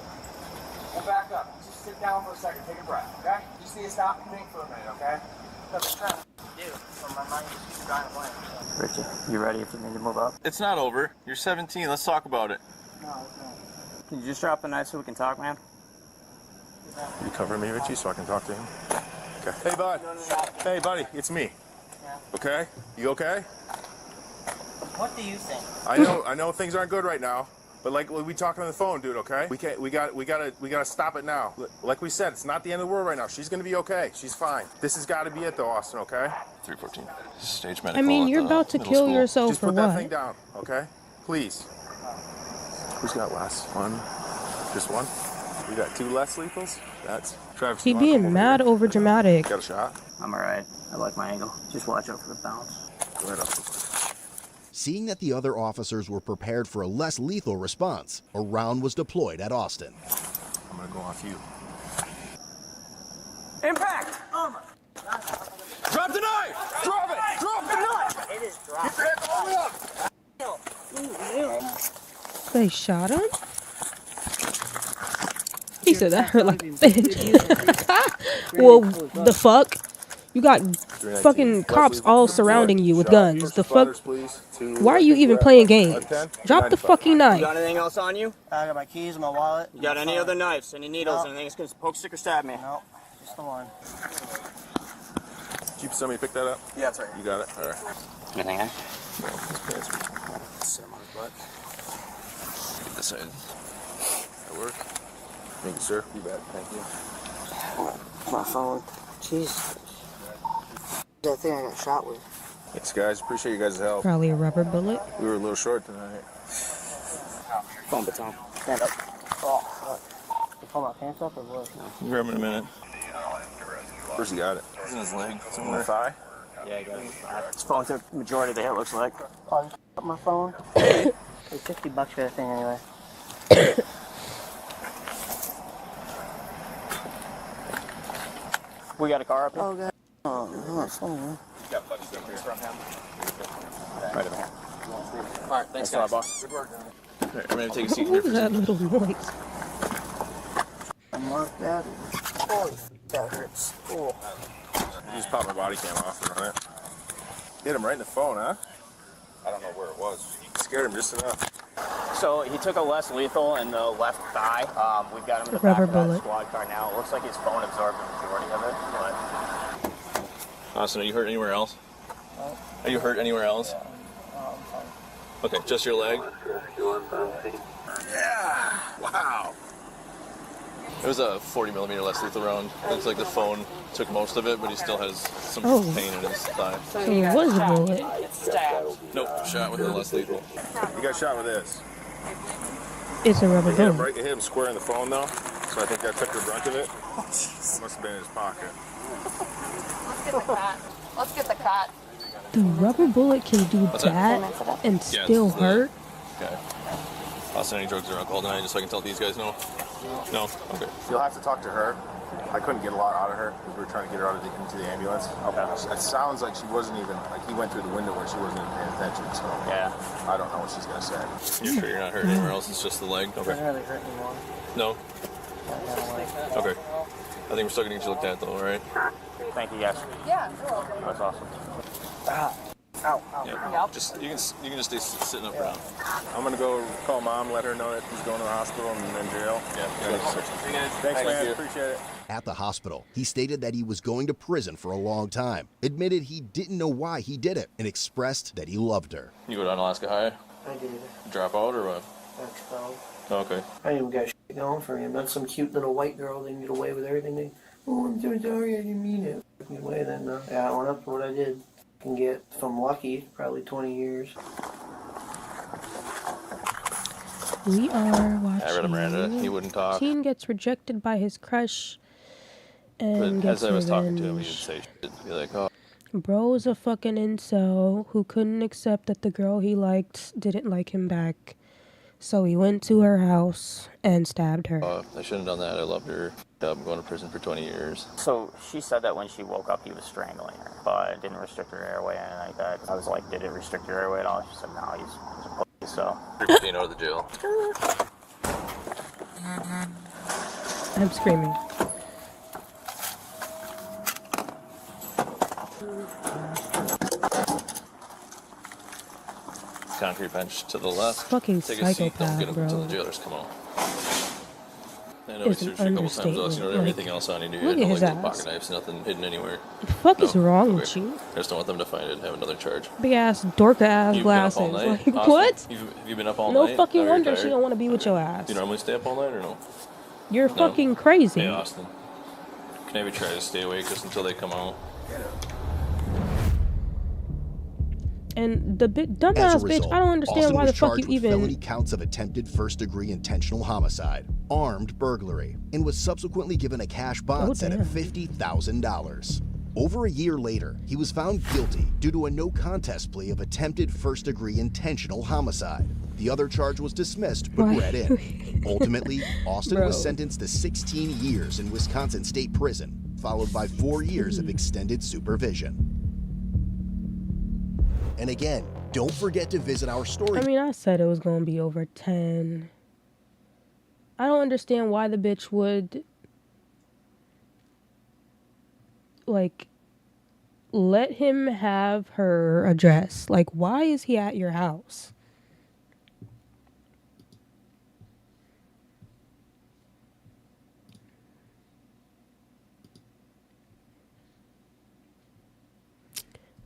We'll back up. Just sit down for a second, take a breath, okay? You just need to stop and think for a minute, okay? That's what I'm trying to do, so my mind just keeps drawing a blank. Richie, you ready if you need to move up? It's not over. You're 17. Let's talk about it. No, it's not. Can you just drop the knife so we can talk, man? You cover me, Richie, so I can talk to him? Okay. Hey, bud. Hey, buddy, it's me. Yeah. Okay? You okay? What do you think? I know things aren't good right now, but like we talking on the phone, dude, okay? We gotta stop it now. Like we said, it's not the end of the world right now. She's gonna be okay. She's fine. This has gotta be it though, Austin, okay? 314. Stage medical. I mean, you're at about to middle kill school. yourself Just for put that what? thing down, okay? Please. Who's got less? One? Just one? We got two less lethals? That's Travis. He being mad over dramatic. Got a shot? I'm alright. I like my angle. Just watch out for the bounce. Go ahead up. Seeing that the other officers were prepared for a less lethal response, a round was deployed at Austin. I'm gonna go off you. Impact! Drop the knife! Drop it! Drop the knife! It is dropped. They shot him? He said that hurt like a bitch. Well, the fuck? You got fucking cops all surrounding you with guns. The fuck? Why are you even playing games? Drop the fucking You knife. got anything else on you? I got my keys, my wallet. You got any other knives? Any needles? No. Anything that's gonna poke, stick, or stab me? No, just the one. Did you somebody pick that up? Yeah, that's right. You got it? Alright. Anything, eh? Sit him on his butt. Get this side. That work? Thank you, sir. You bet. Thank you. My phone. Jeez. That thing I got shot with. Thanks, guys. Appreciate you guys' help. Probably a rubber bullet. We were a little short tonight. Phone baton. Stand up. Oh, fuck. You pull my pants up or what? You grab him in a minute. Where's he got it? It's in his leg. In Somewhere. the thigh? Yeah, I got it. This phone took the majority of the hit, looks like. Oh, you up my phone? It's $50 for that thing anyway. We got a car up here. Oh, God. Oh, my phone, man. Got buddies up here from him. All right, thanks, That's guys. all, boss. Good work, Johnny. All right, I'm gonna take a seat What here was for a that second. little noise? Unlock that. Oh, that hurts. Oh. You just pop my body cam off and run it. Hit him right in the phone, huh? I don't know where it was. Scared him just enough. So he took a less lethal in the left thigh. We've got him in the Rubber back of that bullet. squad car now. It looks like his phone absorbed the majority of it, but Austin, are you hurt anywhere else? Are you hurt anywhere else? Okay, just your leg? Yeah! Wow. It was a 40 millimeter less lethal round. Looks like the phone took most of it, but he still has some Oh. pain in his thigh. So it was a bullet. Nope, shot with the less lethal. You got shot with this. It's a rubber It hit him, bullet. right, it hit him square in the phone, though. So I think that took the brunt of it. Must have been in his pocket. Let's get the cat. Let's get the cat. The rubber bullet can do What's that? that and Yeah, still it's the- hurt. Okay. Austin, any drugs or alcohol tonight, just so I can tell these guys no? No? Okay. You'll have to talk to her. I couldn't get a lot out of her because we were trying to get her out of into the ambulance. Okay. It sounds like she wasn't even, like he went through the window where she wasn't even paying attention, so yeah. I don't know what she's going to say. You're sure you're not hurt anywhere else? It's just the leg? Okay. Doesn't really hurt anymore. No? Okay. I think we're still gonna get you looked at though, alright? thank you guys. Yeah, you're welcome. That's awesome. Ow, ow. Yeah. Just you can just stay sitting up for now. I'm going to go call mom, let her know that he's going to the hospital and in jail. Yeah. Thanks, man. you. Appreciate it. At the hospital, he stated that he was going to prison for a long time, admitted he didn't know why he did it, and expressed that he loved her. You go down Alaska High? I did. Drop out or what? That's 12. Oh, okay. I ain't even got shit going for me. I'm not some cute little white girl that can get away with everything. Oh, I'm so sorry, I didn't mean it. Get away then. Yeah, I went up for what I did. Can get, if I'm lucky, probably 20 years. We are watching. I read him Miranda. He wouldn't talk. Teen gets rejected by his crush and But gets as I was talking to him, revenge. he would say shit. Be like, oh, Bro's a fucking incel who couldn't accept that the girl he liked didn't like him back. So he went to her house and stabbed her. I shouldn't have done that. I loved her. I'm going to prison for 20 years. So she said that when she woke up, he was strangling her, but didn't restrict her airway or anything like that. I was like, did it restrict your airway at all? She said, no, he's a pussy, so. You're getting out of the jail. I'm screaming. Concrete bench to the left. Fucking Take a seat. Don't psychopath, get up until bro. the jailers come out. I know It's he an searched you a couple times. Else, you know, understatement, everything like, else on you. You look had at no his like little ass. pocket knives, nothing hidden anywhere. The fuck is wrong Okay. with you? I just don't want them to find it and have another charge. Big ass dorka ass You've been up glasses. all night? Like Austin, what? Have you been up all No night? fucking Now you're wonder she tired? don't want to be with your ass. Do you normally stay up all night or no? You're No? fucking crazy. Hey, Austin. Can I maybe try to stay awake just until they come out? And the As dumbass a bitch, result, I don't understand Austin why was the fuck charged you with felony even. counts of attempted first-degree intentional homicide, armed burglary, and was subsequently given a cash bond set at damn. $50,000. Over a year later, he was found guilty due to a no-contest plea of attempted first-degree intentional homicide. The other charge was dismissed but Why? read in. Ultimately, Austin was Bro. sentenced to 16 years in Wisconsin State Prison, followed by 4 years of extended supervision. And again, don't forget to visit our story. I mean, I said it was gonna be over 10. I don't understand why the bitch would like let him have her address. Like, why is he at your house?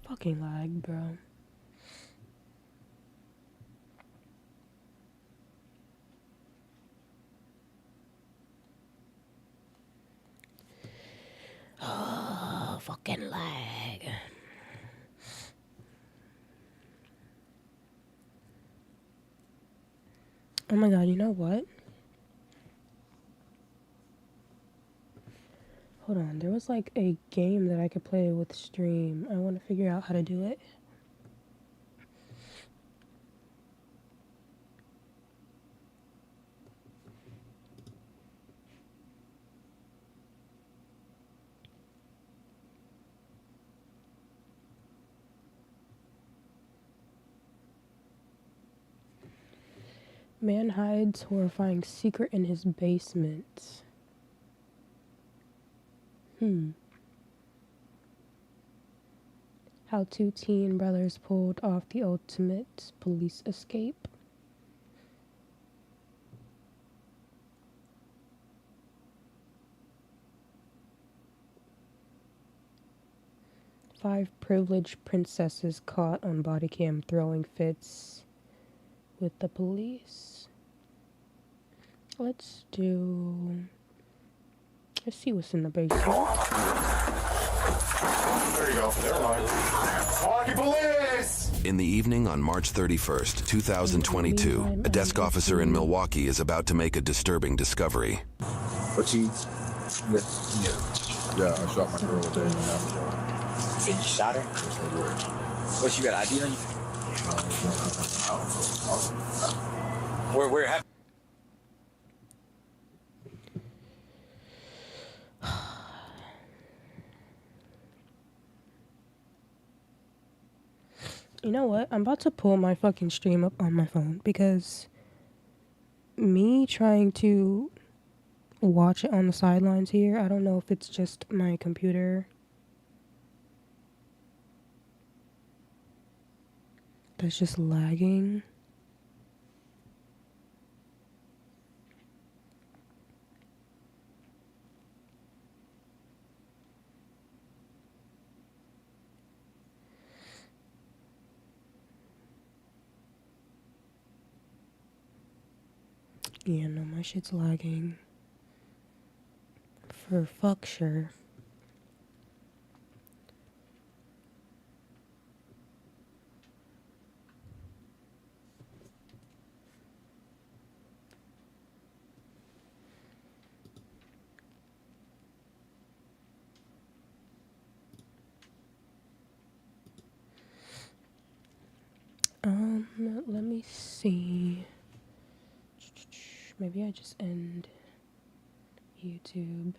Fucking lag, bro. Oh, fucking lag. Oh my god, you know what? Hold on, there was like a game that I could play with stream. I want to figure out how to do it. Man hides horrifying secret in his basement. How two teen brothers pulled off the ultimate police escape. Five privileged princesses caught on body cam throwing fits with the police. Let's see what's in the basement. There you go. Never mind. Milwaukee Police! In the evening on March 31st, 2022, a desk officer in Milwaukee is about to make a disturbing discovery. But yeah, I shot my girl a day and a half ago. You shot her? What, you got ID on you? Where happened? You know what? I'm about to pull my fucking stream up on my phone because me trying to watch it on the sidelines here, I don't know if it's just my computer that's just lagging. Yeah, no, my shit's lagging. For fuck sure. Let me see. Maybe I just end YouTube.